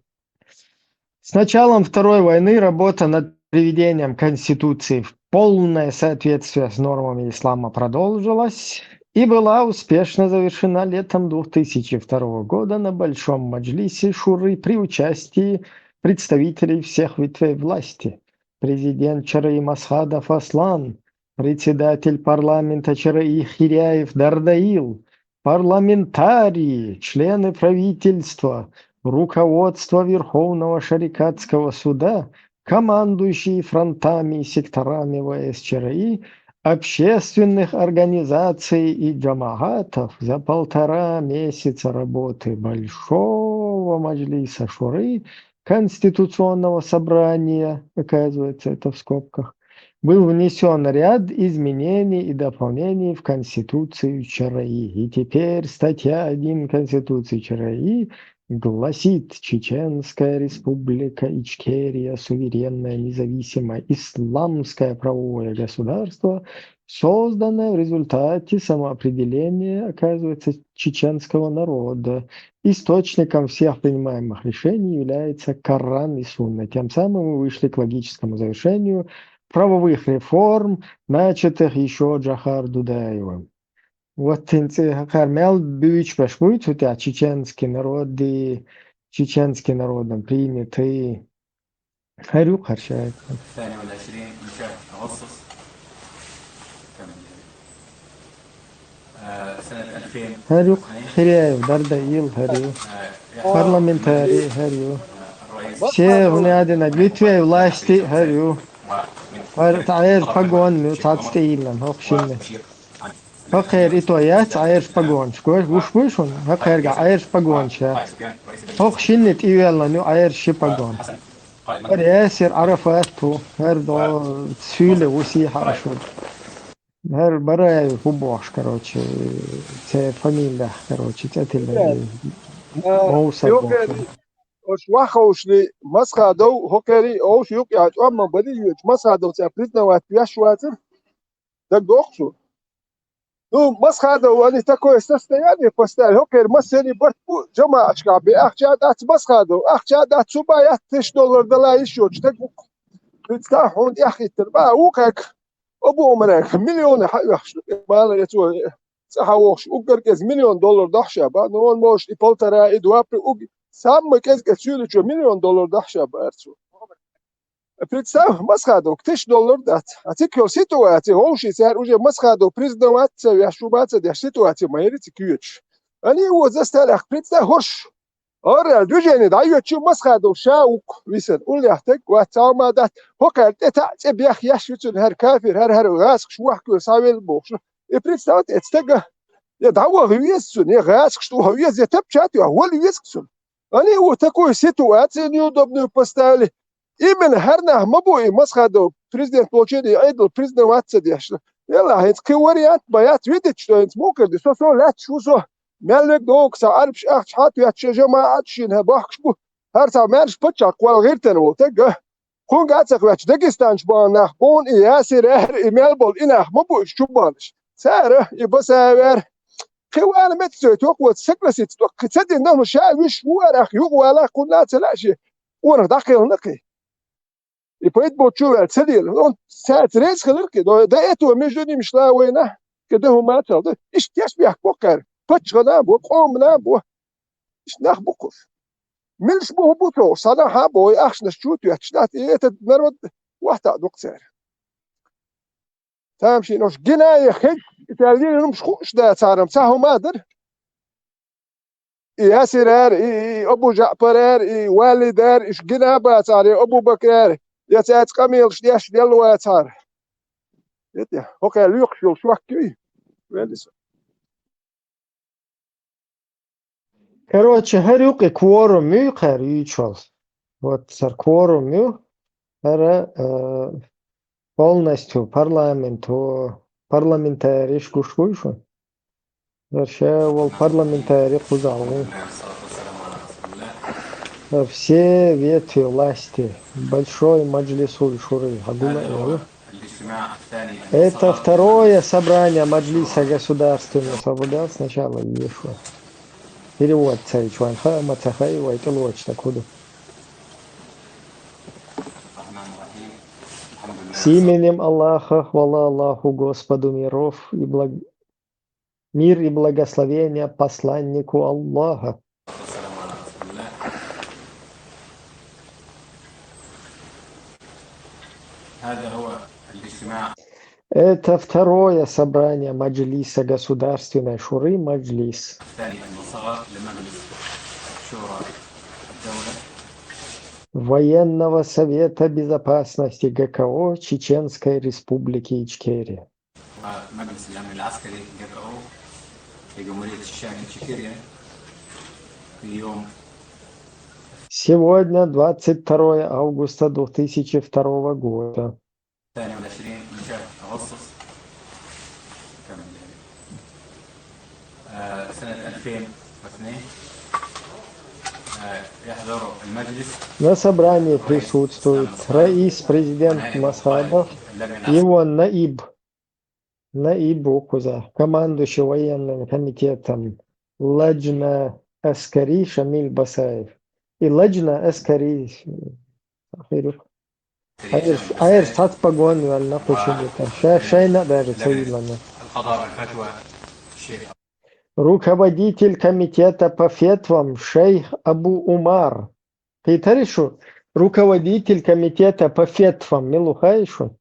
С началом Второй войны работа над приведением Конституции в полное соответствие с нормами ислама продолжилась и была успешно завершена летом 2002 года на Большом маджлисе Шуры при участии представителей всех ветвей власти. Президент ЧРИ Масхадов Аслан, председатель парламента ЧРИ Хиряев Дардаил, парламентарии, члены правительства, руководство Верховного Шарикатского суда, командующие фронтами и секторами ВС ЧРИ, общественных организаций и джамаатов за 1,5 месяца работы Большого маджлиса Шуры, Конституционного собрания, оказывается, это в скобках, был внесен ряд изменений и дополнений в Конституцию ЧРИ. И теперь статья 1 Конституции ЧРИ гласит: Чеченская республика Ичкерия, суверенное, независимое исламское правовое государство, созданное в результате самоопределения, оказывается, чеченского народа. Источником всех принимаемых решений является Коран и Сунна. Тем самым мы вышли к логическому завершению правовых реформ, начатых еще Джахар Дудаевым. Вот Хармел Бюич Башбуич, у тебя чеченский народом принят и Харюк Харшает. 22 أغسطس سنة 2000 Харюк Хиряев, Дардаил, Харю, парламентарий, Харю. Все внедрено Литве власти, Харю. تعير погон, تعطيلا هوكشين. هخير إتويات عير погон. شكوش وشون هخير عير погон شا. هوكشين تيويلا نو عير شي погон. ياسر عرفاته هردو سيلة وسيحة أشود. هر براي فوبوش короче. Це фамилия, короче, это موسى. Oš vahošli Maskhadov hokeri oš juk ja amma badijuć Maskhadov se priznavati pjašuacer da gohsu. Ну, Масхадов, они такое состояние поставили. Хокер, масени барту, джамаачка, би ахча дат Масхадов, ахча дат субая $1000 дала еще. Так представь, он яхитер, ба, укак, обу умрек, миллионы хайвахш, бана яту, сахавохш, укеркез $1,000,000 дахша, ба, но он может и 1,5, и 2, сам кезге сюличу $1,000,000 дахша, ба, арцу. Представь, Масхадов, $1000 дат. А теперь ситуация, он сейчас уже Масхадов признаваться, яшубаться, да ситуация моя ключ. Они его заставили, представь, хош, ора, движение дают, что Масхадов шаук, висен, ульяхтек, ватсаума дат, хокер, это бях яшучун, хер кафир, хер гаск, шуахку, савел бог. И представьте, это тега, я дава весцун, я гаск, что вес, я тепчат, я воль весцун. Они вот такую ситуацию неудобную поставили. Именно харнах мабуи Масхадов, президент получили айдл признаваться дешно. Ела, это вариант, боят видеть, что это мукерди, со лет шузо, мелек докса, арбш ахчат, я чежама атшин, бахшбу, харта мерш пачак, вал гиртен, тега. Хун гацак вач Дагестанч банах, бон и ясир и мелбол инах мабуи шубанш. Сара, и басавер. خوان متسو توقوت سكلسيت توق تدي انه شاويش ورخ يغوالا كنا تلاشي ورخ داخل نقي И поэтому чувствую, царил, он царец халырки, да это между ними шла война, когда он матал, да, и штяш бях покар, بتشغنا بو قومنا بو إشناخ بقف ملش بو بوتو صنعها بو أخش نشوت يحشنات إيه تدمرد واحدة دكتور تمشي نوش جنا يخد تالين نمش خوش ده صارم ساهو مادر ياسر أبو جعفر والدر إيش جنا باتاري أبو بكر يتعت قميل شديش ديال واتار يتيا هوكا ليقشل شوكي ويلس Короче, говорю, кворум ричал. Вот кворум полностью парламентарий кушкуйшу. Вершевал парламентарий кузалу. Все ветви власти. Большой маджлисуль шуры. Это второе собрание маджлиса государственного. Соблюдал сначала Иешуа. Перевод царь Чуанха, Мацахай, Вайтелоч, такуда. С именем Аллаха, хвала Аллаху, Господу миров, и мир и благословение посланнику Аллаха. Это второе собрание маджлиса государственной шуры маджлис. Военного совета безопасности ГКО Чеченской Республики Ичкерия. Сегодня 22 августа 2002 года. На собрании присутствует президент Масхадов, его наиб Укуза, командующий военным комитетом Ладжна Аскари Шамиль Басаев и Ладжна Аскари Айр стат погон вальна кушилита. Шайна даже цивилана. Руководитель комитета по фетвам шейх Абу Умар. Питаришу, руководитель комитета по фетвам, милухаишу.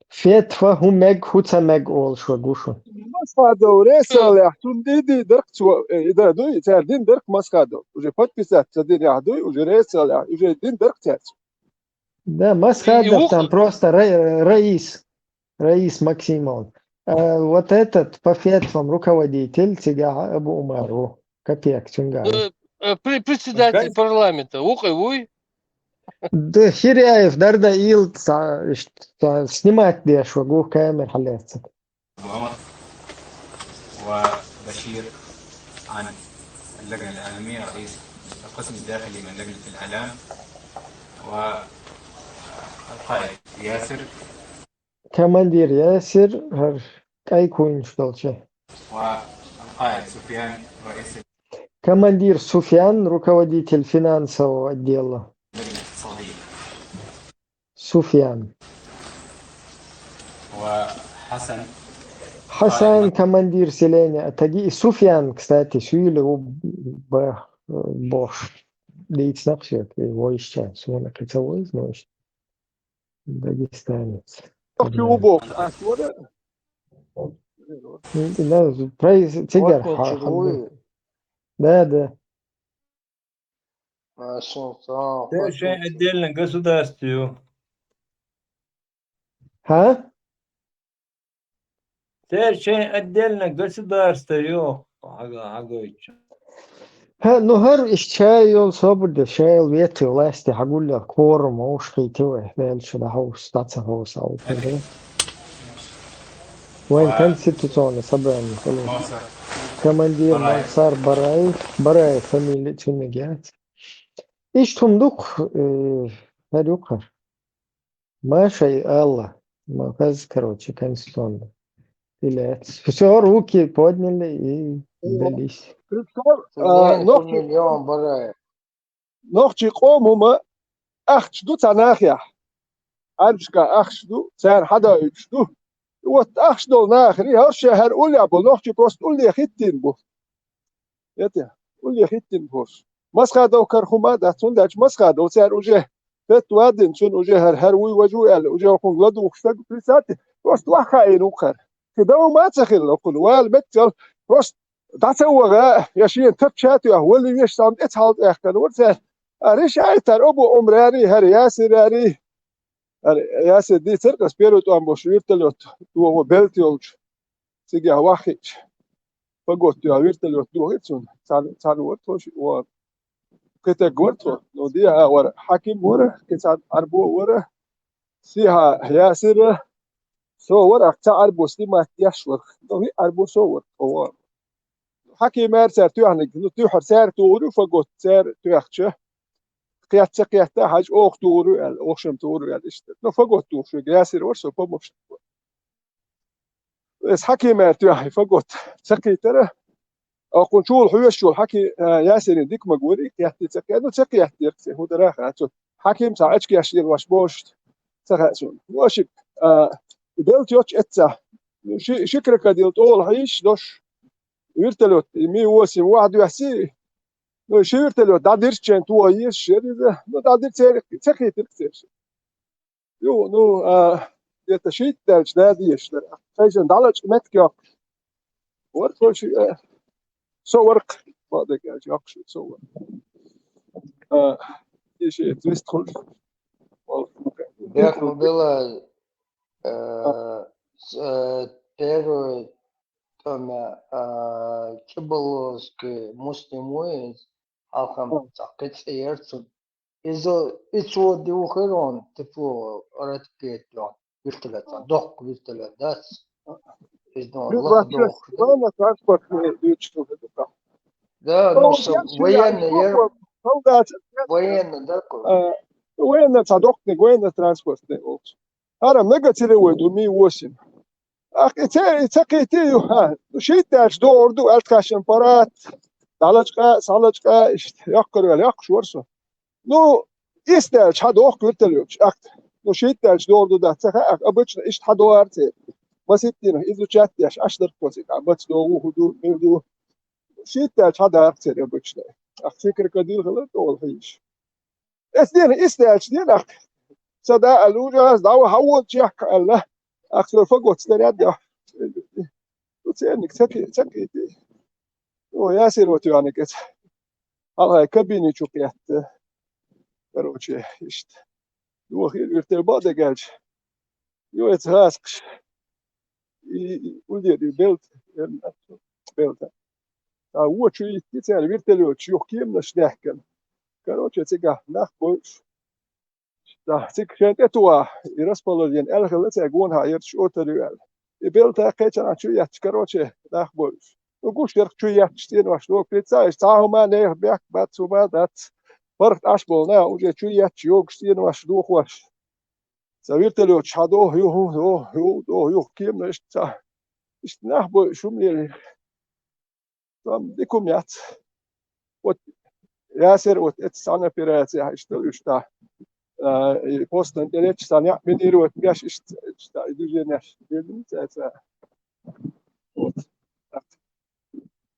Фетва хумег хуцамег олшу гушу. Масхадов ресалях тундиди дырк идадуй цардин дырк Масхадов. Уже подписать цардин яхдуй, уже ресалях, уже дин дырк царц. Да, Масхадов там просто Раис Максимов. Вот этот по фетвам руководитель Тига Абу Умару. Копеек Чунгара. Председатель парламента. Ухай. Да, Хиряев, Дарда Ил, снимать дешево, гух камер халется. وبشير عن اللجنة الإعلامية رئيس القسم الداخلي من لجنة الإعلام والقائد ياسر Командир Ясир, Кайкуин Штолче. والقائد سفيان رئيس Командир Суфьян, руководитель финансового отдела. Суфьян. Хасан, командир селения Атаги. Суфьян, кстати, Сюили Бош. Дейцнакшет, его ища. Суна Кацавой, значит. Дагестанец. Тигр. Да. Дальше отдельно государству. Дальше отдельно государству. Ну, гар ищаю собрать, шейл ветви власти, хагуля корм, ушки тивы, дальше да хаус, статься хаус, Воин конституционный собрание. Командир Мансар Бараев фамилия Чунагиат. Иш тумдук Харюкар. Маша и Алла. Маказ, короче, конституционно. Все, руки подняли и дались. نوختي قومهما أخشدو تناخيا أرشكا أخشدو سان حدا يكشدو Вот ахшдол нахри харшахар уля бо нохчи просто уля хиттин бо. Это уля хиттин бо. مسخادو كرخوما داتون داش مسخادو سعر وجه فت وادن شون وجه هر وي وجو ال وجه كون غلط وخشك بريسات بس واخا ينوخر كده ما تخيل كل وال بتل بس داتوغا يشين تبشات هو اللي يشتم اتحال اخكن ورث اريش ايتر ابو عمراني هر ياسراري ياسر دي تركس بيروت ام بوشيرتلوت تو بلتيولج سيجي واخيش فقلت يا ويرتلوت دو هيتسون تعال ورتوش كتا قلتو نو ديها ورا حاكم ورا كتا أربو ورا سيها ياسر سو ورا كتا أربو سليما يشور نو هي أربو سو ورا هو حاكم مار سار تيوهنك نو تيوحر سار تورو فقلت سار تيوحشه قياتا حاج أوخ تورو أوخشم تورو إشتر نو فقلت توخشو ياسر ورسو فموش بس حاكم مار تيوحي فقلت سقي ترى أكون شو الحوش شو الحكي ياسر ديك مقولي يحتي تكي إنه تكي يحتي يركسي هو دراخ عشان حكيم ساعتك يشير واش بوشت سخاسون واشك بيلت يوتش إتسا شكرا كديل طول هيش دوش يرتلوت مي واسم واحد يحسي نو شو يرتلوت دادير كان تو هيش شريزة نو دادير تكي تركسي يو نو يتشيت دالش داديش فايزن دالش متكيا ورثوش صورك بعدك يا جاكش صور شيء تويست خل Як мы было первое чеболоски муслимуи алхам цакет ерцу изо диухерон типу ратикетон виртелетон док виртелет дас изно лахдох. Да, ну военный, военный, да, военный садокник, военный транспортный. Арам негативы уйду ми 8. Ах, это шит дальше до орду алткашен парат. Далачка, салачка, яккор якшурсо. Ну, истер чадох гүртэлж. Ах, ну шит дальше до орду да. Цаха обычно иш хадуарте. Маситтина изучать яш аштар посик. Абач до ухуду милду. شيء هذا أكثر يا بتشنا أفكر كدير غلط أول شيء إثنين إثنين أخ صدق الوجه دعوة هو شيء الله أكثر فقط سنرد يا وتسألني تكي وياسر وتواني كت الله كبيني شوكيات كروشة إشت يو خير يرتبط دجاج يو يتهاسك يقول بيلت وشي تيجي вертолет يوكيم نشناحكن короче تيجا نخبوش да تيجي تتوا يرسبولين الغلط يقون هاير شو تريال يبيل تاكيت أنا شو يات короче نخبوش وقوش يرك شو يات شتين واشلو كريتسا يستاهو ما نه بيك باتسو ما دات فرق أشبولنا وجه شو يات يوك شتين واشلو خوش سويرتلوت شادو يوكيم نشتا إيش نخبوش شو ملي ديكم يات وت ياسر وتسعنا في راسي يشتا بوستن ديريتش ثانية منيرو وتبيش يشتا يدوجيناش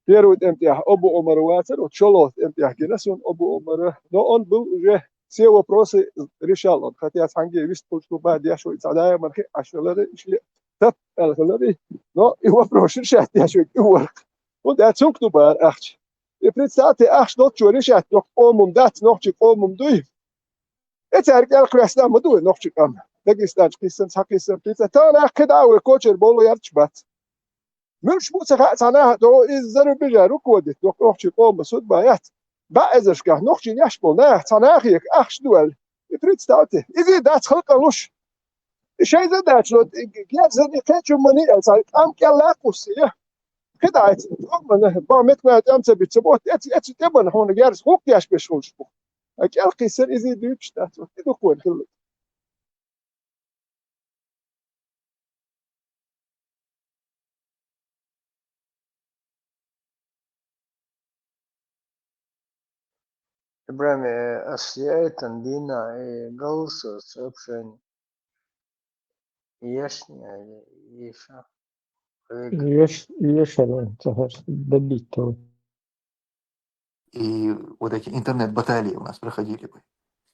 بيرود امتياح أبو عمر واتر وتشلوت امتياح جنسون أبو عمر نو أن بوجه سيوا بروسي ريشالون خاتيات حنجي ويست بوشتو بعد ياشو يتعدايا مرخي عشلري إشلي تب الغلري نو يوا بروشر شهت ياشو يورق Und zog du bei echt. Ich представьте, что чуришь от дать ночи дуй. Это красна мду ночи кам. Дагестанский сын хакисан пицца. Та когда у кочер боло ярчбат. Мюш муца цана до из зарубежа рукодит. Ночи суд баят. Ба эзешка ночи няш полна. Цана их дуэл. И представьте, изи дать халкалуш. Шей задать, что я за не хочу мани, ам кялакус, я. كده عايز بعمل ما أمس بتسبوت أتي تبون هون جالس هو كياش بيشوش بو أكيد قيسر إذا دوتش تاتو كده كون كله Ибрами освяет Андина и голос сообщение. Яшня Иша. добить-то. И вот эти интернет-баталии у нас проходили бы.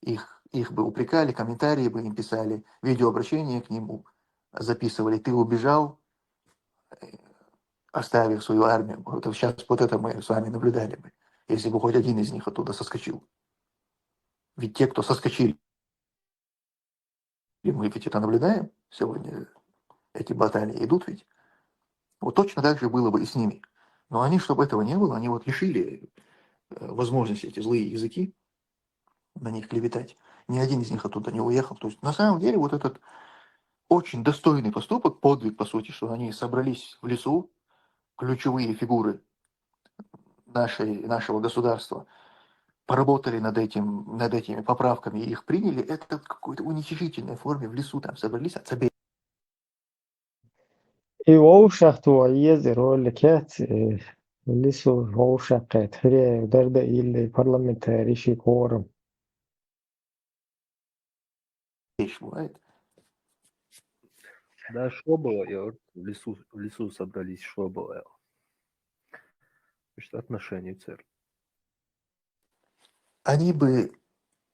Их бы упрекали, комментарии бы им писали, видеообращения к нему записывали. Ты убежал, оставив свою армию. Вот сейчас вот это мы с вами наблюдали бы, если бы хоть один из них оттуда соскочил. Ведь те, кто соскочили, и мы ведь это наблюдаем сегодня, эти баталии идут ведь. Вот точно так же было бы и с ними. Но они, чтобы этого не было, они вот лишили возможности эти злые языки на них клеветать. Ни один из них оттуда не уехал. То есть на самом деле вот этот очень достойный поступок, подвиг, по сути, что они собрались в лесу, ключевые фигуры нашего государства, поработали над этими поправками и их приняли, это в какой-то уничижительной форме в лесу там собрались, отсобили. И оушахту езер олекет лису оушакет хре дарда или парламентарий корм. Вещь бывает. Да, что было? Я говорю, в лесу собрались, что было? Значит, отношения церкви. Они бы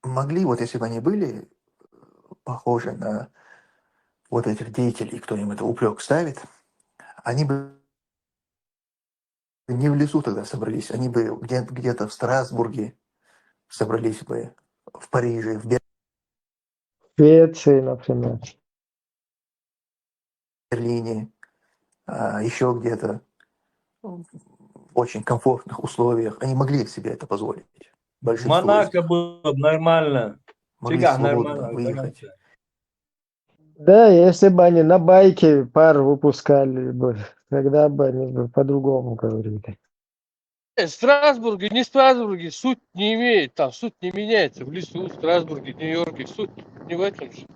могли, вот если бы они были похожи на вот этих деятелей, кто им это упрек ставит, они бы не в лесу тогда собрались, они бы где-то в Страсбурге собрались бы, в Париже, в Швеции, например. Берлине, еще где-то в очень комфортных условиях. Они могли себе это позволить. В Большинство из Монако них было бы нормально. могли Всегда свободно нормально. выехать. Да, если бы они на байке пар выпускали бы, тогда бы они бы по-другому говорили. Страсбурге, не Страсбурге, суть не имеет, там суть не меняется. В лесу, в Страсбурге, в Нью-Йорке, суть не в этом же.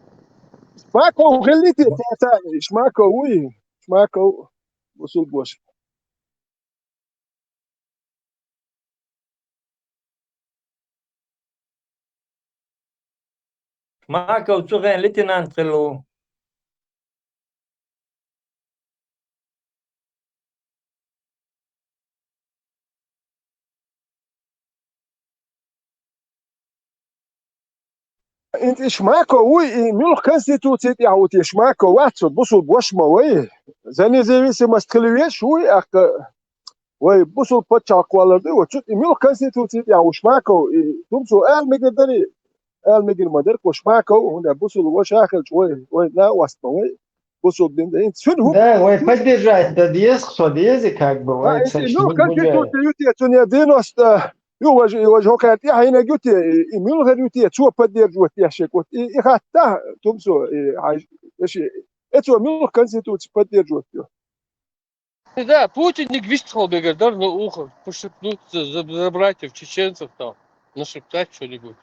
Шмако خليتي تاني شماكو وي شماكو وصول بوش Шмаков цуген лейтенант хелло. انت شماكو وي ميلخ كونستيتوتي يعوتي شماكو واتسو بوصل بوش ما وي زاني زي سي ماستخليش وي اخ وي بوصل بوتشا كوالا دو تشوت ميلخ كونستيتوتي يعو شماكو تمسو ال ميجدري ال ميجل مدرك وشماكو هنا بوصل وش اخر وي لا واسطه وي بوصل بين انت شنو Да, ой, поддержать додеск, как бы, ой, انت царь, ميلخ не كونستيتوتي гуляет. يوتي تونيا دينوست يوجه كانت هنا جوتي ميلخ يوتي تشو بدير جوتي شيكوت يخاطا تمسو ايش اتو ميلخ كونستيتوتي بدير جوتي Да, Путин не гвистхал бегадар на ухо, пошепнуть за братьев чеченцев там, нашептать что-нибудь.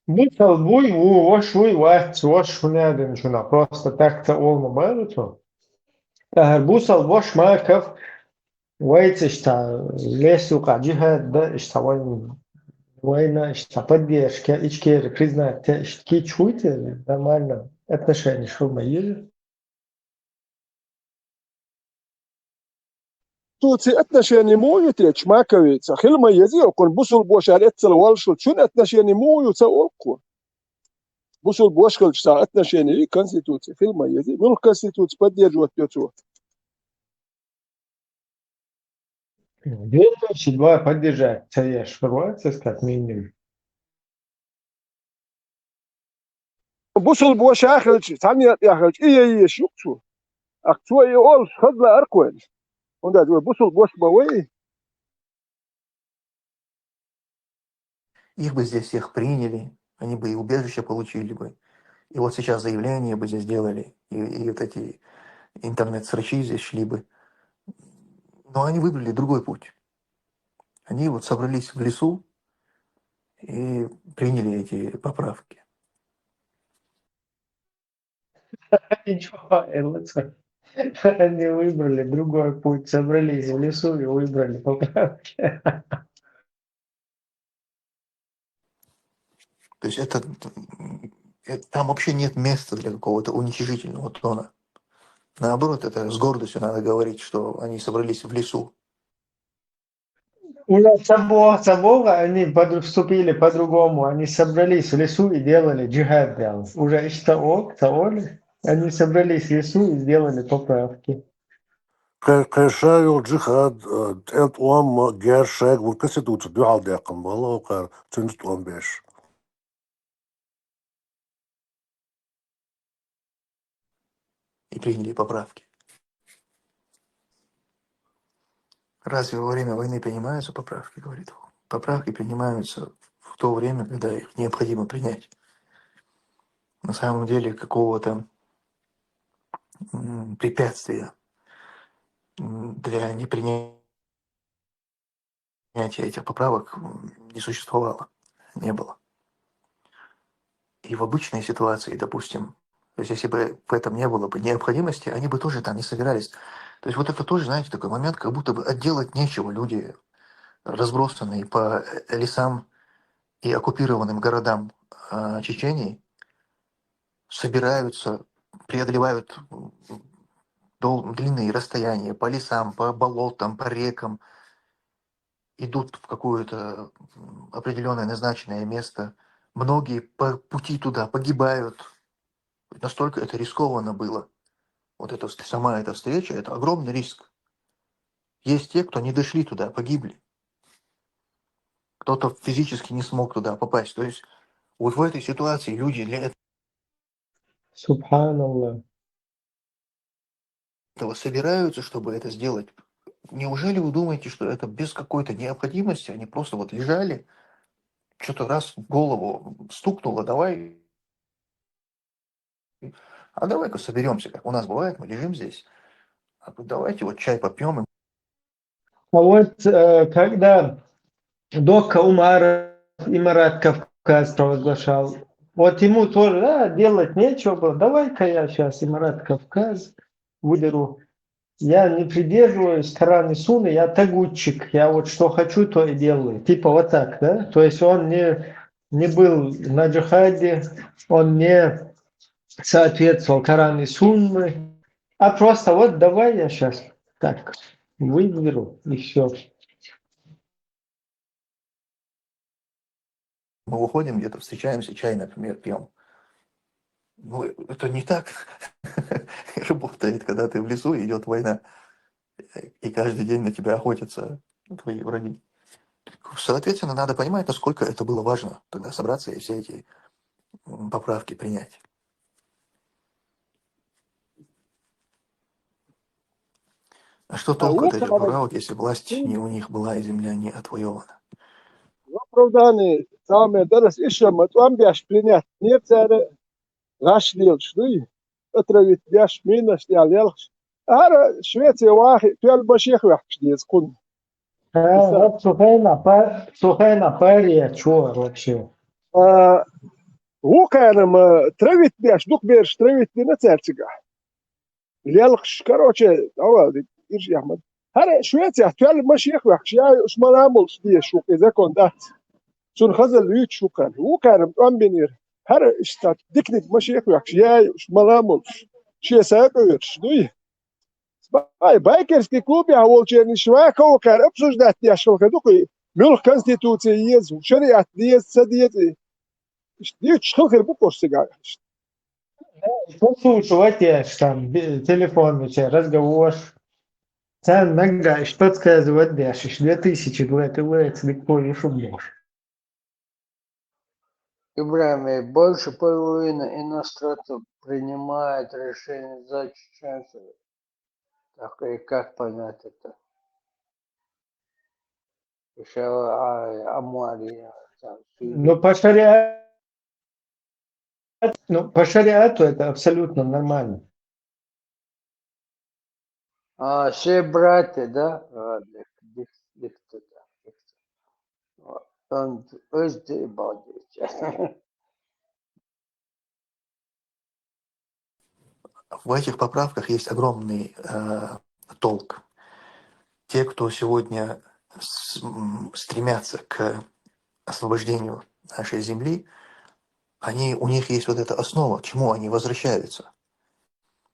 Бухал буй, вош уй, вош шунядин шуна, просто так-то олма баруту. Бусал вош маков, вайцешта лесу каджиха, да, иштавайн, война, поддержка, ичкер, признать, ки чуйте, нормально, отношения, что мы есть. توتي اتنشاني مو يتيش ما كويت خل ما يزي وكون بوصل بوشار اتسل والشل شون اتنشاني مو يتسوقو بوصل بوشكل شتا اتنشاني كونستيتوتي خل ما يزي من الكونستيتوتي بدي جوت يوتو Следующий два поддержать, царь Хорватия, как минимум. بوصل بوش اخر ثانية اخر اي شوكتو اكتو اي اول خذ اركوين وندا بوصل بوش بوي Их бы здесь всех приняли, они бы и убежище получили бы. И вот сейчас заявления бы здесь делали, и вот эти интернет-срачи здесь шли бы. Но они выбрали другой путь. Они вот собрались в лесу и приняли эти поправки. Ничего, они выбрали другой путь, собрались в лесу и выбрали поправки. То есть там вообще нет места для какого-то уничижительного тона. Наоборот, это с гордостью надо говорить, что они собрались в лесу. У нас собора они вступили по-другому. Они собрались в лесу и делали джихад. Уже из того, они собрались в лесу и сделали поправки. Кайшаю джихад, это уам гершек, вот конституция, дюхал дякам, было, кар, цинст уам беш. И приняли поправки. Разве во время войны принимаются поправки, говорит он? Поправки принимаются в то время, когда их необходимо принять. На самом деле какого-то препятствия для непринятия этих поправок не существовало, не было. И в обычной ситуации, допустим, то есть если бы в этом не было бы необходимости, они бы тоже там не собирались. То есть вот это тоже, знаете, такой момент, как будто бы отделать нечего. Люди, разбросанные по лесам и оккупированным городам Чечении, собираются, преодолевают длинные расстояния по лесам, по болотам, по рекам, идут в какое-то определенное назначенное место. Многие по пути туда погибают. Настолько это рискованно было. Вот это, сама эта встреча, это огромный риск. Есть те, кто не дошли туда, погибли. Кто-то физически не смог туда попасть. То есть вот в этой ситуации люди для Субханаллах. этого собираются, чтобы это сделать. Неужели вы думаете, что это без какой-то необходимости? Они просто вот лежали, что-то раз в голову стукнуло, давай, а давай-ка соберемся, как у нас бывает, мы лежим здесь, а давайте вот чай попьем. А вот когда Дока Умар Имарат Кавказ провозглашал, вот ему тоже делать нечего было, давай-ка я сейчас Имарат Кавказ выдеру. Я не придерживаюсь Корана и Сунны, я тагутчик, я вот что хочу, то и делаю. Типа вот так, да? То есть он не был на джихаде, он не соответствовал Корану и Сунны, а просто вот давай я сейчас так выберу и все. Мы выходим где-то, встречаемся, чай, например, пьем. Ну, это не так работает, когда ты в лесу, идет война, и каждый день на тебя охотятся твои враги. Соответственно, надо понимать, насколько это было важно тогда собраться и все эти поправки принять. А что толку от этих поправок, если власть не у них была и земля не отвоевана? В оправдании самое дорос еще матвам бяш принять не царе гаш лилшны отравить бяш минаш ялелш. Ара Швеция вахи пел башех вахш дискун. Вот сухая пария, что вообще? Вукаем травить бяш, дух бяш травить не царцига. Лелш, короче, ирж Ахмад. Ара Швеция пел башех вахш я шмаламул сдия шук إذا كنت شون خزل ويت شو كان هو كان أمبينير هر اشتات دكني ماشي يخويك شيء ملامل شيء ساقير شدوي بايكرسكي كلوب يا ولشين شواك هو كان أبسوش ده تياشوا كدوكي ملك كونستيتوتيز وشريعة ديز سديت ديت شخير بكوش سجاي Послушивать там телефон, разговор. Sen награешь, подсказывать дашь, 2000 двоец легко и шубнешь. Ибрahim, больше половины иностранцев принимает решение за чеченцев. Так и как понять это? Еще Амуария. Но по шариату это абсолютно нормально. Все братья, да? Он В этих поправках есть огромный толк. Те, кто сегодня стремятся к освобождению нашей земли, у них есть вот эта основа, к чему они возвращаются.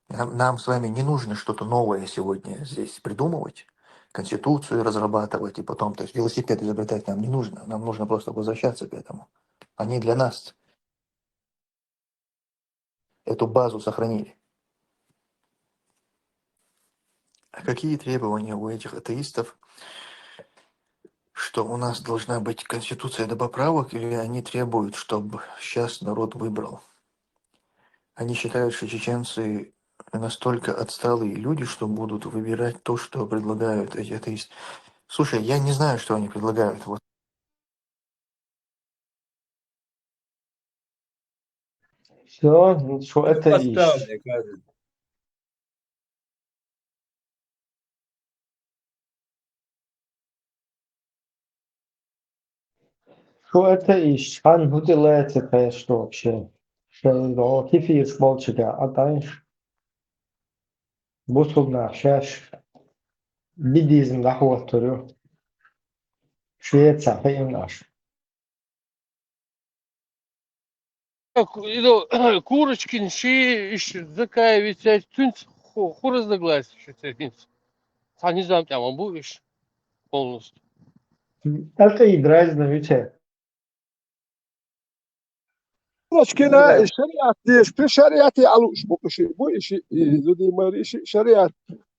Нам с вами не нужно что-то новое сегодня здесь придумывать, конституцию разрабатывать и потом, то есть велосипед изобретать нам не нужно, нам нужно просто возвращаться к этому. Они для нас эту базу сохранили. А какие требования у этих атеистов, что у нас должна быть конституция до поправок, или они требуют, чтобы сейчас народ выбрал? Они считают, что чеченцы настолько отсталые люди, что будут выбирать то, что предлагают эти атеисты. Слушай, я не знаю, что они предлагают. Вот. Все, что это есть. Поставлю, кажется. Что это есть? Хан худелается, что вообще? Что кефир с болчика, а дальше бусубна, шаш, бидизм нахватурю, Швеция, поим наш. Курочкин, такая ведь тюнц хуразногласие, что терпится. А не знаю, там будешь полностью. Это и дразно, видите. مشكلة الشريعة في شريعتي على بو شيء بو شيء زودي ما شيء شريعة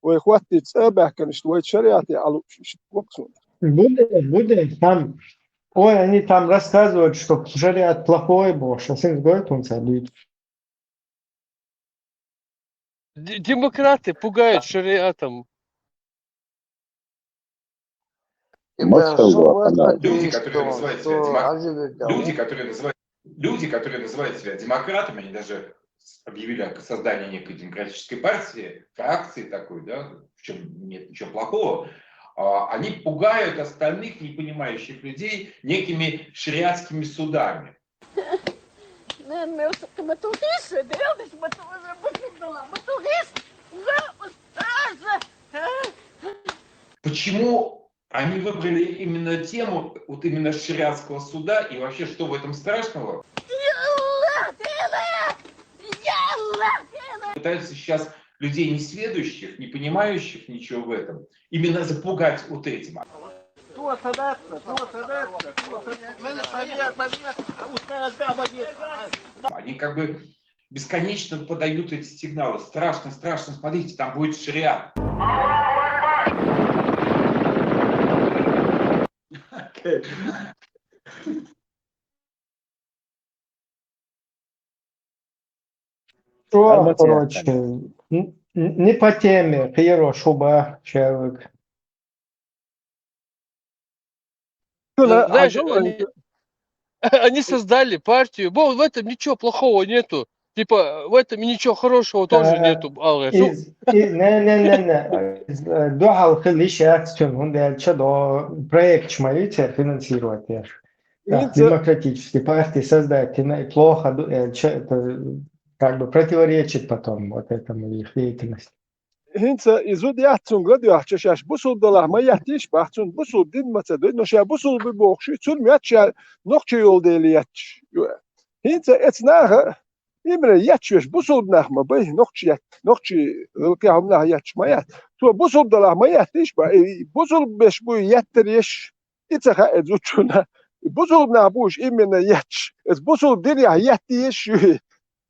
وإخواتي تسابح كان شوية شريعتي على شيء وقصون Будет там, ой, они там рассказывают, что шариат плохой был, что сын говорит, он садит. Демократы пугают шариатом. Люди, которые называют себя демократами, они даже объявили о создании некой демократической партии, фракции такой, да, в чем нет ничего плохого, они пугают остальных непонимающих людей некими шариатскими судами. Почему они выбрали именно тему, вот именно шариатского суда, и вообще что в этом страшного? Пытаются сейчас людей несведущих, не понимающих ничего в этом, именно запугать вот этим. Они как бы бесконечно подают эти сигналы. Страшно, страшно, смотрите, там будет шариат. Что, короче, не по теме, Пьеро, Шуба, человек. Знаешь, они создали партию. В этом ничего плохого нету. Типа, в этом ничего хорошего тоже нету. Не. Дуал хилишат, он дальше до проект шмалите финансировать. Демократический партии создать плохо, это как бы противоречит потом вот этому их деятельности. هنسا يزود يحتون قد يحتشاش بوصل دلار ما يحتيش بحتون بوصل دين ما تدوي نشا بوصل ببوخشي تون مياتشا نقطة يول ديلياتش هنسا اتناها يمرا ياتشوش بوصل بناخ ما بيه نقطة القيام ناها ياتش ما يات تو بوصل دلار ما يحتيش با بوصل بش بو ياتريش اتخا ادزوتشونا بوصل بناخ بوش إمنا ياتش بوصل دين يحتيش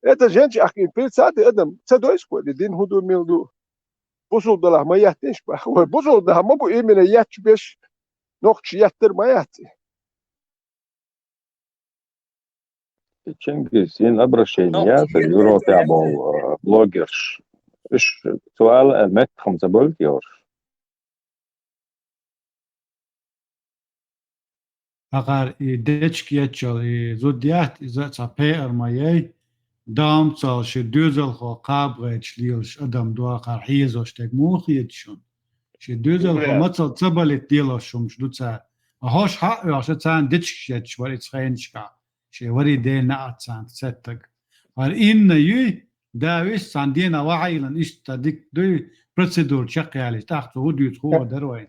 это gente aqui pensado adam تدوي سكو دين هدو ميلدو بوصل دلار ما يحتيش با بوصل ده ما بو إمنا ياتش بش نقطة ياتر ما ياتي Чингис, in обращение, Европе был блогер. إيش سؤال المت 5 بولتيور. أقار ديتشك يتشل زوديات إذا تعبير مايي دام تصل شدوزل خو قابغ تشليلش أدم دوا قار حيزوش تك موخي يتشون شدوزل خو متصل تبلت ديلوشهم شدوتsa هوش حق عشان تان ديتشك يتش وري تخينشكا شي وري دينا أتسان تستك وإن يي داويش ساندينا وعيلن إيش تديك دوي процедур чакали так то удит хо дарой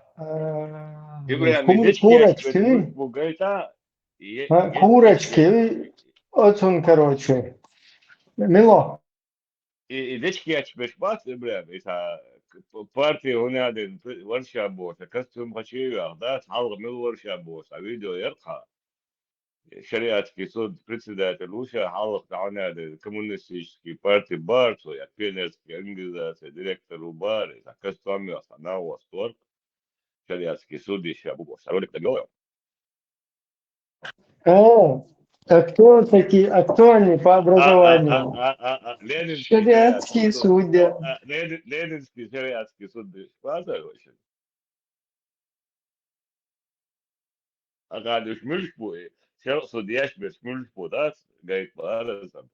Курочки, очень, короче. Мило. И дечки я тебе шпац, бля, это партия гоняден ворша бос, костюм хочу, да, халк мил ворша бос, а видео ярка. Шариатский суд председатель Луша, халк гоняден коммунистический партии Барцу, я пионерская организация, директор Убар, это костюм на Восток. Шариатский суд еще бос, а ролик договор. А кто такие, а кто они по образованию? Ленинский Шариатские судьи. Ленинский шариатский суд шпаза вообще. А когда шмюльшпу, судья шмюльшпу, да, говорит, ладно, сам.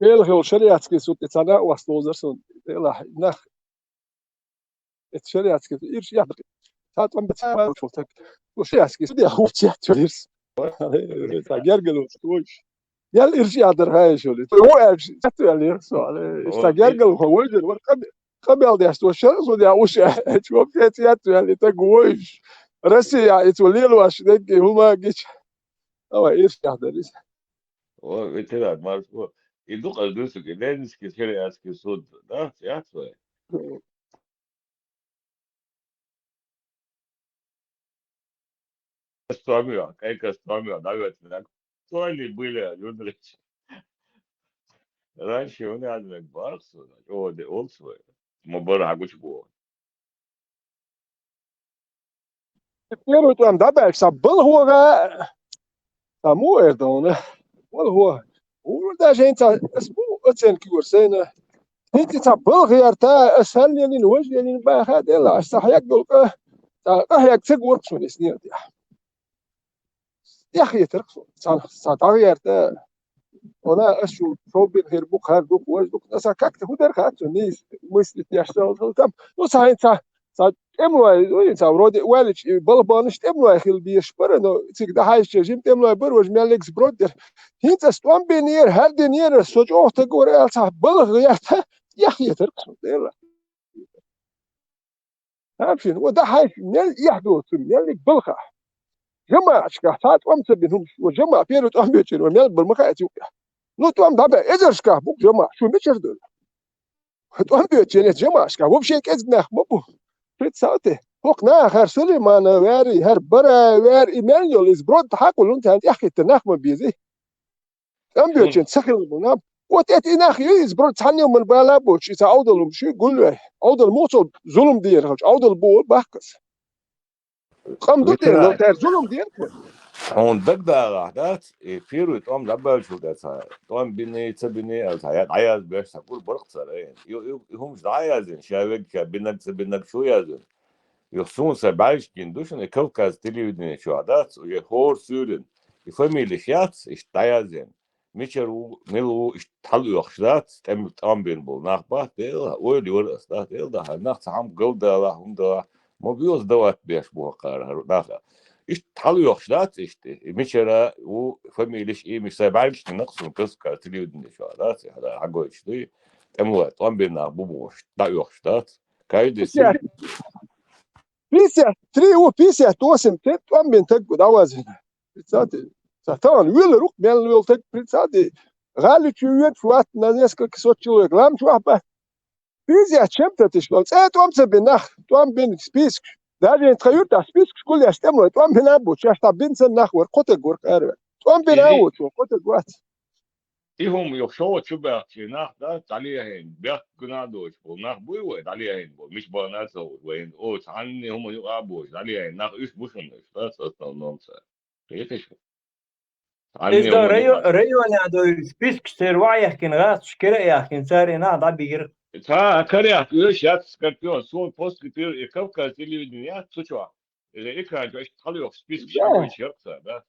België شريعتك سوت تانا واستوزر سون لا نخ شريعتك إيش يحدث ساعات ما بتسمع شوفتك وشريعتك سودي هو تياتوريس تاجرجلو توش يال إيش يقدر هاي شولي هو إيش تياتوري سؤال تاجرجلو هو يجر خبي على ديش توش سودي هوش شوف تياتوري تقويش رسي يتولي له عشان هما جيش أو إيش يقدر О, ветеран, морской. И духа дусуки, Ленинский шариатский суд, да, театр. Костомер, как Костомер, наверное, кто они были, люди. Раньше у нас как Барсу, Олсвей, Мабарагуч был. Первый там добавился, был هو مو إردون ولا هو وده جاي انت اسمه اتسن كورسينا انت تبل غير تا اسهل يعني نوجه يعني بقى هذا لا استحياك دول استحياك تقور شو سنين يا اخي ترقصوا تغير تا ولا اشو صوب غير بوك هار بوك وجدك نسا كاكت هو درخات نيس مثل يشتغل تم وصح انت املوا انت ورودي والج بلبانش املوا خيل بيشبر انه تقدر هاي الشيء املوا بروج مالكس برودر انت استوان بينير هر دنير سوج تقور الصح بلغ يا اخي ترقصوا يلا عارفين وده هاي مال يحدث مالك بلغه جماعه شكا ساعات وامس بينهم وجماعه بيرو تام بيتشن ومال بالمكا اتيوبيا نو تام دابا اذا شكا بوك جماعه شو ميشردل تام بيتشن جماعه شكا وبشي كزنا مبو Представьте, окна харсули мана вери хар бара вер Эммануэл из брод хакул он тянт яхи тнах мабизи. Там бьёчен сахил мунам. Вот это инах из брод цанил من بالا بوش إذا أودلهم شو يقول أودل موصل ظلم دير خش أودل بول بحكس. قام ضد لو تار ظلم دير. Он тогда, да, и первый там добавил что-то, там биней, аяз беш, такой борцарей. И هم аяз, человек бинак шо язын. И сунса бальшкин душен, и Кавказ телевидение что, да, и хор сюрен. И фамилия шац, и таязен. Мичеру, милу, и талух, да, там бин был, нахбах, дела, ой, лёрас, да, дела, нах сам голдала, да, мобиус давать беш бухар, да. إيش تحلو يخشلات إيش مشرا وفاميليش إيه مش سايبعلش نقص قص كارتلي ودني شو هذا هذا حقه إيش ده تموه طعم بينا بوموش دا يخشلات كايد سي بيسة تري هو بيسة توسم تت طعم بين تك بدوازن بتساعد طبعا ويل روك بين ويل تك بتساعد غالي تشويت فوات ناس كسوت شو رقم شو أحبه بيسة شمتة تشبه طعم سبناخ طعم بين سبيسك даже интроют а список школе астемно то он бина бу чашта бинсен нахвар коте гор карве то он бина вот коте гват إيهم يخشوا شبه شناخ ده عليهن بيك جنادوش وناخ بوي عليهن مش بناسو وين أو عني هم يقابوش عليهن ناخ إيش بوشنش بس أصلا نونسا كيفش عني إذا هم ريو نادو سبيسك سيروا يحكي غاس شكرا يحكي ساري ناد عبير تا كريات إيش يات سكرتيون سون بوست كتير كوكا تلفزيون سوتشوا إذا إكران جوش تخليه سبيسك شنو يشربه ده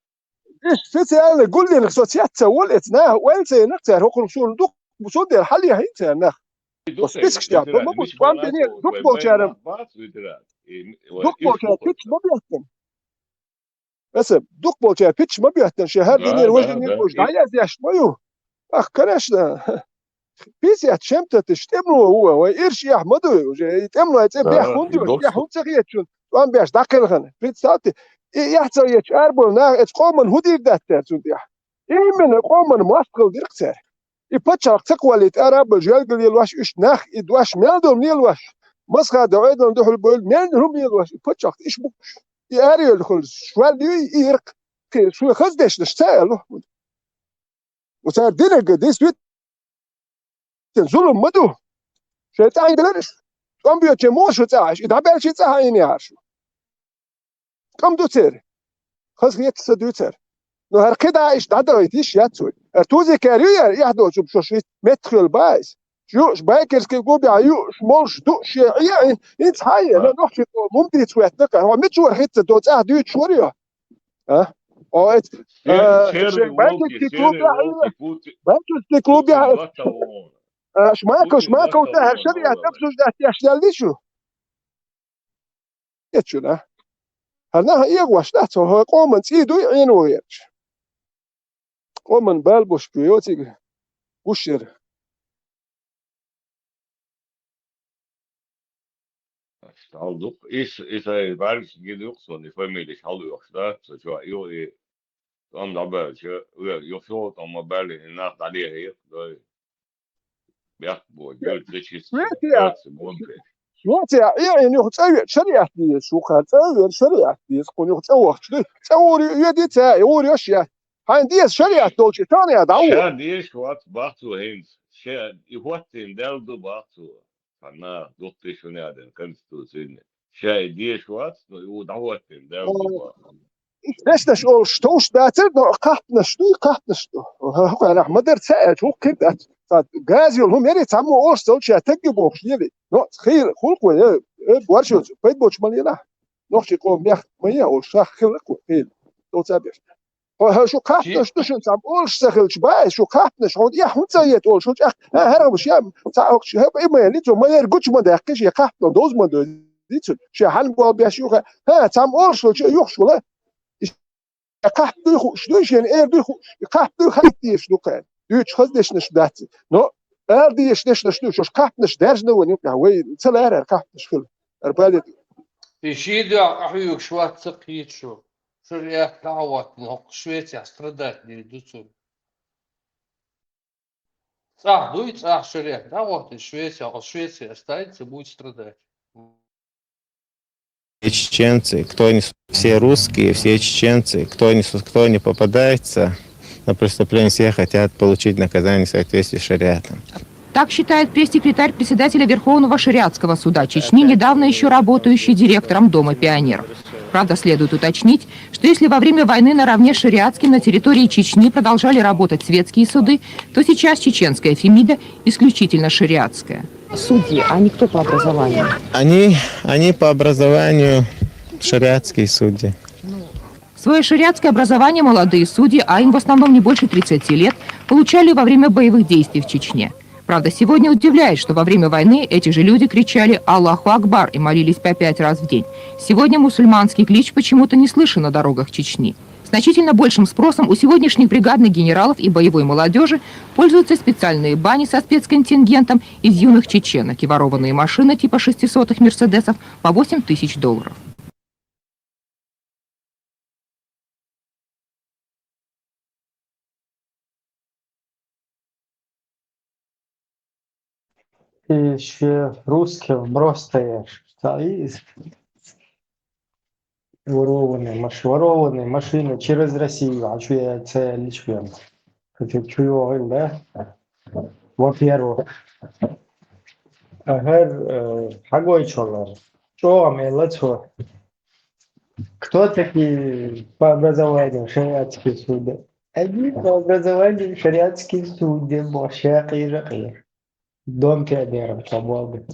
إيش فتى قول لي الأساسيات سوالت نه وين سينكتر هو كل شو دوك بسود الحل يا هين سينه سبيسك شتى ما بس فان بيني دوك بوشارم دوك بوشار بيتش ما بيهتم بس دوك بوشار بيتش ما بيهتم شهر دنيا وجه نيكوش دايز ياش مايو أخ كرش ده بيسيات شمتة تشتملو هو وإيرش يحمدو يتملو يتبع خوندو يحون سخيت شون وان بيش داخل غن بيتساتي يحتاج أربعة إتقامن هدير داتر سوديا إيمن قامن ماسكل ديركتر يبتشر تقوى أراب جالجل يلواش إيش نخ إدواش ميلدوم نيلواش مسخة دويدون دخل بول ميلدوم يلواش يبتشر إيش بو ياريو دخل شوال دي يرق شو خزدش نشتغل وصار دينك ديس ويت ظلم مدو شو تعي بلرش كم بيوتي موش تعيش إذا بيرش تعيني عارشو كم دوتر خذ خيط سدوتر نو هر كده إيش دادريتيش ياتسوي توزي كارير يحدو شو بشوش متخل بايس شو بايكرز كي جو بيعيو مولش دو شيعي انت هاي لا نحكي ممكن تسويتك هو متشور حته دوت دو شوريا ها او ات بايكرز كي جو بيعيو بايكرز كي جو بيعيو شماكو تاهر شريعه تفسوش ده يشتغل شو يتشونا هنا يغواش لا تو قومن تيدو يعينو يرش قومن بالبوش بيوتي وشر Staldık. İsa varmış gidiyor sonra familya çalıyor da så yok tam da böyle yok şu ama böyle ne kadar iyi da ya bu görüşürüz. شواتي يعني يختار شريعة دي شو خاطر شريعة دي تكون يختار تقول يدي تا يقول يشيا عندي شريعة دوتشي ثاني ادعو Şa diye şu at baktı hem şey ihvatin deldu baktı. Sana doktor şunu adın konstitusyon. Şey diye şu at o davatin deldu baktı. ليش نقول شتوش داتر نو قحط نشتو هو انا مدر ساعه هو كده غازي هم يري تعمو اوش دوتشي تجيبو يلي نو خير خلق ويا ورشو بيت بوش مالينا نوخشي قوم يخ ميا اوش خلق خير دو تابير هو شو قحط نشتو شو تعم اوش سخلش باي شو قحط نش هو يا هم زيت اوش هرب شي تاعوك شي ما يلي تو ما يرجوش ما دقيش يا قحط دوز ما ديت شي حل بو بيشو ها تعم اوش يخش ولا قحط دوخ شدوش يعني ايه دوخ قحط دوخ هيتيش دوكان دوش خزدش نش دات نو ارديش نش شوش قحط نش درجنا ونيوكا وي تلا قحط نش فل اربالي تشيدو احيوك شوات سقيت شو شريعة تعوت نوق شويتي страдать не идут. Дует, шрек, да, вот и Швеция останется, будет страдать. Все чеченцы, все русские, все чеченцы, кто не попадается на преступление, все хотят получить наказание в соответствии с шариатом. Так считает пресс-секретарь председателя Верховного шариатского суда Чечни, недавно еще работающий директором Дома пионеров. Правда, следует уточнить, что если во время войны наравне с шариатским на территории Чечни продолжали работать светские суды, то сейчас чеченская Фемида исключительно шариатская. Судьи, они кто по образованию? Они по образованию шариатские судьи. Свое шариатское образование молодые судьи, а им в основном не больше 30 лет, получали во время боевых действий в Чечне. Правда, сегодня удивляет, что во время войны эти же люди кричали «Аллаху Акбар» и молились по 5 раз в день. Сегодня мусульманский клич почему-то не слышен на дорогах Чечни. Значительно большим спросом у сегодняшних бригадных генералов и боевой молодежи пользуются специальные бани со спецконтингентом из юных чеченок и ворованные машины типа 600-х «Мерседесов» по $8000. Еще русских просто стоит ворованные машины через Россию, а что я цель член. Чую, да? Во-первых, какой человек? Что амелочо? Кто такие по образованию шариатские суды? Они по образованию шариатские суды, бошак. Дом пионеров, свободы.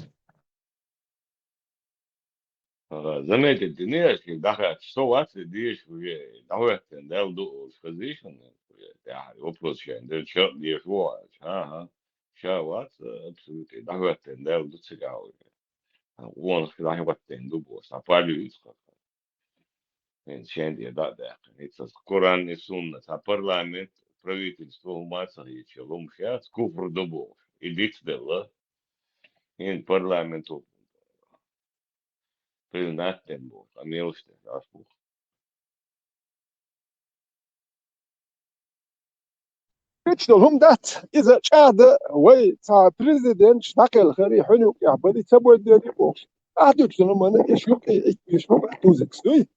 Заметьте, не если даже что вас здесь уже давайте делду position, да, вопрос я, да, что здесь вот, что вас абсолютно давайте делду цикавы. Он сказал, вот тенду босс, а полюцка. Инченди да. Это Коран и Сунна, а парламент, правительство уматься и челом сейчас куфр добов. Идите дела. In parlamentu priznat tem bo, a milosti, هم دات إذا شاد وي تا بريزيدنت نقل خري حنو يا بدي تبغى ديري بوش أهدوش لما أنا إيش يوكي إيش ما بحتوزك سوي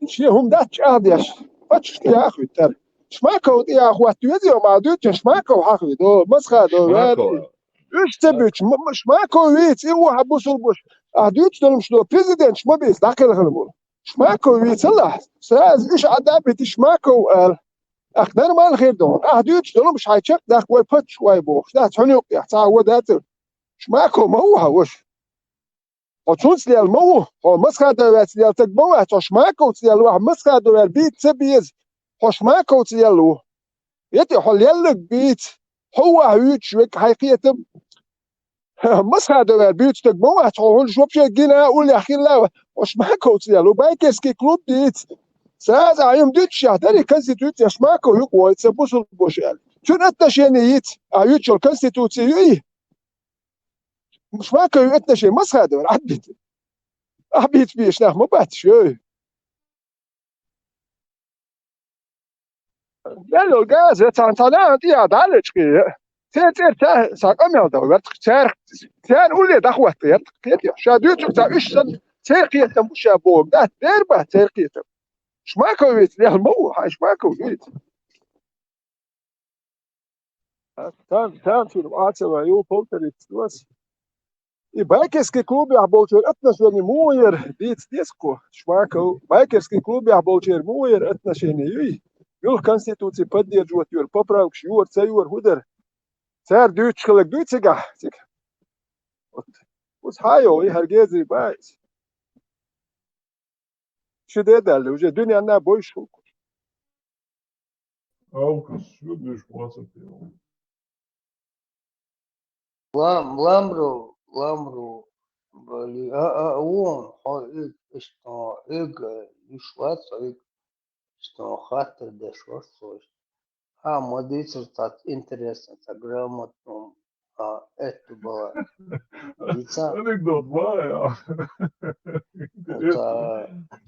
إيش هم دات شاد ياش فتش يا أخي ترى شماكو يا أخوات يزي وما دوت شماكو حقي دو مسخة دو شماكو إيش تبيش شماكو ويت إيوه حبوس البوش أهدوش لما شلو بريزيدنت شما بيس نقل خرمول شماكو ويت الله ساز إيش عدابت شماكو أخدنا ما الخير دون أهدوش دول مش هيشك ده كوي بتش كوي بوش ده حنو يا تعود ده شماكو ما هو هوش وتشونس لي المو هو مسخة ده بس لي تكبوه شماكو تلي الواحد مسخة ده البيت سبيز شماكو تلي الواحد يتي حل يلك بيت هو هيوش وك حقيقة مسخة ده البيت تكبوه هو شو بشي جينا أقول يا أخي لا شماكو تلي الواحد بايكسكي كلوب ديت ساز عيوم دوتش يهدري كونستيتوتيا شماكو يقوى يتسبوسوا البوشال شون اتناشينيت ايوتشو الكونستيتوتيا شماكو اتناشي مسخة دور عبيت بيش ناخ مباتش قالوا الغاز تانتانا دي دالش كي تير تا ساقم يالدو ورت تير اولي دخوت كيت شادوتو تا ايش سن تيرقيه تمشى بوغ ده ديربا تيرقيه شماكو ويت ليه المو شماكو ويت تان في الوقت يو بولتريت بس بايكسكي كلوب يا بولتر اتناشوني موير ديسكو شماكو بايكسكي كلوب يا بولتر موير اتناشوني يول كونستيتوتي بدير جوت يور بابراوكش يور تسيور هودر سار دوتش خلق دوتسيغا وس هايو هرجيزي بايس شو ده اللي وجه الدنيا أنا بويش Aukas, šodien mācīties. Ламру, бали, он, что эго, и швац, что хатер дешварсой. Модицер так интересно, так грамотно, это было. Анекдот mājā.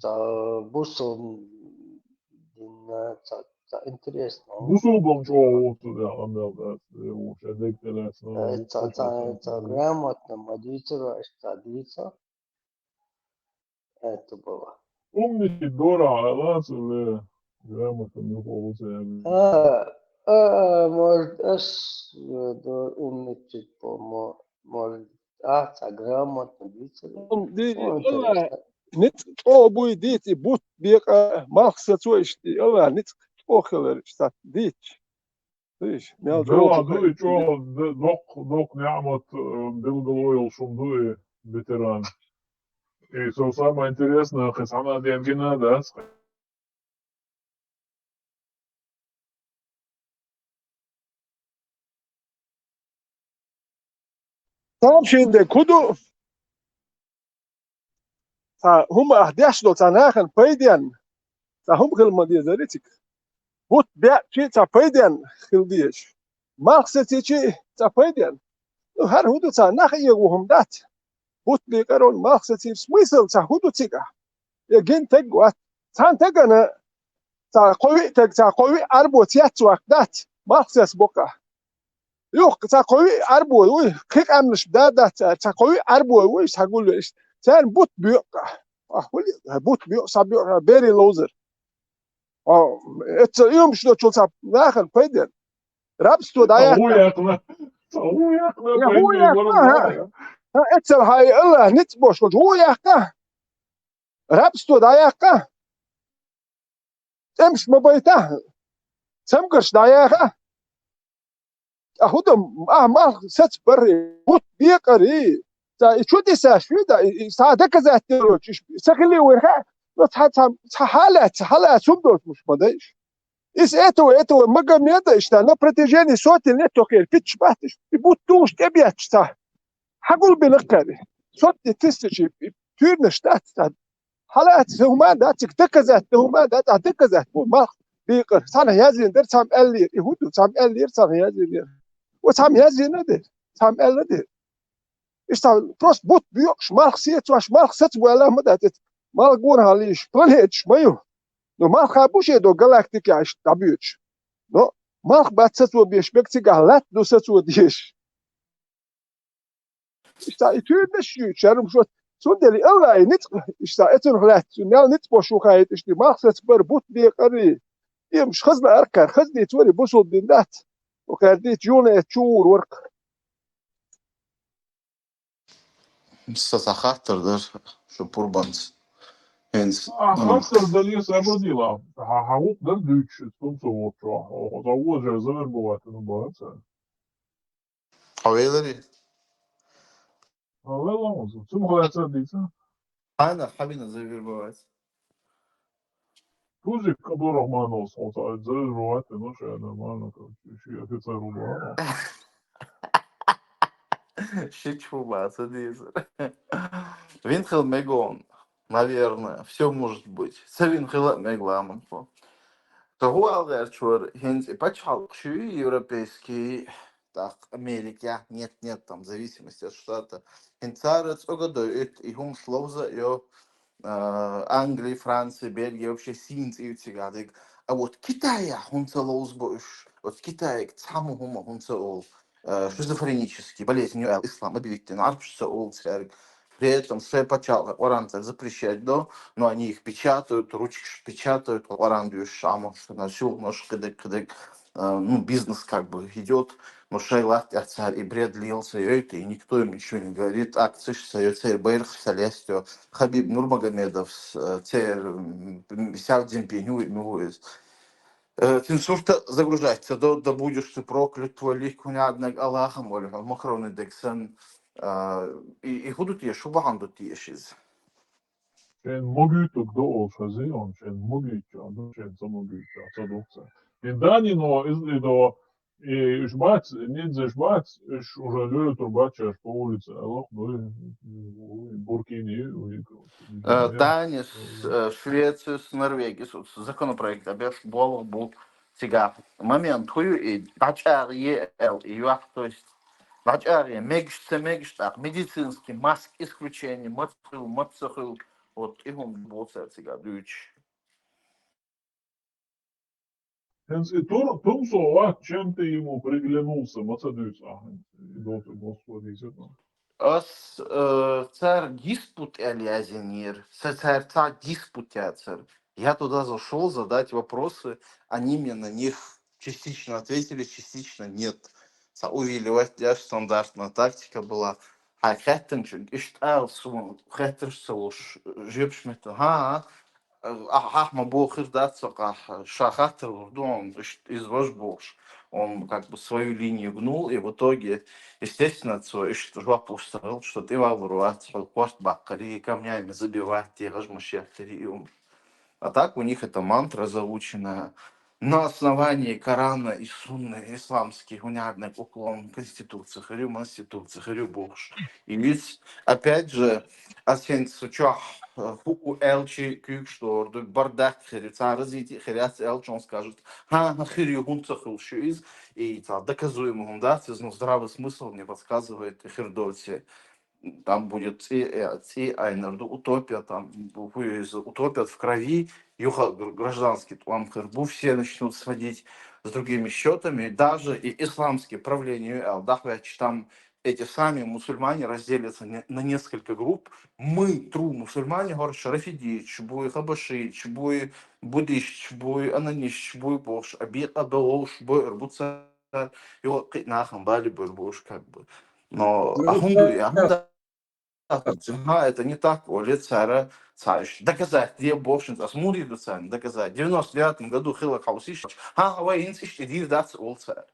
Tā busl, tā интересно. Busubam šo tur jālamēl šeit dektelēs. Tā грамотно модицера, стадица. Это было. Умники дора, лацу, грамотно не получаем. Может, умничать, может, tā грамотно модицера. Nit o bu diti but bir maksatı işte Allah nit o kadar işte dit. Diş. Ne oldu? Duy čo dok neamat bilgaloil šum duj veteran. И что самое интересное, Хасана Денгина, да? Tam şimdi kudu هم 11 سنه پیدن هم خدمت دیزریتیک بود بیا چی تا پیدن خلدیش مقصدی چی تا پیدن هر هدو تا نخیه هم دات بود بیکارون مقصدی سمیسل تا هدو تیگه یکین تگوات تان تگنه تا قوی اربوتیت وقت دات مقصد بکه yok تا قوی اربو کیک امنش دات تا قوی اربو ویش هقولش sen but büyük but büyük sabıyor beri loser et yum şunu çolsa nakın payden rapsto dayak هو ياكله et hay Allah nit boş هو yakka rapsto dayakka temş mabayta semkış dayaka ahudum mal set beri but büyük ari شو دي شو ده ساعتك زهتروش سخلي ورها حالة سمدوش مش بديش إس إتو مجمع يدا إشتنا برتجاني صوت اللي توكل بيتش باتش بيبوتوش تبياتش تا حقول بنقري صوت تستشي تيرنش تات حالات هما ده تكزات هما ده تكزات ما بيقر سنة يازين در سام ألير يهودو سام ألير سام يازين وسام يازين ده سام ألير ده işte prost but büyük marxiyet var marxiyet bu eleme de mal gur haliş planet şmayu no mal ha bu şey do galaktika işte büyük no مالك باتسو بيش بكتي قالت دوساتو ديش اشتا يتوين نشيو شارم شو سندلي الله نت اشتا اتن هلات نال نت بوشو خايت اشتي مالك ستبر بوت بي قري مش خزنا اركر خزني توري بوصل دينات وكارديت جونة تشور ورق Sasahatırdır şu purbans. Hens. Хаттер дали сабодила. Хауп да дүйч сумсу вотро. O da uğraşır zıvır bu vatını bu atsa. Havayları. Allah olsun. Tüm hayatsa değilse. Aynen habine zıvır bu vat. Tuzik kadar rahman olsun. O da zıvır bu vatını şey nормально. Şey офицеру bu. Шичу баца дизер. Винхел Мегон. Наверное, все может быть. Савинхела Мегламанфо. Того алгачур хенс и почалкшу европейский, так, Америка, нет, там, в зависимости от штата. Хенцарец угадует, и хум шловза, и Англии, Франции, Бельгии, вообще синц и утигадик. А вот Китая хунцелоуз больше. Вот Китай саму хума хунцелоуз. Шизофренический, болезнью ислам объявите, нарушится улцерик. При этом все почал оранцы запрещать, да, но они их печатают, ручки печатают, орандию шаму, что на сил, нож кадык, ну, бизнес как бы идет, но шейлат царь и бред лился, и никто им ничего не говорит, акции царь Бейрх, Салестио, Хабиб Нурмагомедов, царь Сявдин Пеню и Муэс. Тинсурта загружается, да будешь ты проклят, твой лик уняднак Аллахом, Оля, махроны дексан, и будут ешь, убахандут ешиз. Şeyin mogütük de olsa ziyon, şeyin mogütük, şeyin zamogütük, sadoksa. И Данино излидо, и жбать, ниндзя жбать, уже люди турбачаш по улице, аллах, ну, Буркини, Дания, Швеция, Норвегия, законопроект, обеш болов был сега. Момент хую и дачарье эл, то есть дачарье, мегшта, медицинский, маск исключение, мацхил, вот и он был сега, дюч. И Тумсо, чем ты ему приглянулся, Мацадюц, Господи, Ос царь диспут Элиазинир, царь диспутяцер. Я туда зашел задать вопросы, они мне на них частично ответили, частично нет. Увиливать, даже стандартная тактика была. А хэттенчик, иштал сум, хэттенчик, жепшмета, Ахма Бохир, да, Шахатер, он из Вожбош. Он как бы свою линию гнул, и в итоге, естественно, жвак поставил, что ты вавруат, кост бакари, камнями забивать, те размашехтери. А так у них эта мантра заучена на основании Корана и Сунны исламских, унядный уклон в конституциях, конституциях, Богш. И ведь, опять же, асенцучах, хуку элчи кюкштор, дук бардак хири, царазити хиряц элч, он скажет, хири гунцахил шуиз, и доказуемо гундаци, но здравый смысл мне подсказывает хирдоти. Там будет айнерду утопия, там утопят в крови, юха гражданский ламхербу, все начнут сводить с другими счетами, даже и исламские правления, там эти сами мусульмане разделятся на несколько групп. Мы, тру мусульмане, говорят, шарафиди, чбуй хабаши, чбуй буддист, чбуй анониш, чбуй бош, абит абелош, чбуй рбуца, и вот нахам бали бурбуш, как бы. Но это не так, Оля царя цариш. Доказать, где бошен, осмури до царя, доказать. В 99 году Хила Хаусиш, вы инсиш, иди даться ол царь.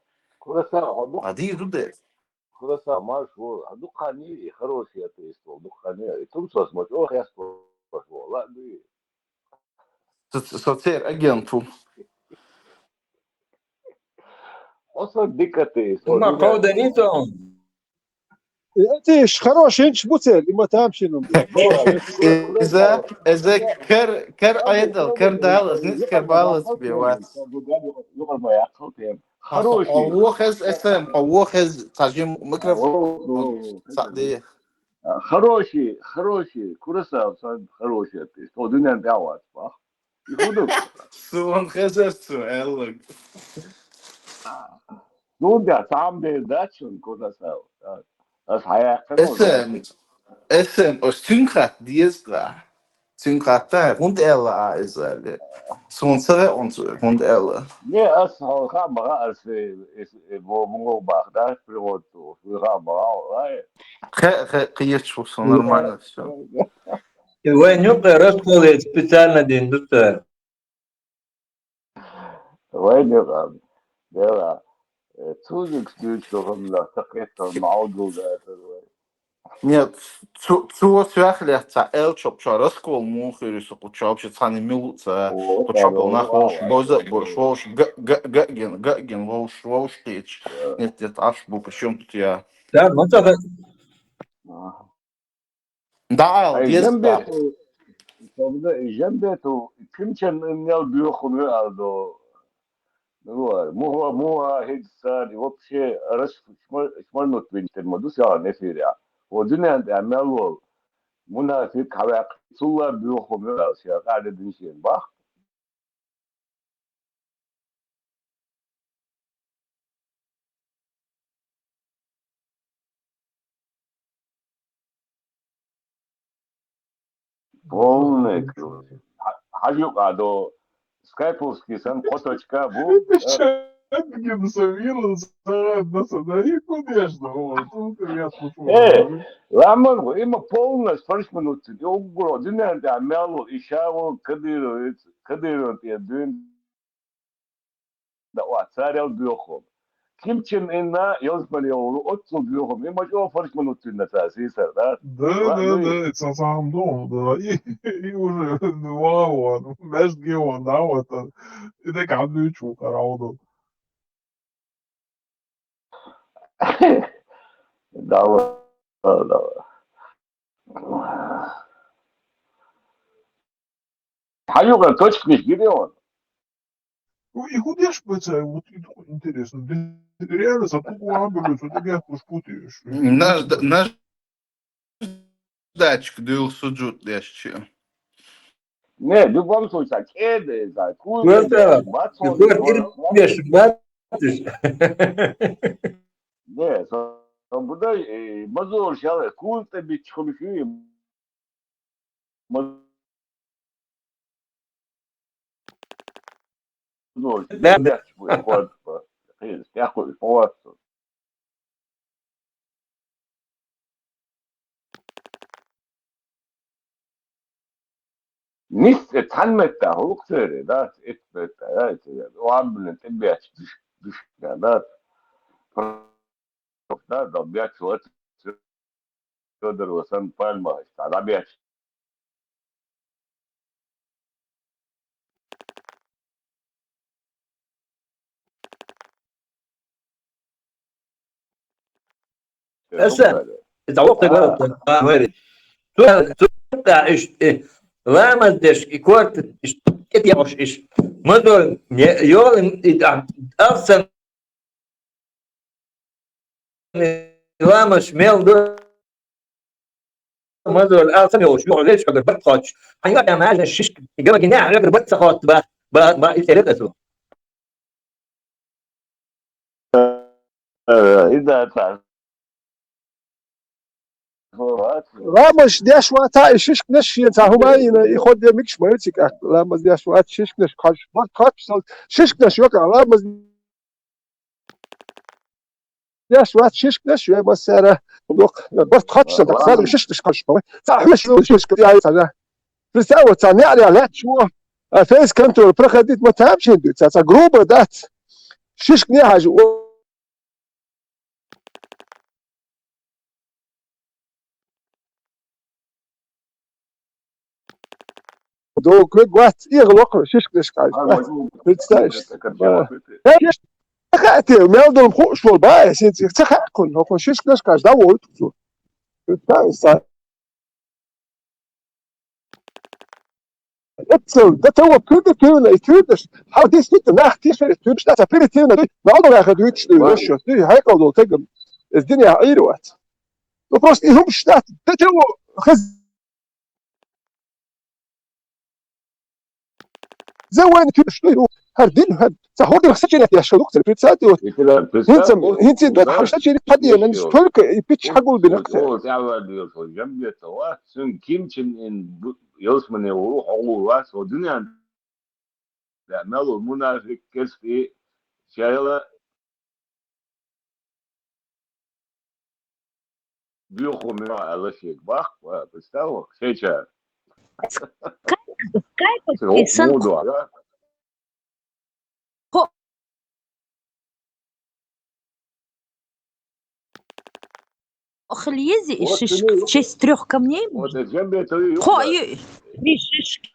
А ди дуде. Кураса, маш, духани, хороший атеист, духани, и тут сосмотр, ох, я спрашивал, ладно. Соцер агенту. Он дикатеист. ما قودنيتهم. انت хороший انت بوتل ما تامشينهم إذا كر أيضا كر دالس نذكر بالس بيوات. Оохез SM, оохез тажим микрофон. Сади. Хороший, Кураса, хороший атеист. Он дунян дават, пах. И худу. Суон хезерцу, эллог. Nu der tam de dachun kodasau. Das hayaktan o Esen, os tünkat diestra. Tünkatta rund ella Israel. Sonsa und rund ella. ne as khamara as bo bungo bagda piloto khamara Конечно, все нормально, все. И Ванюк расколет специально для индустрии. Вайне гам. Да. Тузик стучом на такето мауду да. Нет, цу свяхлеца элчоп раскол мухири сокучоп чцани милуца кучопол нахош боза бош гаген вош тич. Нет, аж бу причем тут я. Да, ну так. Да, есть да. Jembetu kimchen imel büyükünü aldı. Muha hedzani вообще шмарнут винтер модус я нефиря. Одинен эмел ол. Муна фи кавак сулар büyükünü ался. Каде диншен бах. Полный ключ. Хажук адо скайповский сан коточка бу. Чангин Савирус, ну, конечно, вот, тут я слушаю. Ламон, има полностью фаршманут. Огуро, динен да мело ишаво кадиро тия дün да царел бюхом. Kimçin inna yazmalı oğlu otsul bюхом. Има jo фаршманут на сасисер, да? Да, это сам дом, да, и уже вау, наш геон, да, вот, и так одну чука, рауду. Да. Хаюга точка не гирион. И куда ж это, вот интересно, ты реально за ту амбулю, что ты гахуш путаешь? Наш датчик дал суджут еще. Не, в любом случае, кеды, за Просто, ты башишь. Не, burada mazur şale kulta bir çıkmışı mazur Да. Nis tanmetta huktere da etmetta ya o ambulans tabiat düş da da biat suat Fedor Hasan Palma da biat هسه اذا وقت غلط وارد توقع ايش لما دش كورت اتياش ايش مدول يوم افسن لما شمال دول مدول افسن يوش ليش قدر بتخش حيوان ما عندنا شيش جوا جناح غير بتخط با يتلقى إذا رامش ديش واتا شش نش يتاهمين يخد مكش مالتك رامش ديش وات شش نش كاش ما كاش شش نش يوكا رامش ديش وات شش نش يا مسألة دوك بس كاش صار شش نش كاش صح مش شش يا ترى بتساوي ثاني على شو فيس كنترول برخديت ما تابش تا جروب دات شش نياج دو كويك وات يغلق شش كاش بتستاش خاتي ميلدون خوش فول باي سيت تخاكن هو شش كاش دا وولت بتستاش اتسل ده تو كده كده how this fit nach تيشر تبش ده تفير تينا دي نقدر ياخد ويتش دي وش دي هيقعدوا تجم الدنيا عير وقت وبروست هم شتات ده تو خز زوين كده شنو هردين هاد صحودي خسرتني يا شلوك البريتسات هنت دوت حرشتني قدي انا نستولك يبيتش حقول بنقطة هو تعود يوصل جنبي توا سن كيمشن إن يوصل من يروح أول واس ودنيا لأنه المنافق كسفي شايلة بيخو من على شيء باخ بستوى شيء شايل هو موضوع Хлези и шишка в честь 3 камней. вот جنبي توي Хо, и шишки.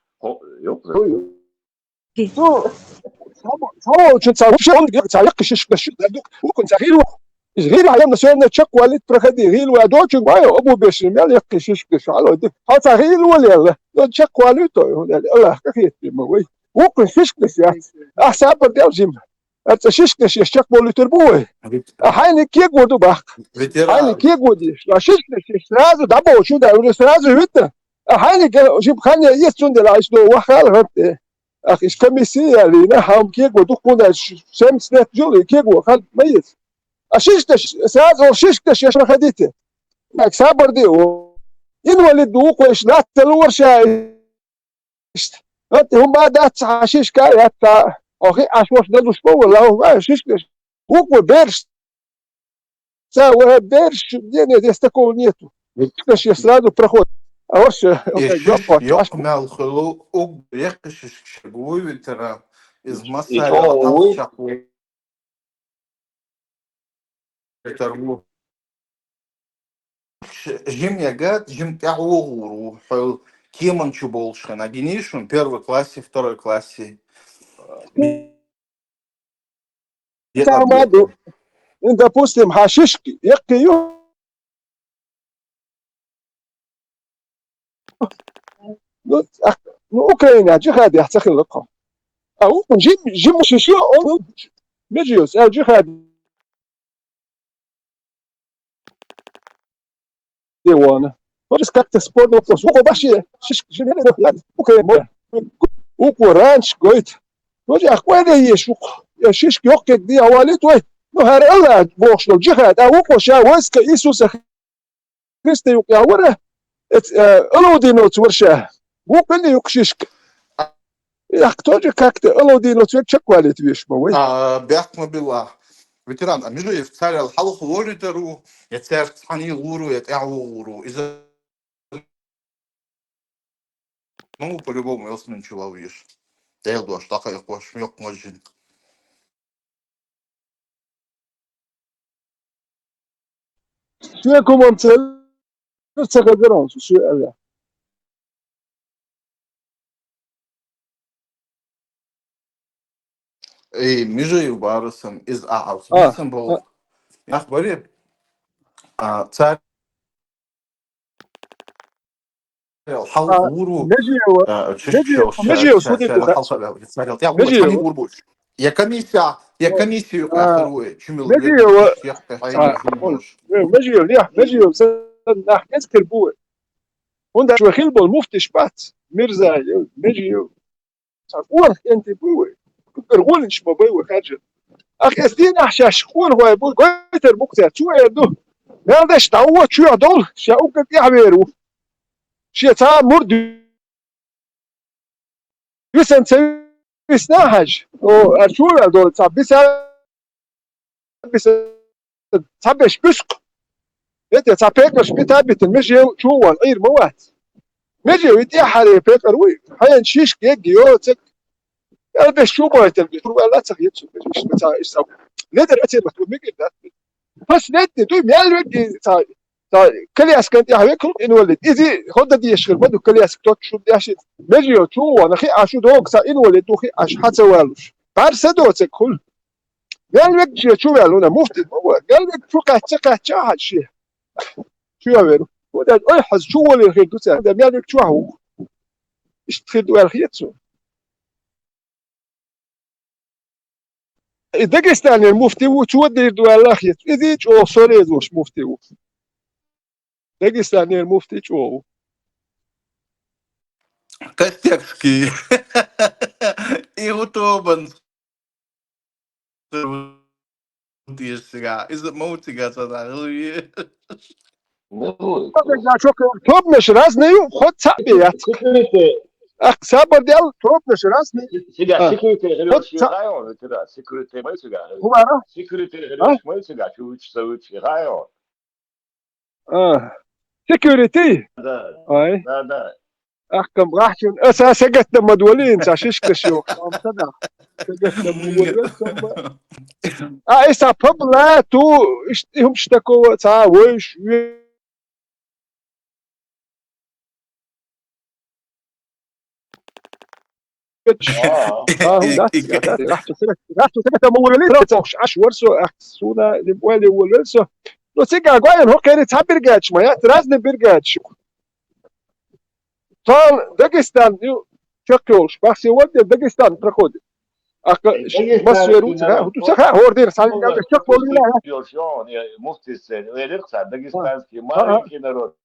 هو شو تصاوب شو عندك تعلق شش بش دوك وكنت غير غير على نسينا تشك وليت برخدي غير وادوك بايو ابو بش مال يقي شش بش على دك حتى غير ولا لا تشك وليتو الله كيف موي وكن شش بش يا احسب بدل جيم انت شش بش يشك وليتر بوي حين كيك ودو باخ حين كيك ودي لا شش بش لازم دبو شو ده لازم هيت حين جيب خاني يسون ده لا شنو وخال غت أخي إيش كميسية اللي نحهم كيك ودخلنا شمس نت جولي كيك وخل ميت أشيشتش ساعات أشيشتش يا شو خديته أكسابر دي ينولد دوق وإيش لا تلور شاي أنت هم بعد أشيش كاي حتى أخي أشوف ده مش بقول لا هو أشيشتش وقو بيرش ساوى بيرش يعني يستكون نيته إيش يسلادو برخود أوش يقمع الخلو يقش شقوي وترى إز مسألة أو شقوي ترمو جيم يجات جيم تعوغ حل كيمن чуболшин одинишун первой классе второй классе تعمدوا إن допустим حشيشكي يقيو أوكرانيا جهاد يحتخل لكم أو جيم شيشو أو مجيوس أو جهاد ديوانا بس كاكت سبورت نوكس وكو باشي شيش جيم يعني أوكي وكو رانش قويت وجي أخواني يشوك شيش يوكك دي أواليت وي نهار الله بوشلو جهاد أو وكو شاوسك إيسوس كريستي يوكي أوره ألو دينو تورشاه وكل يكشيشك يحتاج как-то ألودينو تشك والد ويش موي بيحكم بالله ветеран مش يفترى الحلق وريترو يتسار تصحني غورو يتعو غورو إذا ну по-любому ясно ничего видишь я иду аж такая кош мёк можин شو كومنتر تقدرون شو الله إيه ميجي وبارسم إز أعرف مثلا بقول يا أخباري تسار الحلق غورو مجيو سودي مجيو غوربوش يا كميسيا آخروي شمل مجيو ليه مجيو سنح نذكر بوه وندش وخيل المفتي شبات ميرزا مجيو تقول أنت بوه كرغول إنش بوه خارج أخي أستين أحشاش خون هو بوه قيتر مقتل شو يدو هذاش تعود شو يدول شاوك يعملوا شيء تا مرد بيسن سناهج او شو يدول تا بيس تابش بسق انت تابيكش بتابت مجي شو غير موات مجي يدي حري بيكر وي حين شيش يجيو تك هذا شو بغيت تقول لا تغيت شو بتاع ايش نقدر اتي مكتوب ميجي بس نت تو ميال كلياس كنت يحوي كل إنولد إذا خد دي يشغل بدو كلياس توت شو دي عشان مجيو تو وانا خي عشو دوغ سا إنولد تو خي عش حتى والوش بارسة دوت كل قال لك شو قالوا مفتي هو قال لك شو قاعد هالشيء شو يعملوا وده أي حز شو اللي خير دوت ده قال لك شو هو إيش تخيل دوال خيتسو داغستان المفتي وشو دير دوال خيت إذا جو سوري دوش مفتي داغستان المفتي شو Костяшки. И утробан. Is het motigat wat hij Ну, Я شو توبنش رازني خد سابيات صبر ديال توبنش رازني сега секурите خد греш район, туда, секурите мы сега. هو Секурите греш мы сега, чуть район. سكيورتي Да, اي да. احكم راحتون اساسا قد مدولين ساشيش كشيو صدق قد مدولين ثم ايسا ببلا تو هم اشتكوا تا وش هم داتس راحتو سكت مولين روتش عش ورسو احسونا لمولي ولسو لو سيجا غاين هو كانت هابرجاتش ما يترازن برجاتش طال داغستان чакёш бах сегодня Дагестан проходит масверуца хутуса хордер салинга чак болила Муфтисе, дагестанский маленький народ.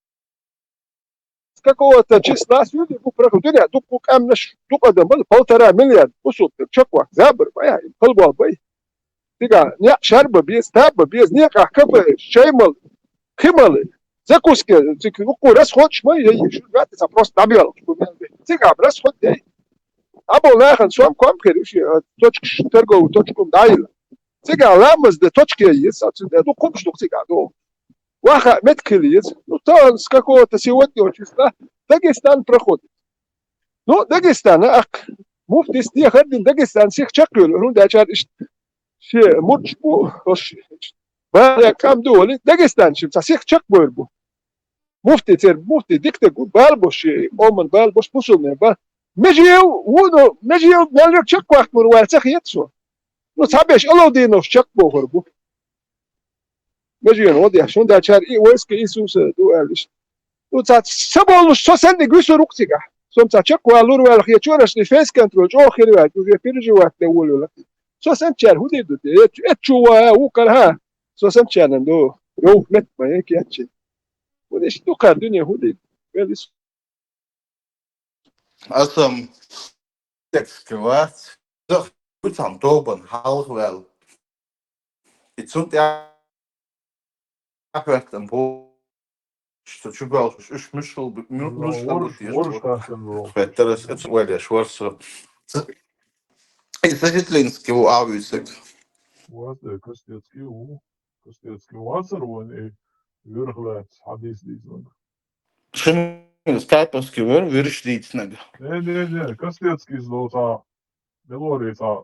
с какого-то числа люди проходили тук амнаш тук адам был 1,5 миллиарда усуп чаква забр бая полбол бай тига не шарба без таба без никак кабы шаймал хималы закуски ну расход мы ещё это просто добил тига расход або нахен сом компьютер точка торговую точку даил тига ламаз де точки есть отсюда ну ком что тига ну ваха меткилиец ну то с какого-то сегодня числа Дагестан проходит ну Дагестан ак муфтис не ходит Дагестан всех чакал ну дачар شيء مرجبو ما كم دولي داغستان شو تصيح تشك بوربو مفتي ديكتور بالبوش اومن بالبوش بوسل با مجيو ودو مجيو نالر تشك وقت مر واتخ يتسو نو تابش الله دينو تشك بوربو مجيو ودي عشان دا چار اي ويسك ايسوس دو الش نو تات سبول شو سند غيسو روكسيغا سوم تشك والور ولا خيچورش نفس كنترول جو خير وقت بيرجي وقت ولولا سو سنتشار هودي دو اتشوا وكرها سو سنتشار ندو رو مت ما هيك ياتشي وديش تو كار دنيا هودي بيلس Asam tekstgewaard. Toch goed aan toben, haal wel. Het zult ja een boel. Что чубал, уж мышел, ورش كاسن برو Ветерес, это валя, шварца. И сахитлинский у ависек. وات كستيتسكي واسروني يرغلات حديث ديزن Шин скайповский вер, вирштить нага. не كستيتسكي زوتا بلوريتا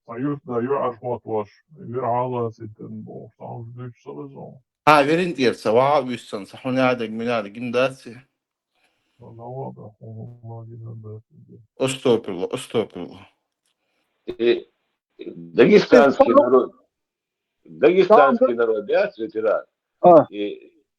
يرتا يعرف واتواش يرعالا سيتن بو صام دوش سلزون Верин тierца, ва ависен, сахунядек, минядек, индаци. والله واضح والله جدا Остопило. И дагестанский народ, да, ветеран.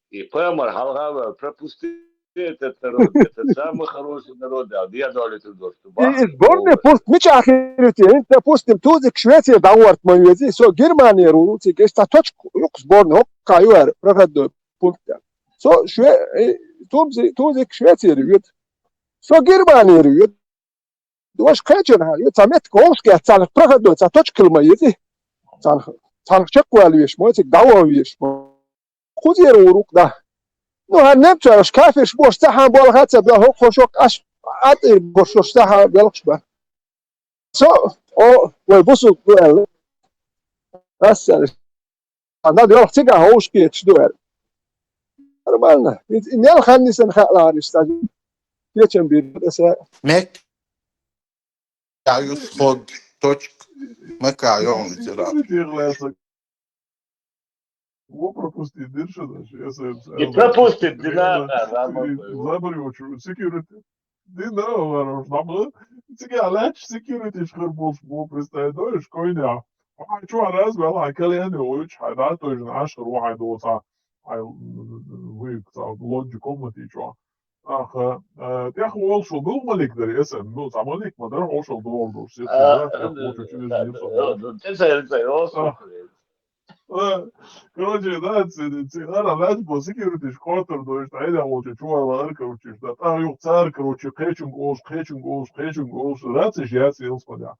И Пэмар Халгава пропустил этот народ, это самый хороший народ, да, я дали туда, что Сборная пусть меч ахирути, допустим, тузик Швеция даварт моюзи, со Германия руци, геста точку, юк сборная, каюэр, проходной пункт. Со тузик Швеция ревет, со Германия ревет. Дуаш качана, ю цамет коушки, цан проходной, цан точку моюзи, цан чекуал веш, моюзик давар веш, хузер урук, да. Ну, هنمتش كافش بوش تحا بالغات بله خوشوك اش عطي بوشوش تحا بلقش به او ويبصوا دوال بس انا دي روح تيجا هوش كيتش دوال نورمالنا نيل خميس نخلع عريستاج كيتشن بير بس Mek kajus hod точк. Макайон ветеран. Его пропустить дырша даже, не пропустит, дина, забрючу, security. Дина, варош, нам, тига лач security шхерболш бо пристаешь, койня. شو راس بقى كلامي ويش حدات وجن 10 واحد وصا ويك صار لوج كوميتي شو اخ تاخ وصل دو ملك دري اسم نو عملك ما در وصل دور دور سيت короче, да, цигара лач по security шкотер дойш айда вот чувала короче, да там ю цар короче кечун гос, раци я сел спадя.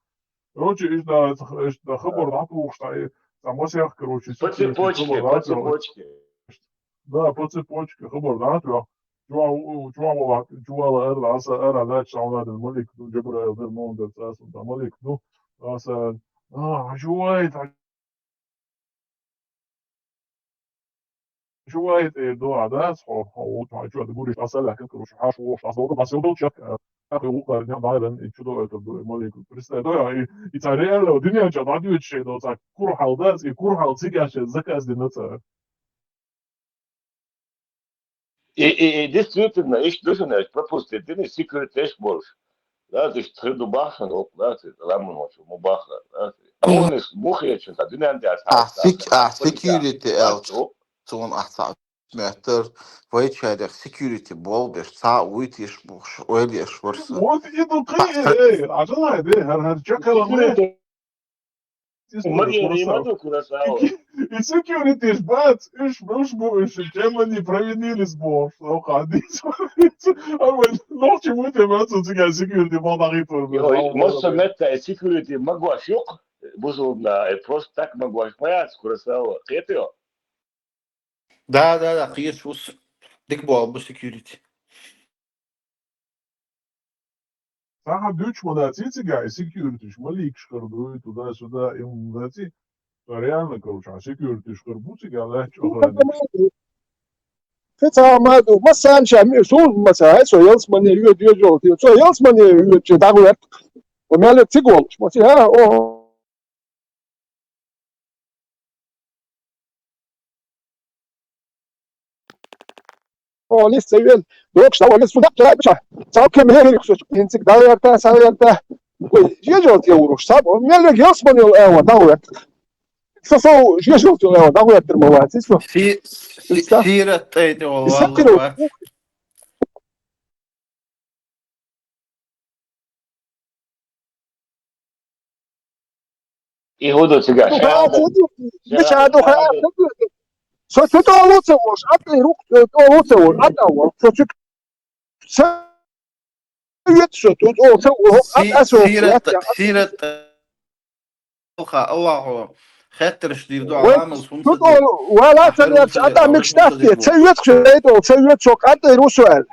Короче, да хабар дату, что самосях, короче, По цепочке, по цепочке. Да, по цепочке, хабар дату. Чувала эра дать шаунад малик, ну джабра вермон да цас да малик, ну аса жуайт دو عدس وتعجوا تقولي أصلا كنت روح حاش وش أصلا بس يوم دوتشك أخي وقار نعم دايرن شو دو مالك بريستا دو يتعرف لو الدنيا جات عديو شيء دو تاع كور حالداس كور حال تيجي زكاة دينتا И действительно, ich durchaus пропустил, ты не секрет też больше. Да, ты что до баха, ну, да, ты рамон ночью, мубаха, да, ты. Он из мухи, что ты не антиас. security elch zo'n 8 meter weitscheidig security bol best sa uit is oil is worse. Вот это ты, а что это? Чакала мы. И security ж бац, иш тема не провинились бо, что ходить. А вот ночью мы там отсюда security балдаритор. Может, это security могуаш yok. Бузулна, просто так могуаш пояс, курасава. Кетио. Да, قيس وس ديك بو security. Сага дюч модацитига и security шмалик шкарду туда-сюда и модаци. Реально, короче, а security шкарбутига, да, Feta madu masan shami sul masa so yels mani yod yod so yels mani yod dagulat o mele tigol masi ha o liste yel yok sta o liste da cha sa kem hele so intik dagulat sa yelta yod yod sa o mele yels mani o dagulat so yod yod dagulat termowat so سيرة ايدي والله И ходу цыгаш. مش هادو سو تو لوتس وش عطي روك تو لوتس وش عطا سو تك سيت سو تو سيرة الله خاطر شدير دو عامل صمت ولا تنيت عطا مكشتافتي تسيت خيدو تسيت سو عطي رو سؤال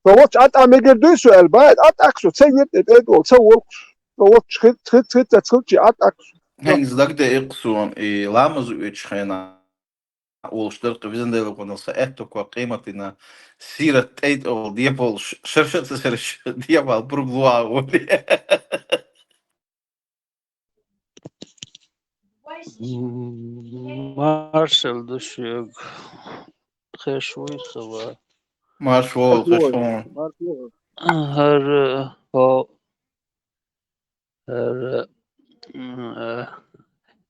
فوت عطا ميجر دو سؤال بعد عطاكسو تسيت ادو تسول فوت تخت تسكتي عطاكسو هنز دقد اقصون لامز اتشخينا والشترق بزن ديلو قنصة اتوك وقيمتنا سيرة ايد او ديبول شرشت سرش ديبال برغلوا ولي Marshall düşüyor. Khashway Marshall her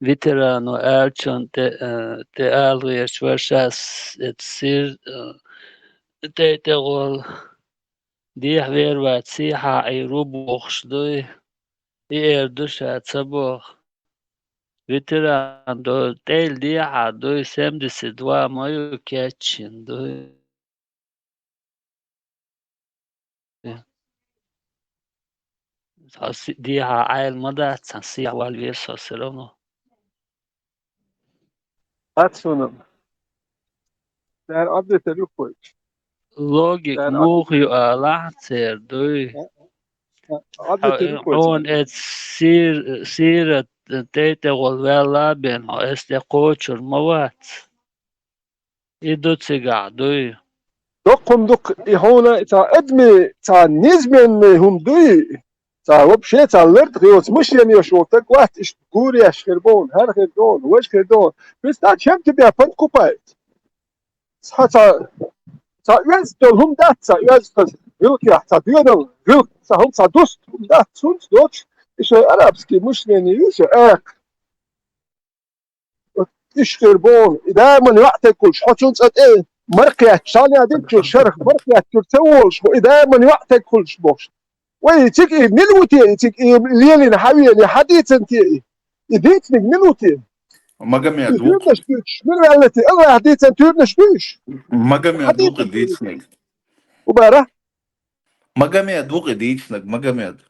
veterano Elçon te algıyaş varşas etsir te gol dih vervat siha ayru boxdoy erduş atsabok veteran do tel diha do 72 mayo catchin do diha ayl mada tsansiya wal verso selono Atsunum. Der adrese yok. logik muhyu alahtser doy on et sirat tete gol vela ben este koçur mawat idotsiga doy Dokunduk ihona ta edmi ta nizmen hum doy ta вообще ta lert gyots mش yani yaşotak vaht iş guri yaşkırbon her gerdon vaş gerdon biz ta çem tibi yapan kupayt ta üyez dolhum da ta üyez kız yok ya ta diyorum yok ta hum ta dost da sunt doç işte arabski mش yani yüzü ek işkırbon دائما يعتكل حطون صد ايه مرقيات شاني عديك شرخ مرقيات ترتولش دائما يعتكلش بوش ويتيك ايه نلوتي يتيك ايه ليلي حبيبي حديث انت ايه يديتني نلوتي مقام يدوق من قالتي الله حديث انت نشبيش مقام يدوق ديتسنك وبارا مقام يدوق ديتسنك مقام يد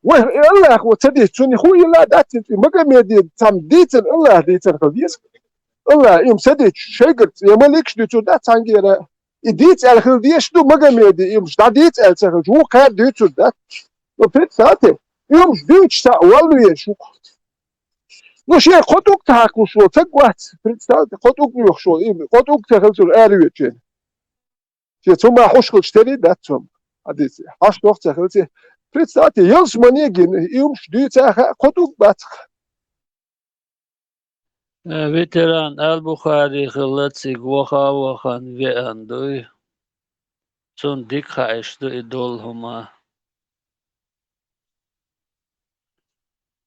الله وتدي توني خوي لا دات مقام يدي تام ديتن الله ديتن خديس الله يوم سدي شيقت يا مالكش ديتو دات عنجيرا ديت على خديش دو مقام يدي يوم شدا ديت على سخج هو كار ديتو دات وفيت ساعتي يوم ديتش تا والو يشوك نو شي خطوك تاكو شو تقوات فيت ساعتي خطوك يخشو خطوك تخلصو اريوتين شي توما خوشكل شتري داتهم هاديس هاش دوخ تخلصي Представьте, Елс Манегин, им ждется хотук батх. ветеран Аль-Бухари хлацик вахан веандуй. Цун дикха эшту идол хума.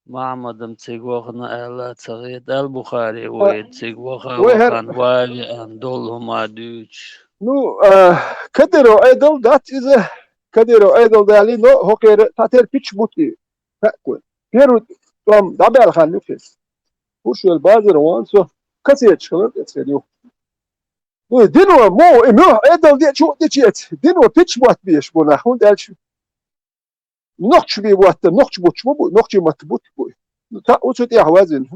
معمدم تيغوخنا ألا تغيد البخاري ويد تيغوخان واي أندولهما دوش نو كدرو ايدل دات إذا كدرو ايدل دالي نو هوكير تاتير بيتش بوتي فاكوين بيرو توم دابل خانوكس وشو البازر وانسو كسيت شغل تسيريو نو دينو مو ايدل دي شو ديتشيت دينو بيتش بوت بيش بونا خون دالش نوخش بي بوت نوخش بوتش مو نوخش متبوت بوي تا وصوت يا حوازن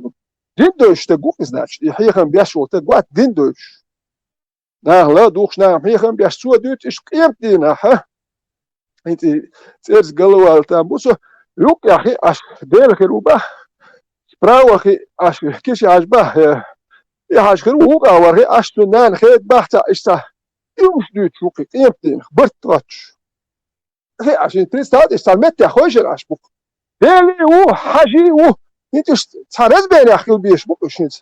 دين دوش تقوق زناش يحيخن بيشو تقوات دين دوش لا دوخش نعم يحيخن بيشو دوت اش قيمتينا ها انت تيرز قلوال تامبوسو يوك يا اخي اش دير خروبه براو اخي اش كيش عجبه يا حاج خروق اوري اش تنان خيت بحتا اشتا يوم دوت شوقي قيمتين برتوتش اخي عشان تريستاد استعملت يا خوجر اش بوك ديلي و حاجي و انت تسارز بين اخي بيش بوك شنت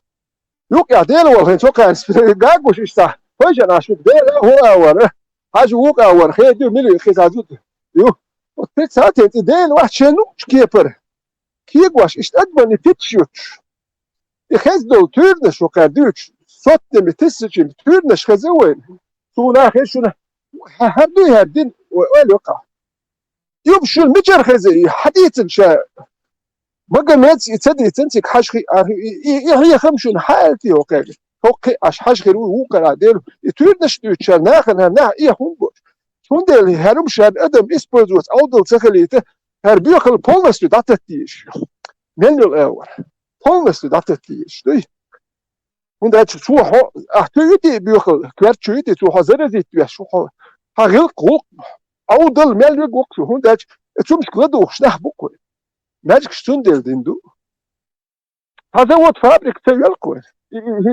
يوك يا ديل والله تو كان غاغوش اشتا خوجر اش بوك ديل هو اور حاجي ووك اور خيت دو ملي خيزازوت يو وتريستاد انت ديل واحد شنو كيبر كيغواش اشتادبني بيتشوتش يخز دول تورنش وقادوش صوت متسجم تورنش خزوين تونا خشنا هردو هردين والوقع يبشر مجر خزي حديث شا مقامات يتدي تنتك حشخي هي خمشون حالتي وقال هوكي اش حشخي وقرا دير تورنش دوتش ناخنا نا ايه هونبوش شون ديل هرم شان ادم اسبوزوس اودل سخليته هربيوخل بولنس داتتيش نلو الاول بولنس داتتيش دي und da zu achtüte büchel kwartüte zu hazere dit ja scho hagel qok awdal mel qok und da zum sklado shnah buko magic stundel dindu هذا هو فابريك تيلكو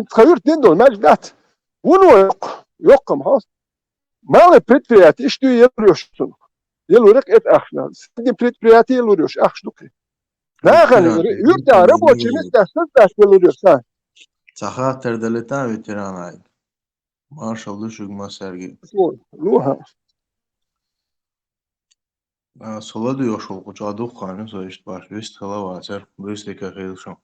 تخير ديندو magic dat ونو يقم هاس ما предприятие ишtu yeluruşsun yeluruk et akhna din предприятие yelurüş akhşduk nağan yurtta рабочий ders yelurüş ha Сахатер далетан ветеранай. Маршал Душугма Сергей. Луха. Солоду йошол кучаду ханы соишт баш. Вест халавацер. Бюстека хилшо.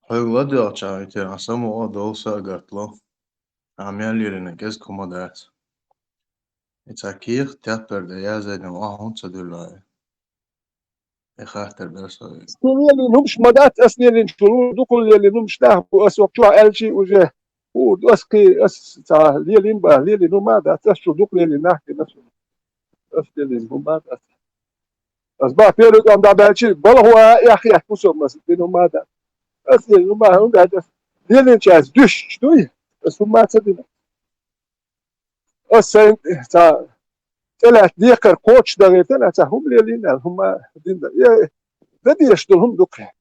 Хойгладу ача ветеран. Само долса агартло. Амялирine кез комадат. Ицакир тяпер да язадем ахун цадулай. خاطر برسوي اللي نمش مدات اسنين شروط دخل اللي نمش ناه اسوق شو الشي وجه ودوسكي اس تاع ليلين با ليلين وما دات شو دخل اللي نحكي نفسه اسنين وما دات اسباب بيرو قام دا بالشي بل هو يا اخي احكسو مسكين وما دات اسنين وما هم قاعد ليلين شاز دش شوي بس ما تصدق اسن تاع طلعت ديقر كوتش دغه طلعت هم ليلين هم دين ده يشتغلهم دقه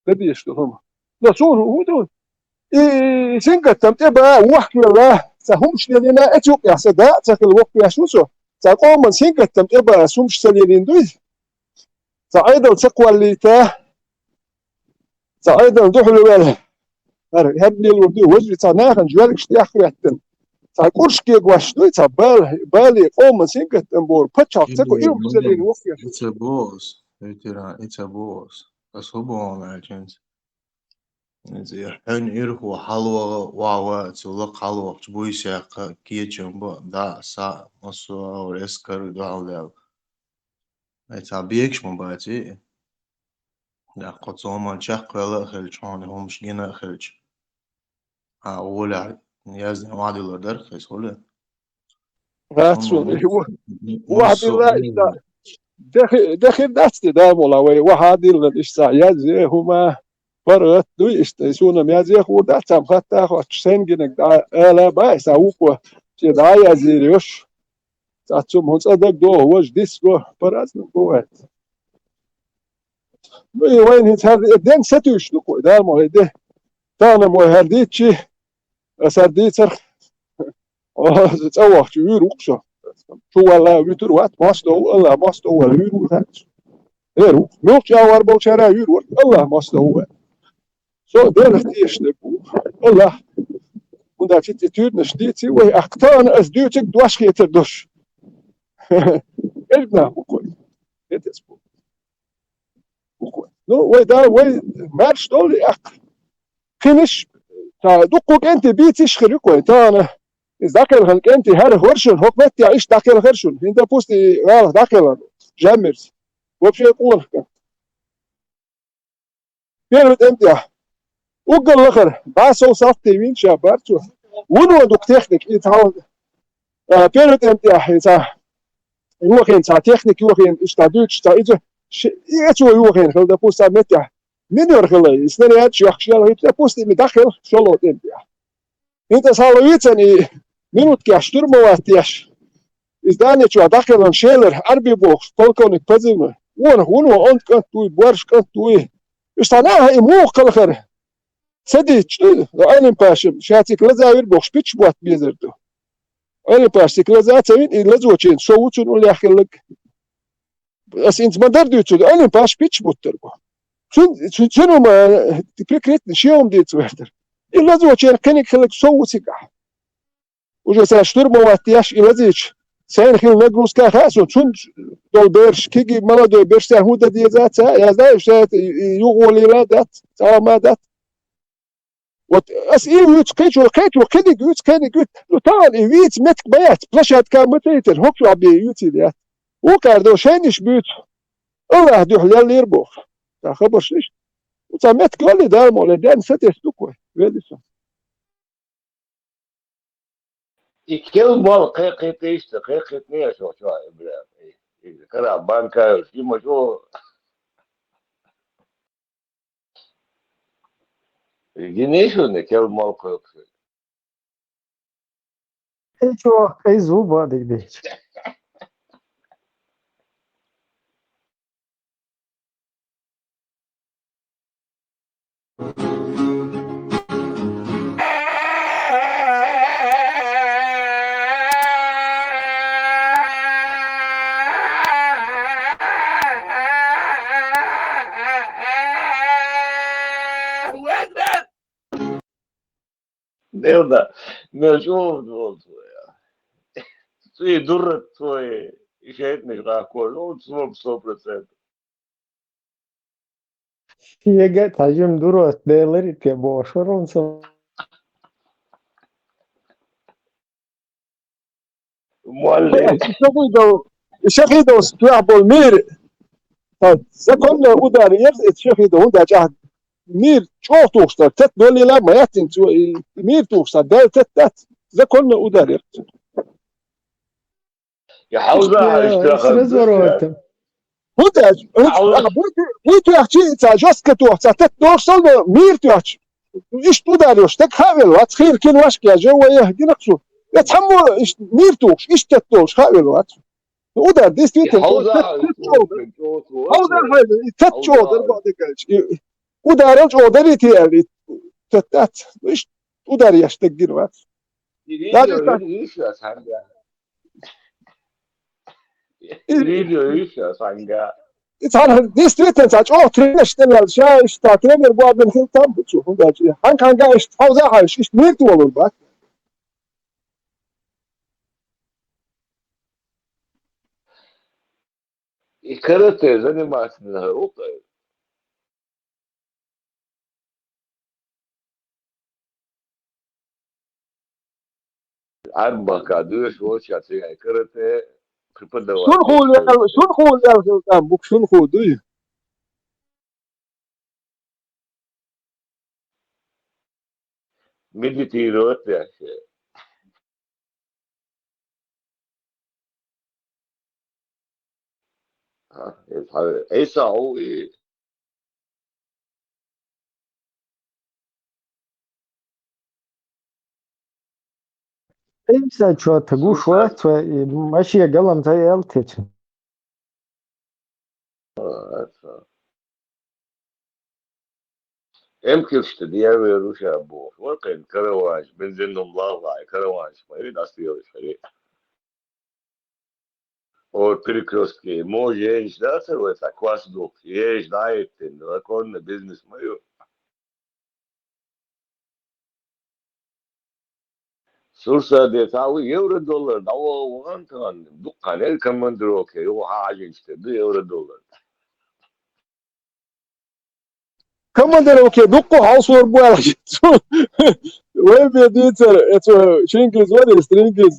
ده يشتغلهم نصون ودون سنقت تبقى وحي الله سهمش لنا اتوق يا صداع تاكل الوقت يا شوسو تقوم من سنقت تبقى سمش سليلين دوز ايضا تقوى اللي ايضا دخلوا باله هبني الوردو وجري تناخن جوالك اشتياخ يحتن تاكورش كي غواشتو بالي قوم سنقت تنبور باتشاك تاكو يوم سليلين وقت يا It's a boss. It's a boss. بس هو ما كانت. زي حين يرخو حلوة وعوات ولا حلوة تبويسة كيتشم با دا سا مسوا ورسكر دالله. It's a بيكش مباتي. دا قد زمان شق ولا خلج هون هم مش جينا خلج. ولا يازن وعدي ولا درخس ولا. راتسون واحد نصه الله داخل ناس تدامولا واحد الله إشتا يزيه هما فرقت دو إشتيسونا ميزيه خوردا تام خطا خوشين جنك دا ألا بايسا وقوة دا يزيريوش تاتسوم هنس أدك دو هوش ديسكو برازن قوات وين هتهر دين ستوش نقوي دامو هيده تانا مو هرديتشي أسرديتر تسوح تيور وقشو شو ولا يوتر وات ماستو الله ماستو ولا يور هيرو نوك جاوار بوشارا يور الله ماستو هو سو دين اختيش نبو الله وندا في تيتور نشديتي وهي أقطان أزديوتك دواش خيتر دوش إلنا وكوي يتسبو وكوي نو ويدا وي مارش دولي أق فينش تا دقوك أنت بيتش خريكوي تانا ذاكر هنك أنت هر هرشن حكمت يعيش ذاكر هرشن أنت بوستي غالط ذاكر جامرز وبشي يقول بيرد أنت وقال لخر باسو صفتي مين شابرتو ونو دوك تكنيك يتعاون بيرد أنت إذا يوخين تا تكنيك يوخين إشتادوش تا إذا يتو يوخين خل دبوستا متى من يرخل يسنى ياتش يخشيال هيت دبوستي مدخل شلو أنت سالويتني minut kja šturmovatijaš izdanjeću dakle šeler arbibog polkovnik pozivno uno on kan tu borš kan tu šta na i mu kalkar sedi çtu aynen paşım şati klazavir bog şpiç buat bizerdu aynen paşi klazavin i lazoçin sovuçun ul yaxillik as int madardu çtu aynen paş şpiç buttur bu şunu ma fikret şiyom dit verder i lazoçin kenik xillik sovuçiga уже са штурмовать илазич сен хил нагрузка хасо чун дол берш киги молодой берш са худа диезаца я знаю что это юголила дат сама дат вот ас и вич кечо кеди гуч кеди гуч ну тан и вич метк баят плашат камтейтер хокшу аби юти дят у кардо шениш бут الله дух лирбо та خبرش وتا метк вали да моле ден сетес туко ведиса كل مال قيقيت ايش قيقيت نيا شو ابراهيم كرا بانكا شيما شو جنيشو كل مال قيقيت ايشو اي زوبا ديك ديك نيودا نشوف في درت твои شايفني راكول نو 100%. Fiega tajım duros değerleri te boşorun son. مولي شهيدو سبيع بالمير سكن ودار يرز شهيدو هدا جهد مير çok توشتا تت دولي لا ما ياتين مير توشتا دال تت سكن ودار يرز يا حوزة سرزوروتم هدا بويتو يحكي تا جوسك توشتا تت دوشتا مير توش ايش تودار يوش تك خاول وات خير كل واشك يا جو يهدي نقصو يتحمل مير توش ايش تتوش خاول وات ودار ديستيتن هودا تتشودر بعد كاش ودارج اودري تيالي تتات ايش ودار يشتغل وات It's this tweeten such trainers stellen ja ich sta trainer bu abim hil tam bu şu hunda hangi iş fazla haş iş ne olur bak карате заниматься наукой. Арбака дuyuş o çatı karate преподавать. şun hul ya bu şun hul duy Медитировать вообще. عيسى هو إيه؟ إمسا شو تقول شوية ماشي قلم زي ألتش. يمكن اشتدي روش أبوه ولكن كرواش بنزين الله كرواش ما يريد أصير شيء और फिर उसके मो ये इश्दा सर वैसा क्वास दो ये इश्दा है तो कौन बिजनेस में यो सुरसा देता वो यूरो डॉलर ना वो वहाँ था दुकान कमांडर ओके वो हाज इश्ते दो euro dollar Commander okay, dukku house war boy. Where be dinner? It's Chingiz, what is Chingiz?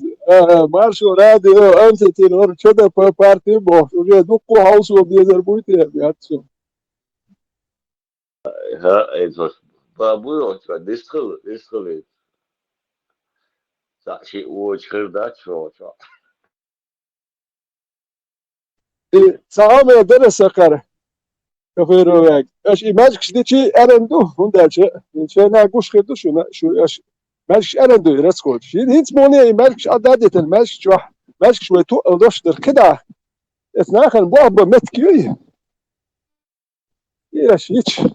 Marshal radio, entity or chota party boss. Okay, dukku house war dinner boy there. Yatsu. ها إيه بابو شو ديسكول شيء وشخر ده شو Saame dere sakar. Kafiro weg. Ash imagine kshdichi erendu. Hundache. Shena gush khirdu shuna. Shu ash. Magic erendu raskol. Hits money imagine adadet el magic شو magic شوي تو دوش در كده. اثناخن بوه متكي. ياش هيك.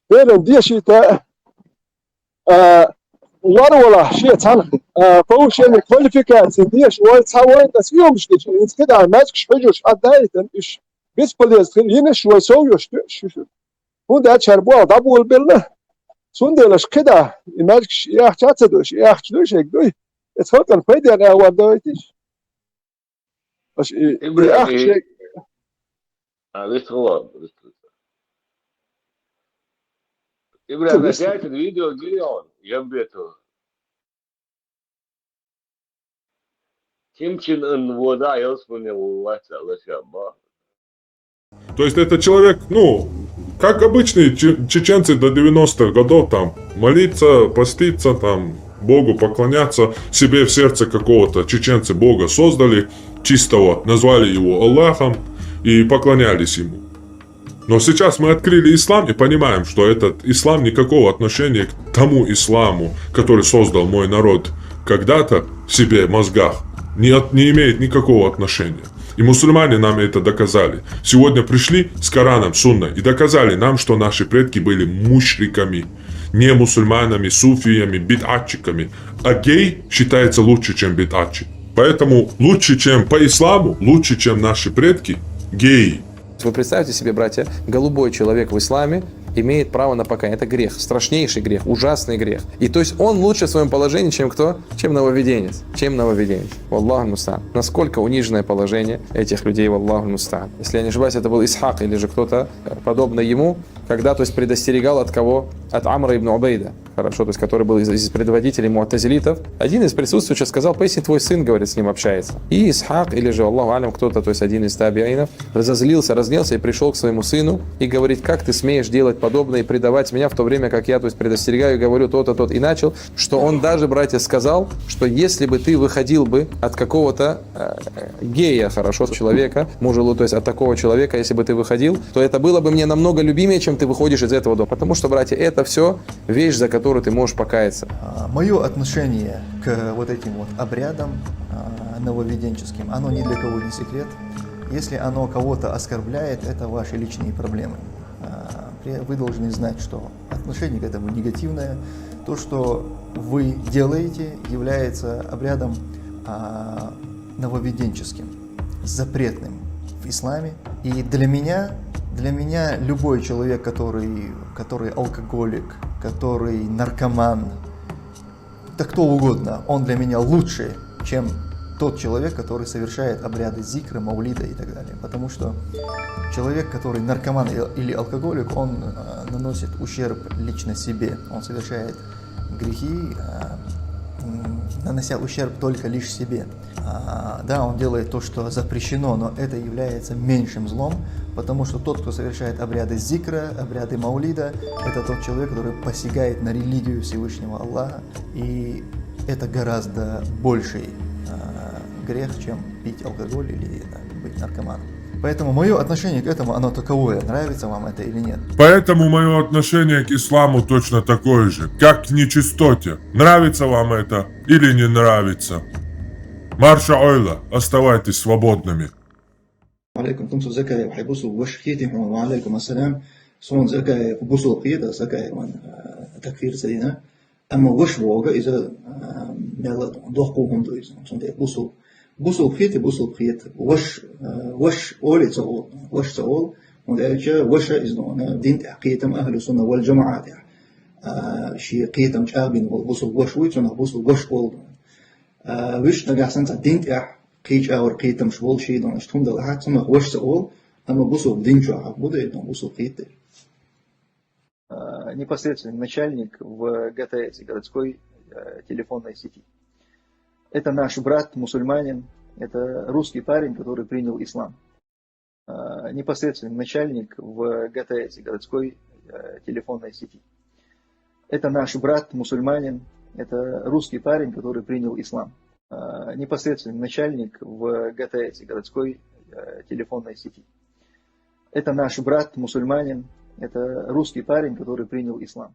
بين دي شيء تا ولا شيء تاني فوش يعني كواليفيكاسيون دي شوي تسوي بس فيهم مش كده ماسك حجوش عداية إيش بس بليز هنا شوي سويش شو هو ده شربوا دابول بالله سوندلش كده ماسك يا حتى يا حتلوش هيك اتفق الفايدة أنا ودايتش بس يا أخي ليش هو إبراهيم أنا شايف الفيديو جيون جنبيته يمكن أن вода يوصلني وواسع لشابه. То есть это человек, ну, как обычные чеченцы до 90-х годов, там, молиться, поститься, там, Богу поклоняться, себе в сердце какого-то чеченцы Бога создали, чистого, назвали его Аллахом и поклонялись ему. Но сейчас мы открыли ислам и понимаем, что этот ислам никакого отношения к тому исламу, который создал мой народ когда-то в себе мозгах, не имеет никакого отношения. И мусульмане нам это доказали. Сегодня пришли с Кораном, Сунной и доказали нам, что наши предки были мушриками, не мусульманами, суфиями, бид'атчиками. А гей считается лучше, чем бид'атчик. Поэтому лучше, чем по исламу, лучше, чем наши предки, геи. Вы представьте себе, братья, голубой человек в исламе имеет право на покаяние. Это грех, страшнейший грех, ужасный грех. И то есть он лучше в своем положении, чем кто? Чем нововведенец. Чем нововведенец. Валлаху муста'ан. Насколько униженное положение этих людей, валлаху муста'ан. Если я не ошибаюсь, это был Исхак или же кто-то подобный ему, когда, то есть, предостерегал от кого? От Амра ибн Убейда. Хорошо, то есть, который был из предводителей му'тазилитов. Один из присутствующих сказал: поясни, твой сын, говорит, с ним общается. И Исхак, или же, Аллаху алям, кто-то, то есть, один из табиинов, разозлился, разнелся и пришел к своему сыну и говорит: как ты смеешь делать подобное и предавать меня в то время, как я, то есть, предостерегаю и говорю то-то, то-то. И начал, что он даже, братья, сказал, что если бы ты выходил бы от какого-то гея, хорошо, человека, мужа, то есть, от такого человека, если бы ты выходил, то это было бы мне намного любимее, чем ты выходишь из этого дома. Потому что, братья, это все вещь, за которую ты можешь покаяться. Мое отношение к вот этим вот обрядам нововведенческим, оно ни для кого не секрет. Если оно кого-то оскорбляет, это ваши личные проблемы. Вы должны знать, что отношение к этому негативное. То, что вы делаете, является обрядом нововведенческим, запретным в исламе. И для меня любой человек, который алкоголик, который наркоман, да кто угодно, он для меня лучше, чем тот человек, который совершает обряды зикра, маулида и так далее. Потому что человек, который наркоман или алкоголик, он наносит ущерб лично себе. Он совершает грехи, нанося ущерб только лишь себе. Да, он делает то, что запрещено, но это является меньшим злом, потому что тот, кто совершает обряды зикра, обряды маулида, это тот человек, который посягает на религию Всевышнего Аллаха, и это гораздо больший грех, чем пить алкоголь или быть наркоманом. Поэтому мое отношение к этому, оно таковое, нравится вам это или нет. Поэтому мое отношение к исламу точно такое же, как к нечистоте. Нравится вам это или не нравится? Марша Ойла, оставайтесь свободными. عليكم كنتم زكاة وحيبوسوا وش كيتي وعليكم السلام صون زكاة وبوسوا قيدة زكاة تكفير سيدنا أما وش ووغا إذا ميلا دوخوهم دويز صون دي بوسوا خيتي بوسوا خيت وش أولي تقول وش تقول ودايجا وش إذن دين تحقيتم أهل السنة والجماعات شي قيتم شابين بوسوا وش ويتون بوسوا وش أول وش نجاحسن دين تح قيج أور قيتم شغل شيء دون أشتهم ده لحد سمع وش سؤال أما بوسو بدين شو عبوده دون بوسو قيته. Непосредственный начальник в ГТС, городской телефонной сети. Это наш брат, мусульманин, это русский парень, который принял ислам. Непосредственный начальник в ГТС, городской телефонной сети. Это наш брат, мусульманин, это русский парень, который принял ислам. Непосредственный начальник в ГТС, городской телефонной сети. Это наш брат, мусульманин, это русский парень, который принял ислам.